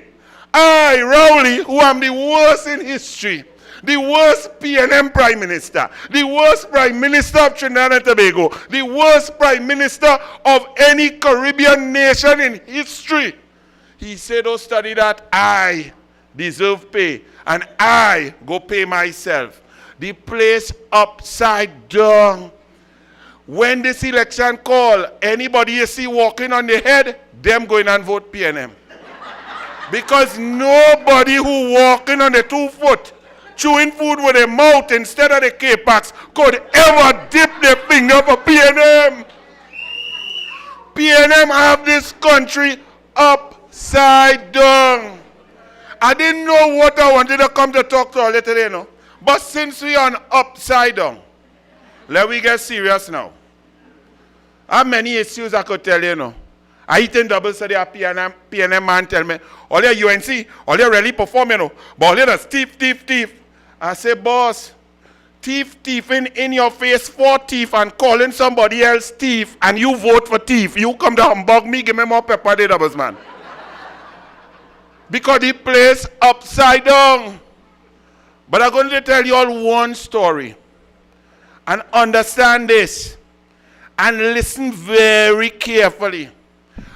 I, Rowley, who am the worst in history, the worst PNM Prime Minister, the worst Prime Minister of Trinidad and Tobago, the worst Prime Minister of any Caribbean nation in history. He said, oh, study that, I deserve pay, and I go pay myself. The place upside down. When this election call, anybody you see walking on the head, them going and vote PNM. Because nobody who walking on the 2 foot, chewing food with their mouth instead of the K-Packs could ever dip their finger for PNM. PNM have this country upside down. I didn't know what I wanted to come to talk to you today, no? But since we are on upside down, let me get serious now. How many issues I could tell you, no? I eating double study at PNM man tell me, all your UNC, all your really perform, you know, but all your thief. I say, boss, thieving in your face for thief and calling somebody else thief, and you vote for thief. You come to humbug me, give me more pepper, the doubles, man. Because the place upside down. But I'm going to tell you all one story. And understand this. And listen very carefully.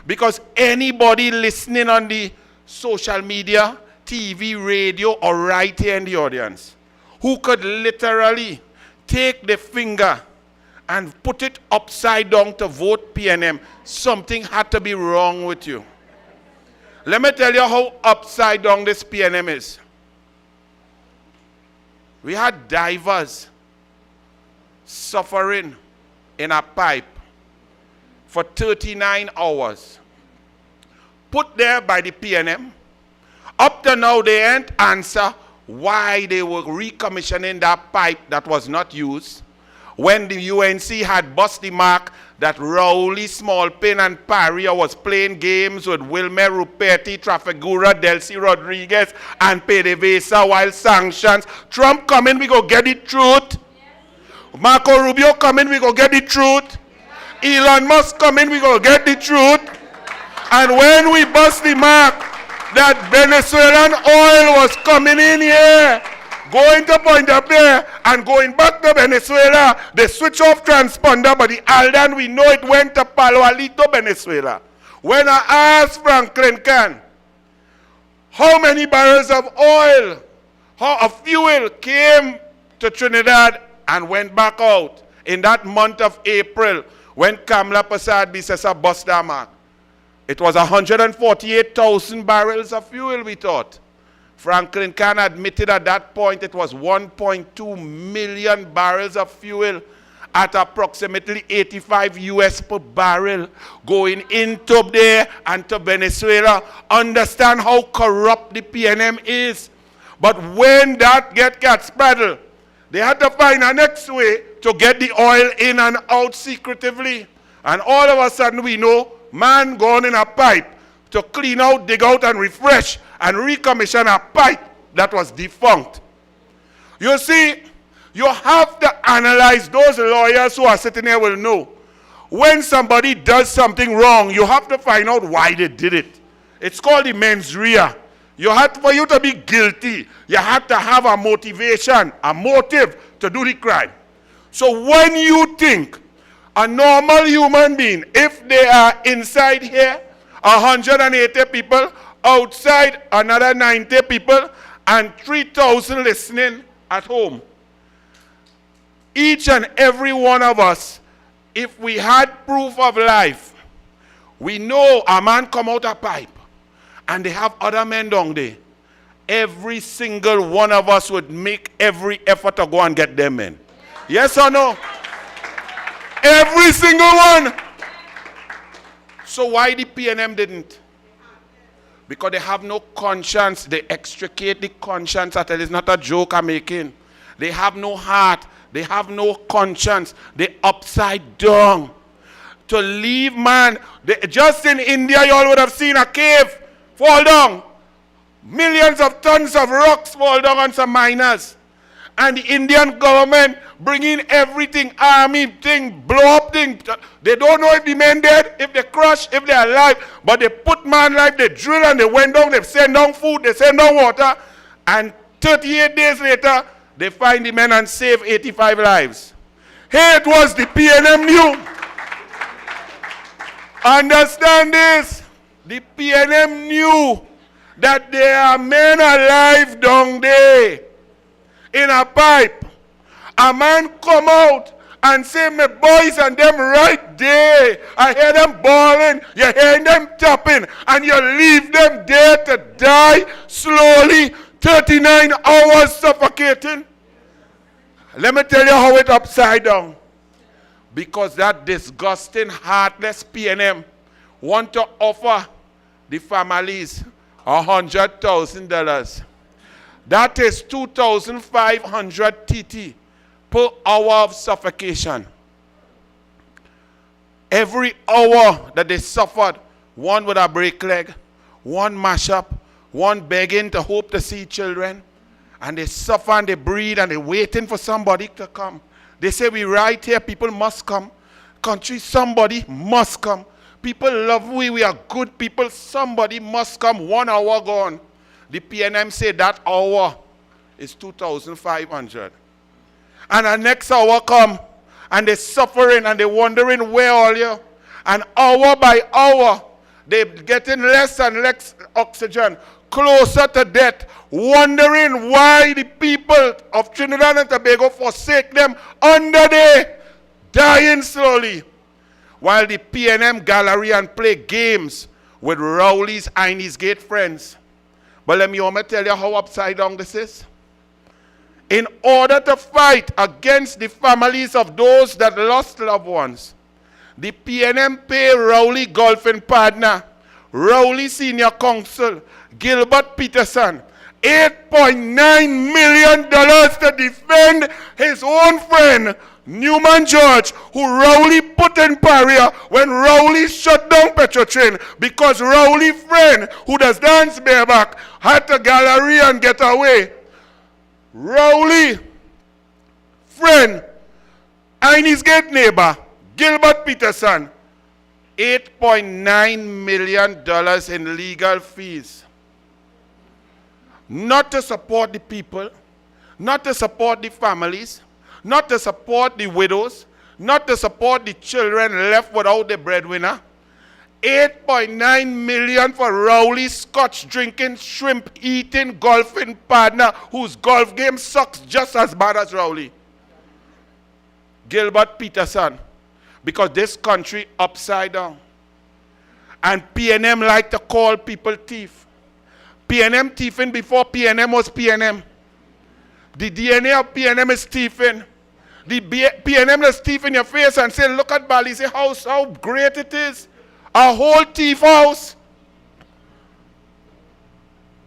Because anybody listening on the social media, TV, radio, or right here in the audience, who could literally take the finger and put it upside down to vote PNM, something had to be wrong with you. Let me tell you how upside down this PNM is. We had divers suffering in a pipe for 39 hours. Put there by the PNM. Up to now, they ain't answer why they were recommissioning that pipe that was not used when the UNC had bust the mark that Rowley, Smallpin, and Paria was playing games with Wilmer Ruperti, Trafigura, Delcy Rodriguez, and PDVSA while sanctions. Trump come in, we go get the truth. Marco Rubio come in, we go get the truth. Elon Musk come in, we go get the truth. And when we bust the mark that Venezuelan oil was coming in here, going to Point-a-Bear and going back to Venezuela, they switch off transponder, but the Aldan, we know it went to Palo Alto, Venezuela. When I asked Franklin Can, how many barrels of oil, of fuel came to Trinidad and went back out in that month of April when Kamla Persad Bisesa bust that mark? It was 148,000 barrels of fuel, we thought. Franklin Can admitted at that point it was 1.2 million barrels of fuel at approximately 85 US per barrel going into there and to Venezuela. Understand how corrupt the PNM is. But when that got spread, they had to find a next way to get the oil in and out secretively. And all of a sudden we know man gone in a pipe to clean out, dig out, and refresh and recommission a pipe that was defunct. You see, you have to analyze. Those lawyers who are sitting here will know. When somebody does something wrong, you have to find out why they did it. It's called the mens rea. For you to be guilty, you have to have a motivation, a motive to do the crime. So when you think a normal human being, if they are inside here, 180 people, outside another 90 people, and 3,000 listening at home. Each and every one of us, if we had proof of life, we know a man come out a pipe, and they have other men down there. Every single one of us would make every effort to go and get them in. Yes or no? Every single one. So why the PNM didn't? Because they have no conscience. They extricate the conscience. I tell you, it's not a joke I'm making. They have no heart. They have no conscience. They upside down. To leave man. Just in India, you all would have seen a cave fall down. Millions of tons of rocks fall down on some miners. And the Indian government bringing everything, army thing, blow up thing. They don't know if the men dead, if they crush, if they're alive. But they put man life, they drill and they went down, they send down food, they send down water. And 38 days later, they find the men and save 85 lives. Hey, it was the PNM knew. Understand this. The PNM knew that there are men alive down there in a pipe. A man come out and say, my boys and them right there. I hear them bawling, you hear them tapping, and you leave them there to die slowly, 39 hours suffocating. Let me tell you how it upside down. Because that disgusting, heartless PNM want to offer the families $100,000. That is 2,500 TT per hour of suffocation. Every hour that they suffered, one with a break leg, one mash up, one begging to hope to see children, and they suffer and they breathe and they're waiting for somebody to come. They say, we right here, people must come. Country, somebody must come. People love we are good people, somebody must come. 1 hour gone. The PNM say that hour is 2,500. And the next hour come, and they're suffering and they're wondering where all you. And hour by hour, they're getting less and less oxygen, closer to death, wondering why the people of Trinidad and Tobago forsake them under there, dying slowly. While the PNM gallery and play games with Rowley's Inez Gate friends. But let me tell you how upside down this is. In order to fight against the families of those that lost loved ones, the PNM pay Rowley golfing partner, Rowley Senior Council, Gilbert Peterson, $8.9 million to defend his own friend, Newman George, who Rowley put in barrier when Rowley shut down Petrotrain because Rowley friend, who does dance bareback, had to gallery and get away. Rowley friend, Inez Gate neighbor, Gilbert Peterson, $8.9 million in legal fees. Not to support the people, not to support the families, not to support the widows, not to support the children left without the breadwinner. $8.9 million for Rowley scotch drinking, shrimp eating, golfing partner whose golf game sucks just as bad as Rowley. Gilbert Peterson. Because this country upside down. And PNM like to call people thief. PNM thieving before PNM was PNM. The DNA of PNM is thieving. The PNM is thief in your face and say, look at Bali's house, how great it is. A whole thief house.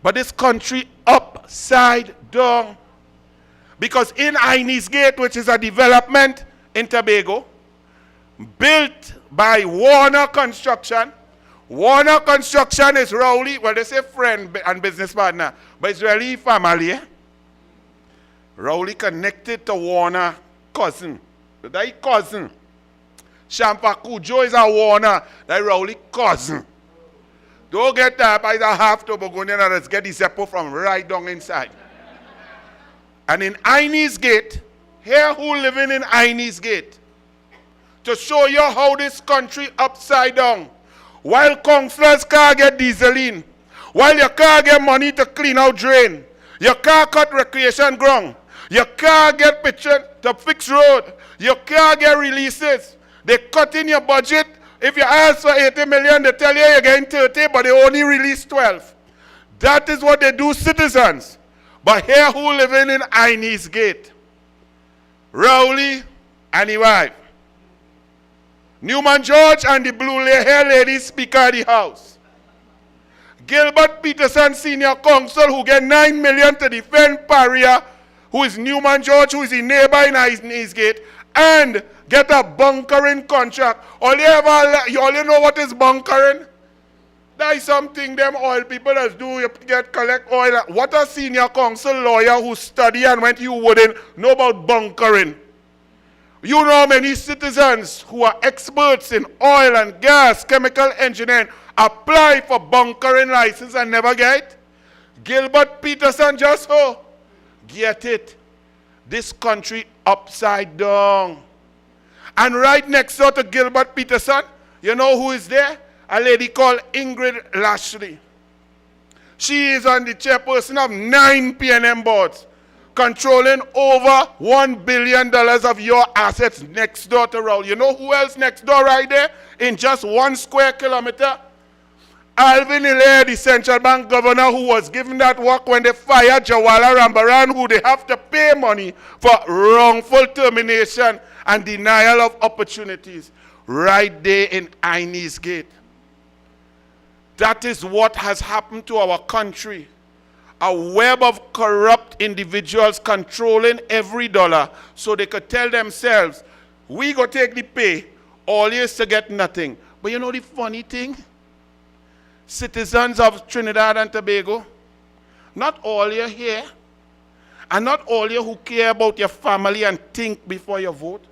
But this country upside down. Because in Inez Gate, which is a development in Tobago, built by Warner Construction. Warner Construction is Rowley, well they say friend and business partner, but it's really family. Rowley connected to Warner cousin. That cousin. Shampa Kujo is a Warner. That Rowley cousin. Don't get that by the half Tobogonian and let's get the Zeppo from right down inside. And in Inez Gate, here who living in Inez Gate, to show you how this country upside down. While councillors can't get dieseline, while your car get money to clean out drain, your car cut recreation ground, your car get picture to fix road, your car get releases, they cut in your budget. If you ask for 80 million, they tell you you're getting 30, but they only release 12. That is what they do, citizens. But here who living in Inez Gate? Rowley and his wife. Newman George and the blue hair lady speaker of the house. Gilbert Peterson Senior Council who get 9 million to defend Paria, who is Newman George, who is the neighbor in Inez Gate, and get a bunkering contract. All you know what is bunkering? That is something them oil people as do, you collect oil. What a senior council lawyer who study and went you wouldn't know about bunkering. You know many citizens who are experts in oil and gas, chemical engineering, apply for bunkering license and never get. Gilbert Peterson just get it. This country upside down. And right next door to Gilbert Peterson, you know who is there? A lady called Ingrid Lashley. She is on the chairperson of 9 PNM boards. controlling over $1 billion of your assets next door to Rowley. You know who else next door right there? In just 1 square kilometer? Alvin Hilaire, the central bank governor who was given that work when they fired Jawala Rambaran, who they have to pay money for wrongful termination and denial of opportunities, right there in Inez Gate. That is what has happened to our country. A web of corrupt individuals controlling every dollar so they could tell themselves, we go take the pay, all years to get nothing. But you know the funny thing? Citizens of Trinidad and Tobago, not all you here, and not all you who care about your family and think before you vote,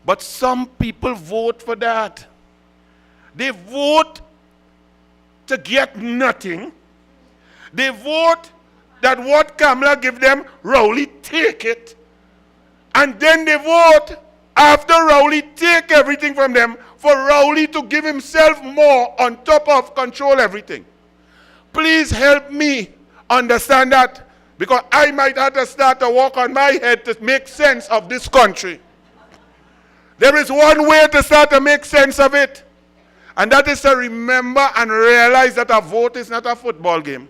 but some people vote for that. They vote to get nothing. They vote that what Kamala give them, Rowley take it. And then they vote after Rowley take everything from them for Rowley to give himself more on top of control everything. Please help me understand that, because I might have to start to walk on my head to make sense of this country. There is one way to start to make sense of it, and that is to remember and realize that a vote is not a football game.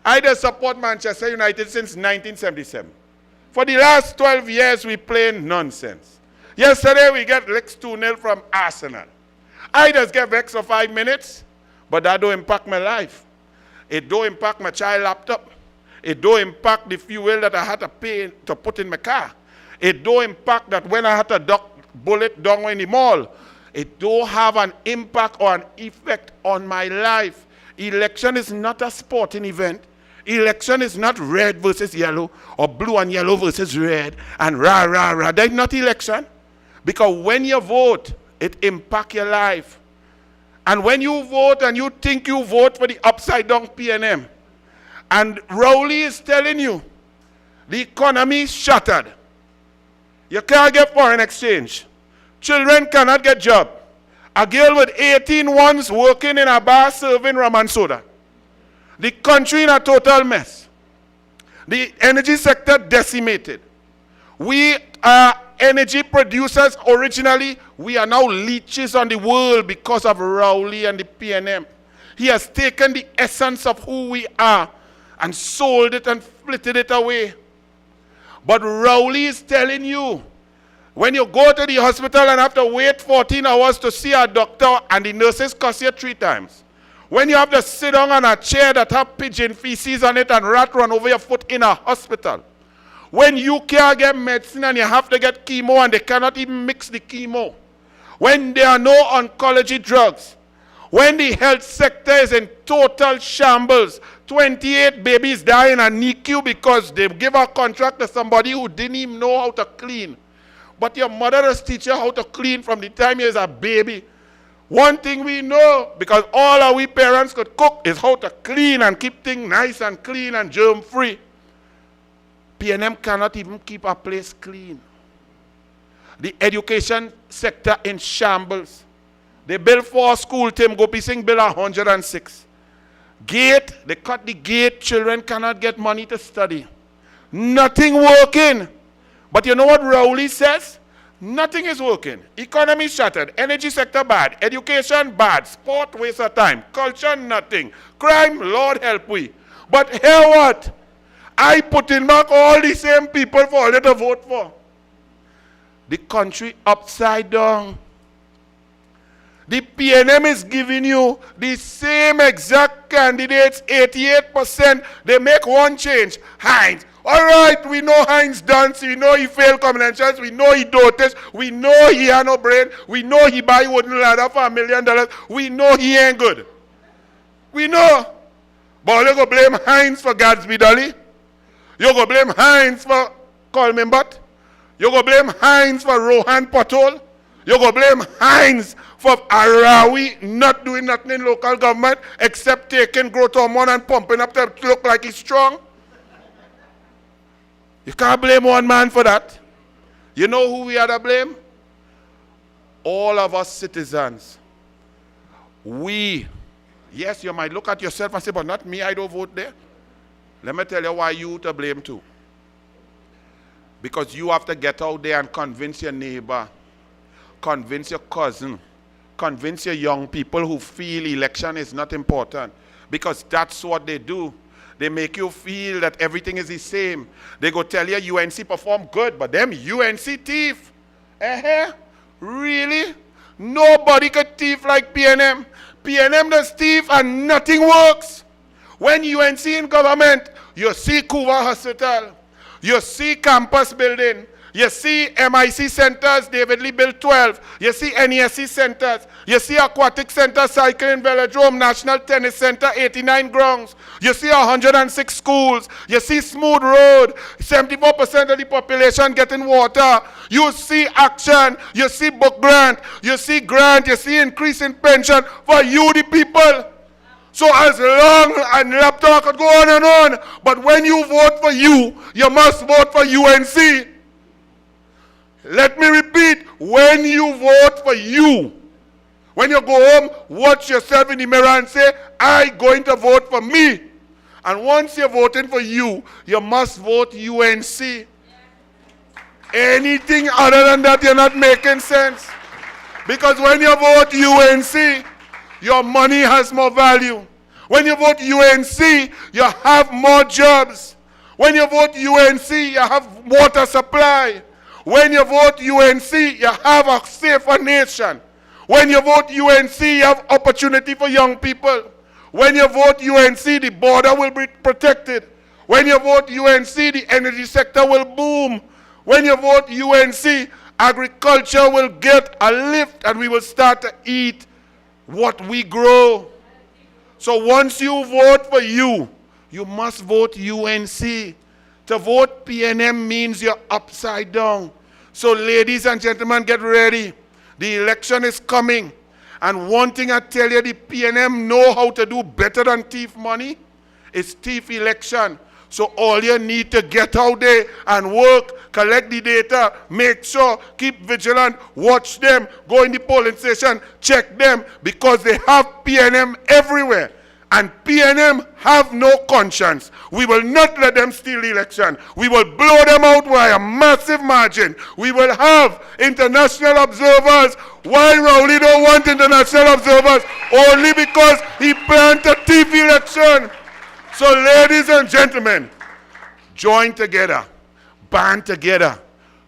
I just support Manchester United since 1977. For the last 12 years, we play nonsense. Yesterday, we get licked 2-0 from Arsenal. I just get vexed for 5 minutes, but that don't impact my life. It don't impact my child laptop. It don't impact the fuel that I had to pay to put in my car. It don't impact that when I had to duck bullet down in the mall. It don't have an impact or an effect on my life. Election is not a sporting event. Election is not red versus yellow or blue and yellow versus red and rah, rah, rah. That's not election. Because when you vote, it impacts your life. And when you vote and you think you vote for the upside down PNM, and Rowley is telling you the economy is shattered. You can't get foreign exchange. Children cannot get job. A girl with 18 ones working in a bar serving rum and soda. The country in a total mess. The energy sector decimated. We are energy producers originally. We are now leeches on the world because of Rowley and the PNM. He has taken the essence of who we are and sold it and flitted it away. But Rowley is telling you, when you go to the hospital and have to wait 14 hours to see a doctor and the nurses cuss you 3 times, when you have to sit down on a chair that have pigeon feces on it and rat run over your foot in a hospital, when you can't get medicine and you have to get chemo and they cannot even mix the chemo, when there are no oncology drugs, when the health sector is in total shambles, 28 babies die in a NICU because they give a contract to somebody who didn't even know how to clean. But your mother has teach you how to clean from the time you was a baby. One thing we know, because all our we parents could cook, is how to clean and keep things nice and clean and germ-free. PNM cannot even keep a place clean. The education sector in shambles. They build 4 schools, Tim Gopi build 106. Gate, they cut the gate, children cannot get money to study. Nothing working. But you know what Rowley says? Nothing is working. Economy shattered. Energy sector bad. Education bad. Sport waste of time. Culture nothing. Crime, Lord help we. But hear what? I put in back all the same people for all to vote for. The country upside down. The PNM is giving you the same exact candidates, 88%. They make one change. Hines. All right, we know Hines dance. We know he failed combinations. We know he dotes. We know he had no brain. We know he buy wooden ladder for $1 million. We know he ain't good. We know. But you go blame Hines for Gadsby Dolly. You go blame Hines for Coleman Butt. You go blame Hines for Rohan Potol. You go blame Hines for Arawi not doing nothing in local government except taking growth hormone and pumping up to look like he's strong. You can't blame one man for that. You know who we are to blame? All of us citizens. We. Yes, you might look at yourself and say, but not me, I don't vote there. Let me tell you why you to blame too. Because you have to get out there and convince your neighbor, convince your cousin, convince your young people who feel election is not important. Because that's what they do. They make you feel that everything is the same. They go tell you UNC perform good, but them UNC thief. Really? Nobody could thief like PNM. PNM does thief and nothing works. When UNC in government, you see Couva Hospital, you see campus building, you see MIC centers, David Lee built 12, you see NESC centers, you see aquatic center, cycling velodrome, national tennis center, 89 grounds, you see 106 schools, you see smooth road, 74% of the population getting water, you see action, you see book grant, you see increase in pension for you the people. So as long and laptop could go on and on, but when you vote for you must vote for UNC. Let me repeat, when you vote for you, when you go home, watch yourself in the mirror and say, I'm going to vote for me. And once you're voting for you must vote UNC. Anything other than that, you're not making sense. Because when you vote UNC, your money has more value. When you vote UNC, you have more jobs. When you vote UNC, you have water supply. When you vote UNC, you have a safer nation. When you vote UNC, you have opportunity for young people. When you vote UNC, the border will be protected. When you vote UNC, the energy sector will boom. When you vote UNC, agriculture will get a lift and we will start to eat what we grow. So once you vote for you must vote UNC. To vote PNM means you're upside down. So ladies and gentlemen, get ready. The election is coming. And one thing I tell you, the PNM know how to do better than thief money. It's thief election. So all you need to get out there and work, collect the data, make sure, keep vigilant, watch them, go in the polling station, check them, because they have PNM everywhere. And PNM have no conscience. We will not let them steal the election. We will blow them out by a massive margin. We will have international observers. Why Rowley don't want international observers? Only because he planned a thief election. So ladies and gentlemen, join together, band together,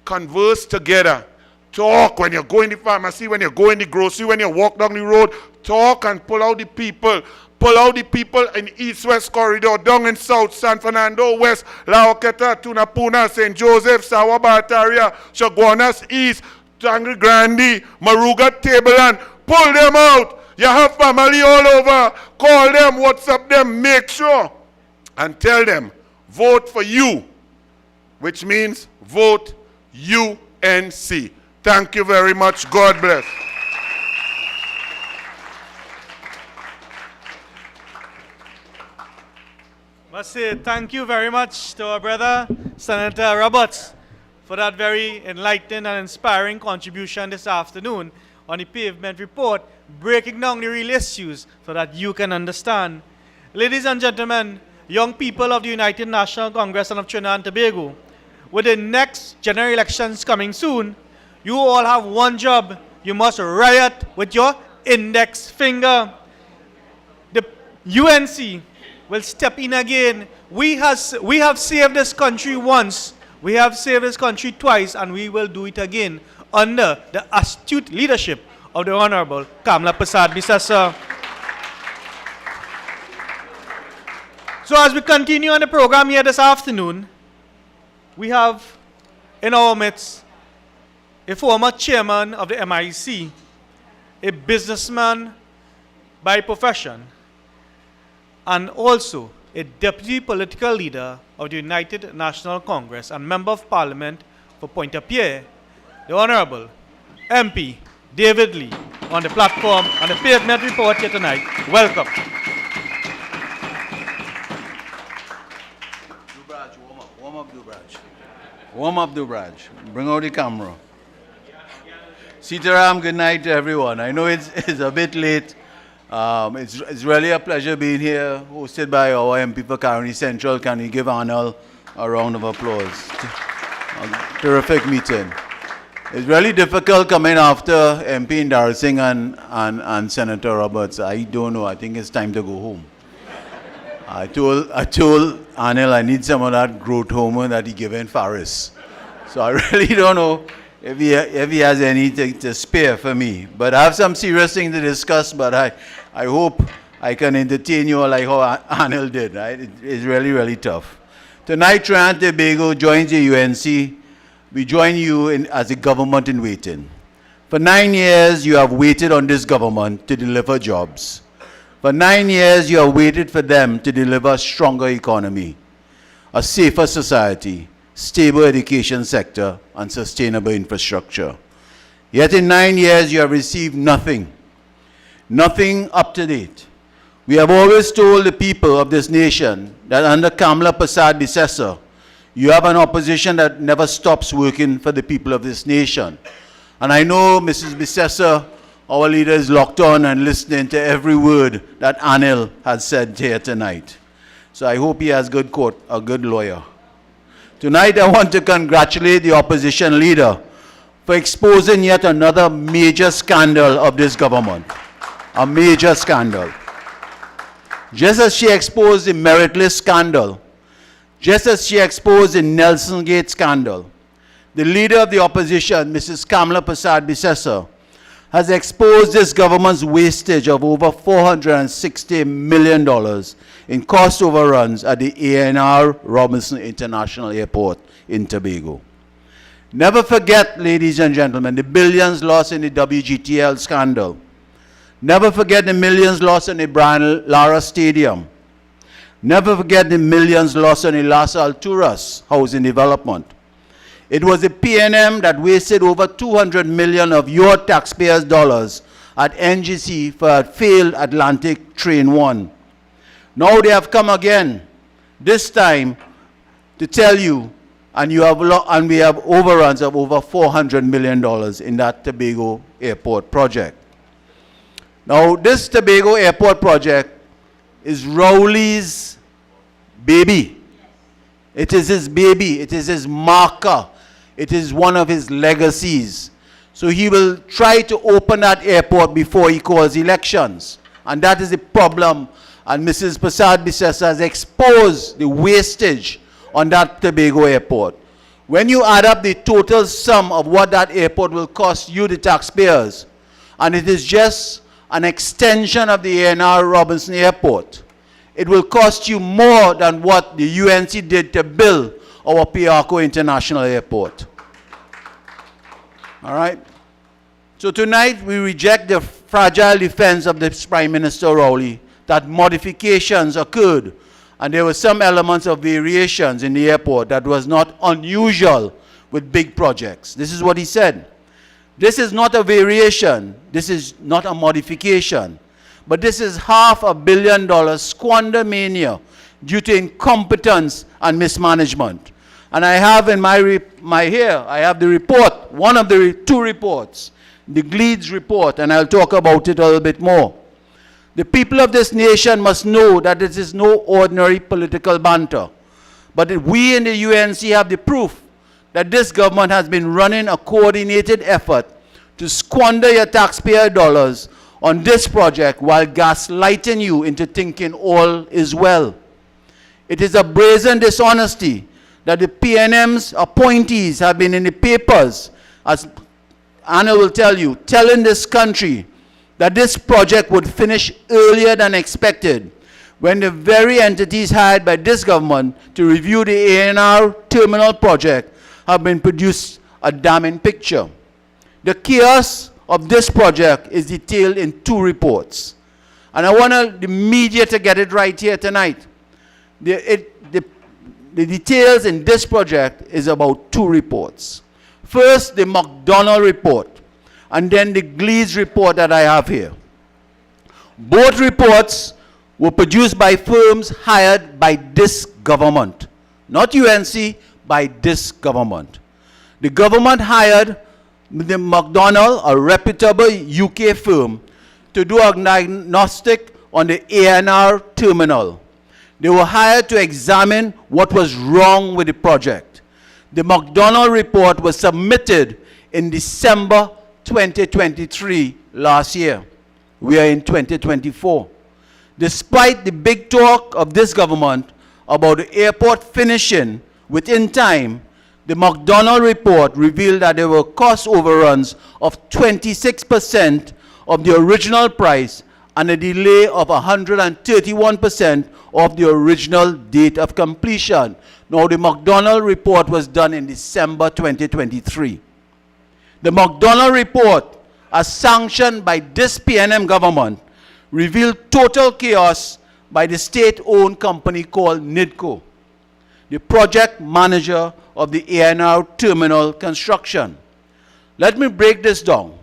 converse together, talk when you go in the pharmacy, when you go in the grocery, when you walk down the road, talk and pull out the people. Pull out the people in East-West corridor, down in South, San Fernando West, La Oqueta, Tunapuna, St. Joseph, Sawa Bataria, Chaguanas East, Tangri Grande, Maruga, Tableland. Pull them out. You have family all over. Call them, WhatsApp them, make sure. And tell them, vote for you, which means vote UNC. Thank you very much. God bless. I must say thank you very much to our brother, Senator Roberts, for that very enlightening and inspiring contribution this afternoon on the Pavement Report, breaking down the real issues so that you can understand. Ladies and gentlemen, young people of the United National Congress and of Trinidad and Tobago, with the next general elections coming soon, you all have one job. You must riot with your index finger. The UNC will step in again. We have saved this country once. We have saved this country twice, and we will do it again under the astute leadership of the Honorable Kamla Persad-Bissessar. So as we continue on the program here this afternoon, we have in our midst a former chairman of the MIC, a businessman by profession, and also a deputy political leader of the United National Congress and member of Parliament for Pointe-à-Pierre, the Honorable MP David Lee, on the platform on the Pavement Report here tonight. Welcome. Warm up, Dubraj. Bring out the camera. Sitaram, good night to everyone. I know it's a bit late. It's really a pleasure being here, hosted by our MP for Caroni Central. Can you give Anil a round of applause? A terrific meeting. It's really difficult coming after MP Indar Singh and Senator Roberts. I don't know. I think it's time to go home. I told Anil I need some of that growth hormone that he given Faris. So I really don't know if he has anything to spare for me. But I have some serious things to discuss, but I hope I can entertain you all like how Anil did. Right? It's really, really tough. Tonight, Trinidad and Tobago joins the UNC. We join you as a government in waiting. For 9 years, you have waited on this government to deliver jobs. For 9 years, you have waited for them to deliver a stronger economy, a safer society, stable education sector, and sustainable infrastructure. Yet in 9 years, you have received nothing. Nothing up to date. We have always told the people of this nation that under Kamla Persad-Bissessar, you have an opposition that never stops working for the people of this nation. And I know Mrs. Bissessar, our leader, is locked on and listening to every word that Anil has said here tonight. So I hope he has a good lawyer. Tonight I want to congratulate the opposition leader for exposing yet another major scandal of this government. A major scandal. Just as she exposed the meritless scandal, just as she exposed the Nelson Gate scandal, the leader of the opposition, Mrs. Kamla Persad-Bissessar, has exposed this government's wastage of over $460 million in cost overruns at the ANR Robinson International Airport in Tobago. Never forget, ladies and gentlemen, the billions lost in the WGTL scandal. Never forget the millions lost in the Brian Lara Stadium. Never forget the millions lost on the Las Alturas housing development. It was the PNM that wasted over $200 million of your taxpayers' dollars at NGC for a failed Atlantic Train 1. Now they have come again, this time to tell you, and we have overruns of over $400 million in that Tobago Airport project. Now this Tobago Airport project is Rowley's baby. It is his baby. It is his marker. It is one of his legacies. So he will try to open that airport before he calls elections. And that is the problem. And Mrs. Persad-Bissessar has exposed the wastage on that Tobago airport. When you add up the total sum of what that airport will cost you, the taxpayers, and it is just an extension of the ANR Robinson Airport, it will cost you more than what the UNC did to build our Piarco International Airport. All right? So tonight we reject the fragile defense of the Prime Minister Rowley that modifications occurred and there were some elements of variations in the airport that was not unusual with big projects. This is what he said. This is not a variation. This is not a modification. But this is $500 million squandermania due to incompetence and mismanagement. And I have in I have the report, one of the two reports, the Gleeds report, and I'll talk about it a little bit more. The people of this nation must know that this is no ordinary political banter. But we in the UNC have the proof that this government has been running a coordinated effort to squander your taxpayer dollars on this project while gaslighting you into thinking all is well. It is a brazen dishonesty that the PNM's appointees have been in the papers, as Anna will tell you, telling this country that this project would finish earlier than expected, when the very entities hired by this government to review the ANR terminal project have been produced a damning picture. The chaos of this project is detailed in two reports. And I want the media to get it right here tonight. The details in this project is about two reports. First, the McDonald report, and then the Gleeds report that I have here. Both reports were produced by firms hired by this government. Not UNC, by this government. The government hired the McDonald, a reputable UK firm, to do a diagnostic on the ANR terminal. They were hired to examine what was wrong with the project. The McDonald report was submitted in December 2023 last year. We are in 2024. Despite the big talk of this government about the airport finishing within time, the McDonald report revealed that there were cost overruns of 26% of the original price and a delay of 131% of the original date of completion. Now, the McDonald report was done in December 2023. The McDonald report, as sanctioned by this PNM government, revealed total chaos by the state-owned company called NIDCO, the project manager of the ANR terminal construction. Let me break this down.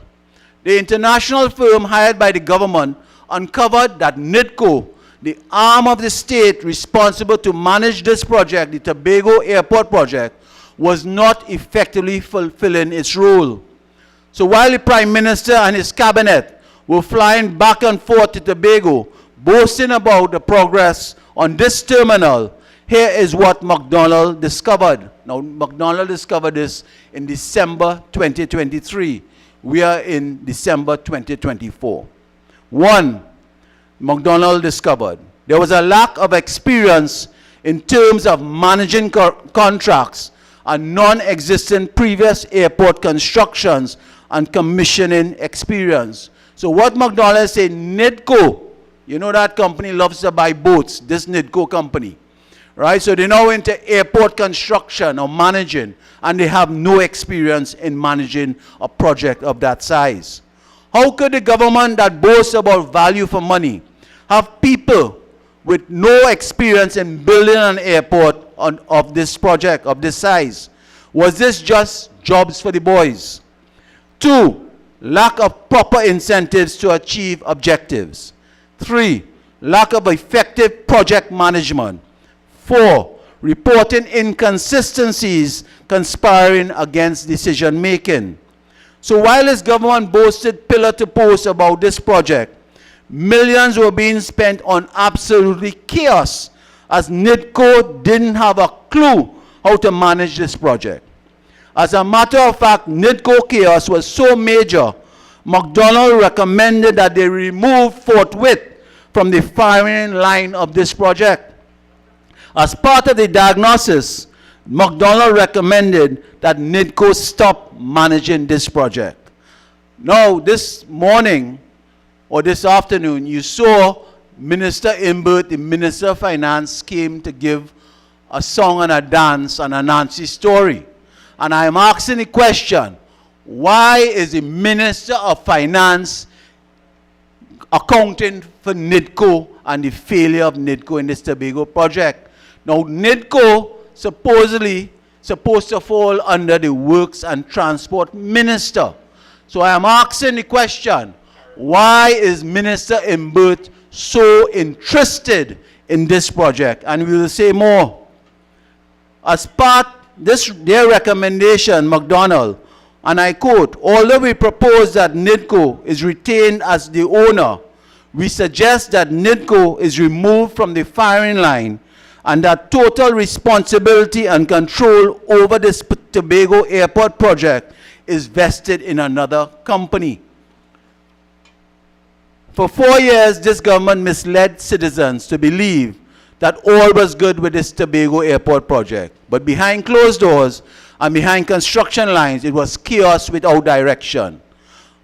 The international firm hired by the government uncovered that NIDCO, the arm of the state responsible to manage this project, the Tobago Airport project, was not effectively fulfilling its role. So while the Prime Minister and his cabinet were flying back and forth to Tobago, boasting about the progress on this terminal, here is what McDonald discovered. Now, McDonald discovered this in December 2023. We are in December 2024. One, McDonald discovered there was a lack of experience in terms of managing contracts and non-existent previous airport constructions and commissioning experience. So what McDonald said, NIDCO, you know that company loves to buy boats, this NIDCO company, right? So they now into airport construction or managing, and they have no experience in managing a project of that size. How could the government that boasts about value for money have people with no experience in building an airport of this project, of this size? Was this just jobs for the boys? Two, lack of proper incentives to achieve objectives. Three, lack of effective project management. Four, reporting inconsistencies conspiring against decision making. So while this government boasted pillar to post about this project, millions were being spent on absolutely chaos, as NIDCO didn't have a clue how to manage this project. As a matter of fact, NIDCO chaos was so major, McDonald recommended that they remove forthwith from the firing line of this project. As part of the diagnosis, McDonald recommended that NIDCO stop managing this project. Now, this morning or this afternoon, you saw Minister Imbert, the Minister of Finance, came to give a song and a dance and a Nancy story. And I am asking the question, why is the Minister of Finance accounting for NIDCO and the failure of NIDCO in this Tobago project? Now, NIDCO supposedly supposed to fall under the Works and Transport Minister. So I am asking the question, why is Minister Imbert so interested in this project? And we will say more. As part their recommendation, McDonald, and I quote, although we propose that NIDCO is retained as the owner, we suggest that NIDCO is removed from the firing line and that total responsibility and control over this Tobago Airport project is vested in another company. For 4 years, this government misled citizens to believe that all was good with this Tobago Airport project. But behind closed doors and behind construction lines, it was chaos without direction.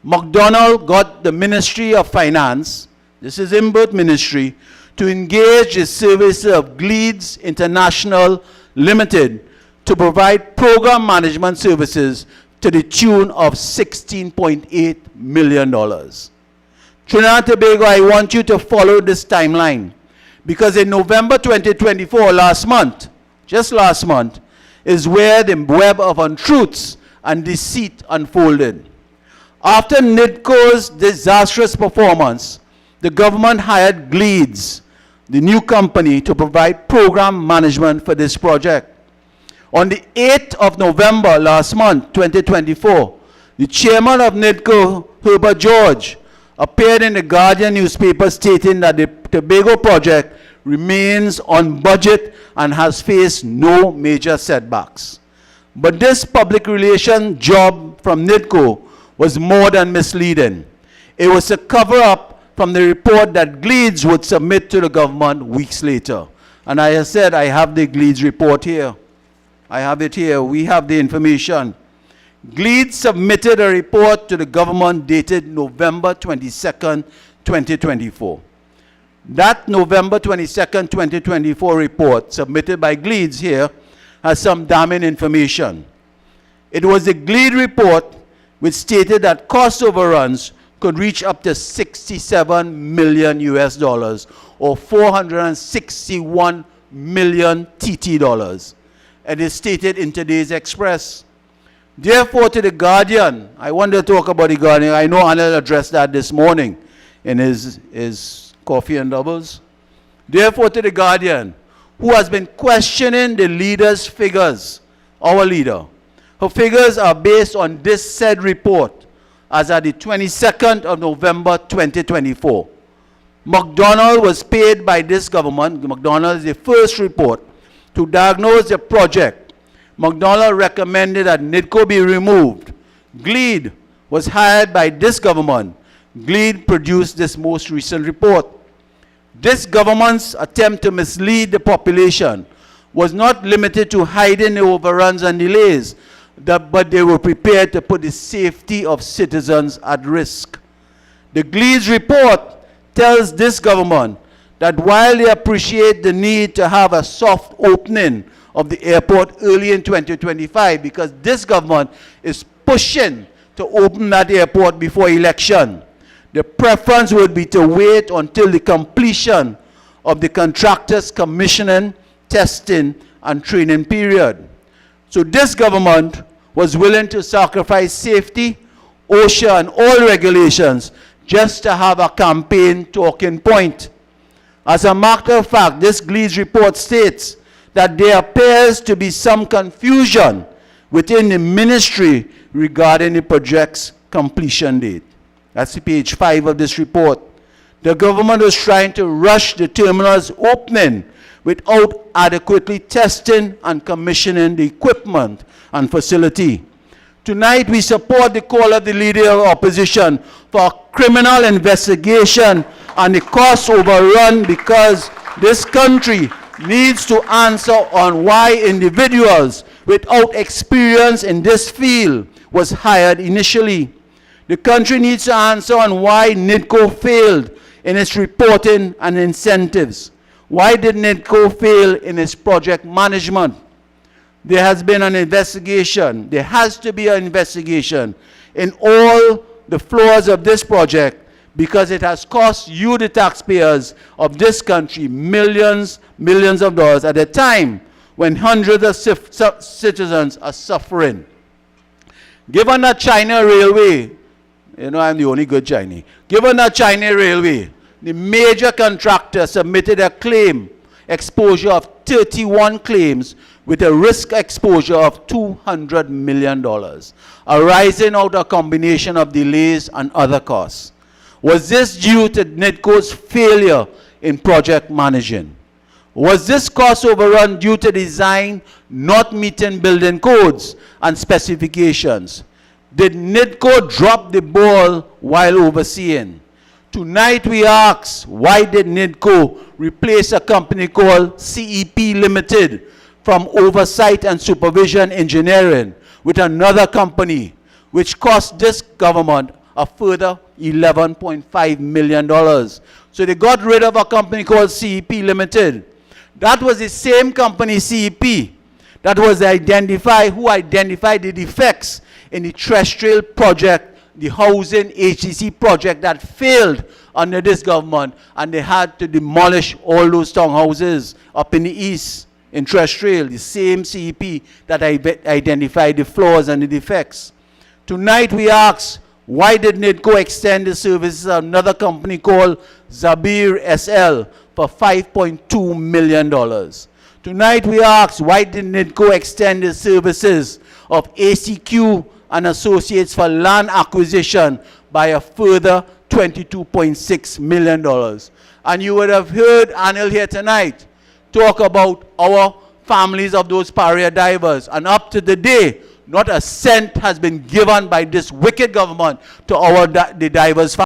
McDonald got the Ministry of Finance, this is Imbert Ministry, to engage the services of Gleeds International Limited to provide program management services to the tune of $16.8 million. Trinidad and Tobago, I want you to follow this timeline, because in November 2024, last month, just last month, is where the web of untruths and deceit unfolded. After NIDCO's disastrous performance, the government hired Gleeds, the new company, to provide program management for this project. On the 8th of November last month, 2024, the chairman of NIDCO, Herbert George, appeared in the Guardian newspaper stating that the Tobago project remains on budget and has faced no major setbacks. But this public relations job from NIDCO was more than misleading. It was a cover-up from the report that Gleeds would submit to the government weeks later. And I said, I have the Gleeds report here. I have it here. We have the information. Gleeds submitted a report to the government dated November 22nd, 2024. That November 22nd, 2024 report submitted by Gleeds here has some damning information. It was the Glede report which stated that cost overruns could reach up to $67 million US dollars, or 461 million TT dollars. And it's stated in today's Express. Therefore, to the Guardian, I want to talk about the Guardian. I know Anil addressed that this morning in his coffee and doubles. Therefore, to the Guardian, who has been questioning the leader's figures, our leader. Her figures are based on this said report as at the 22nd of November 2024. McDonald was paid by this government. McDonald is the first report to diagnose the project. McDonald recommended that NIDCO be removed. Glede was hired by this government. Glede produced this most recent report. This government's attempt to mislead the population was not limited to hiding the overruns and delays, but they were prepared to put the safety of citizens at risk. The Gledes report tells this government that while they appreciate the need to have a soft opening of the airport early in 2025, because this government is pushing to open that airport before election, the preference would be to wait until the completion of the contractor's commissioning, testing, and training period. So this government was willing to sacrifice safety, OSHA, and all regulations just to have a campaign talking point. As a matter of fact, this Gledes report states that there appears to be some confusion within the ministry regarding the project's completion date. That's page 5 of this report. The government was trying to rush the terminal's opening without adequately testing and commissioning the equipment and facility. Tonight we support the call of the leader of opposition for a criminal investigation and the cost overrun, because this country needs to answer on why individuals without experience in this field was hired initially. The country needs to answer on why NIDCO failed in its reporting and incentives. Why did NIDCO fail in its project management? There has been an investigation. There has to be an investigation in all the flaws of this project, because it has cost you, the taxpayers of this country, millions of dollars at a time when hundreds of citizens are suffering. Given that China Railway, you know I'm the only good Chinese, given that China Railway, the major contractor submitted a claim exposure of 31 claims with a risk exposure of $200 million, arising out of a combination of delays and other costs. Was this due to NIDCO's failure in project managing? Was this cost overrun due to design not meeting building codes and specifications? Did NIDCO drop the ball while overseeing? Tonight we ask, why did NIDCO replace a company called CEP Limited from Oversight and Supervision Engineering with another company, which cost this government a further $11.5 million. So they got rid of a company called CEP Limited. That was the same company, CEP, that was who identified the defects in the terrestrial project, the housing HCC project that failed under this government, and they had to demolish all those townhouses up in the east in terrestrial, the same CEP that identified the flaws and the defects. Tonight we ask, why did NIDCO extend the services of another company called Zabir SL for $5.2 million? Tonight we ask, why did NIDCO extend the services of ACQ and Associates for land acquisition by a further $22.6 million? And you would have heard Anil here tonight talk about our families of those pariah divers. And up to the day, not a cent has been given by this wicked government to the divers' families.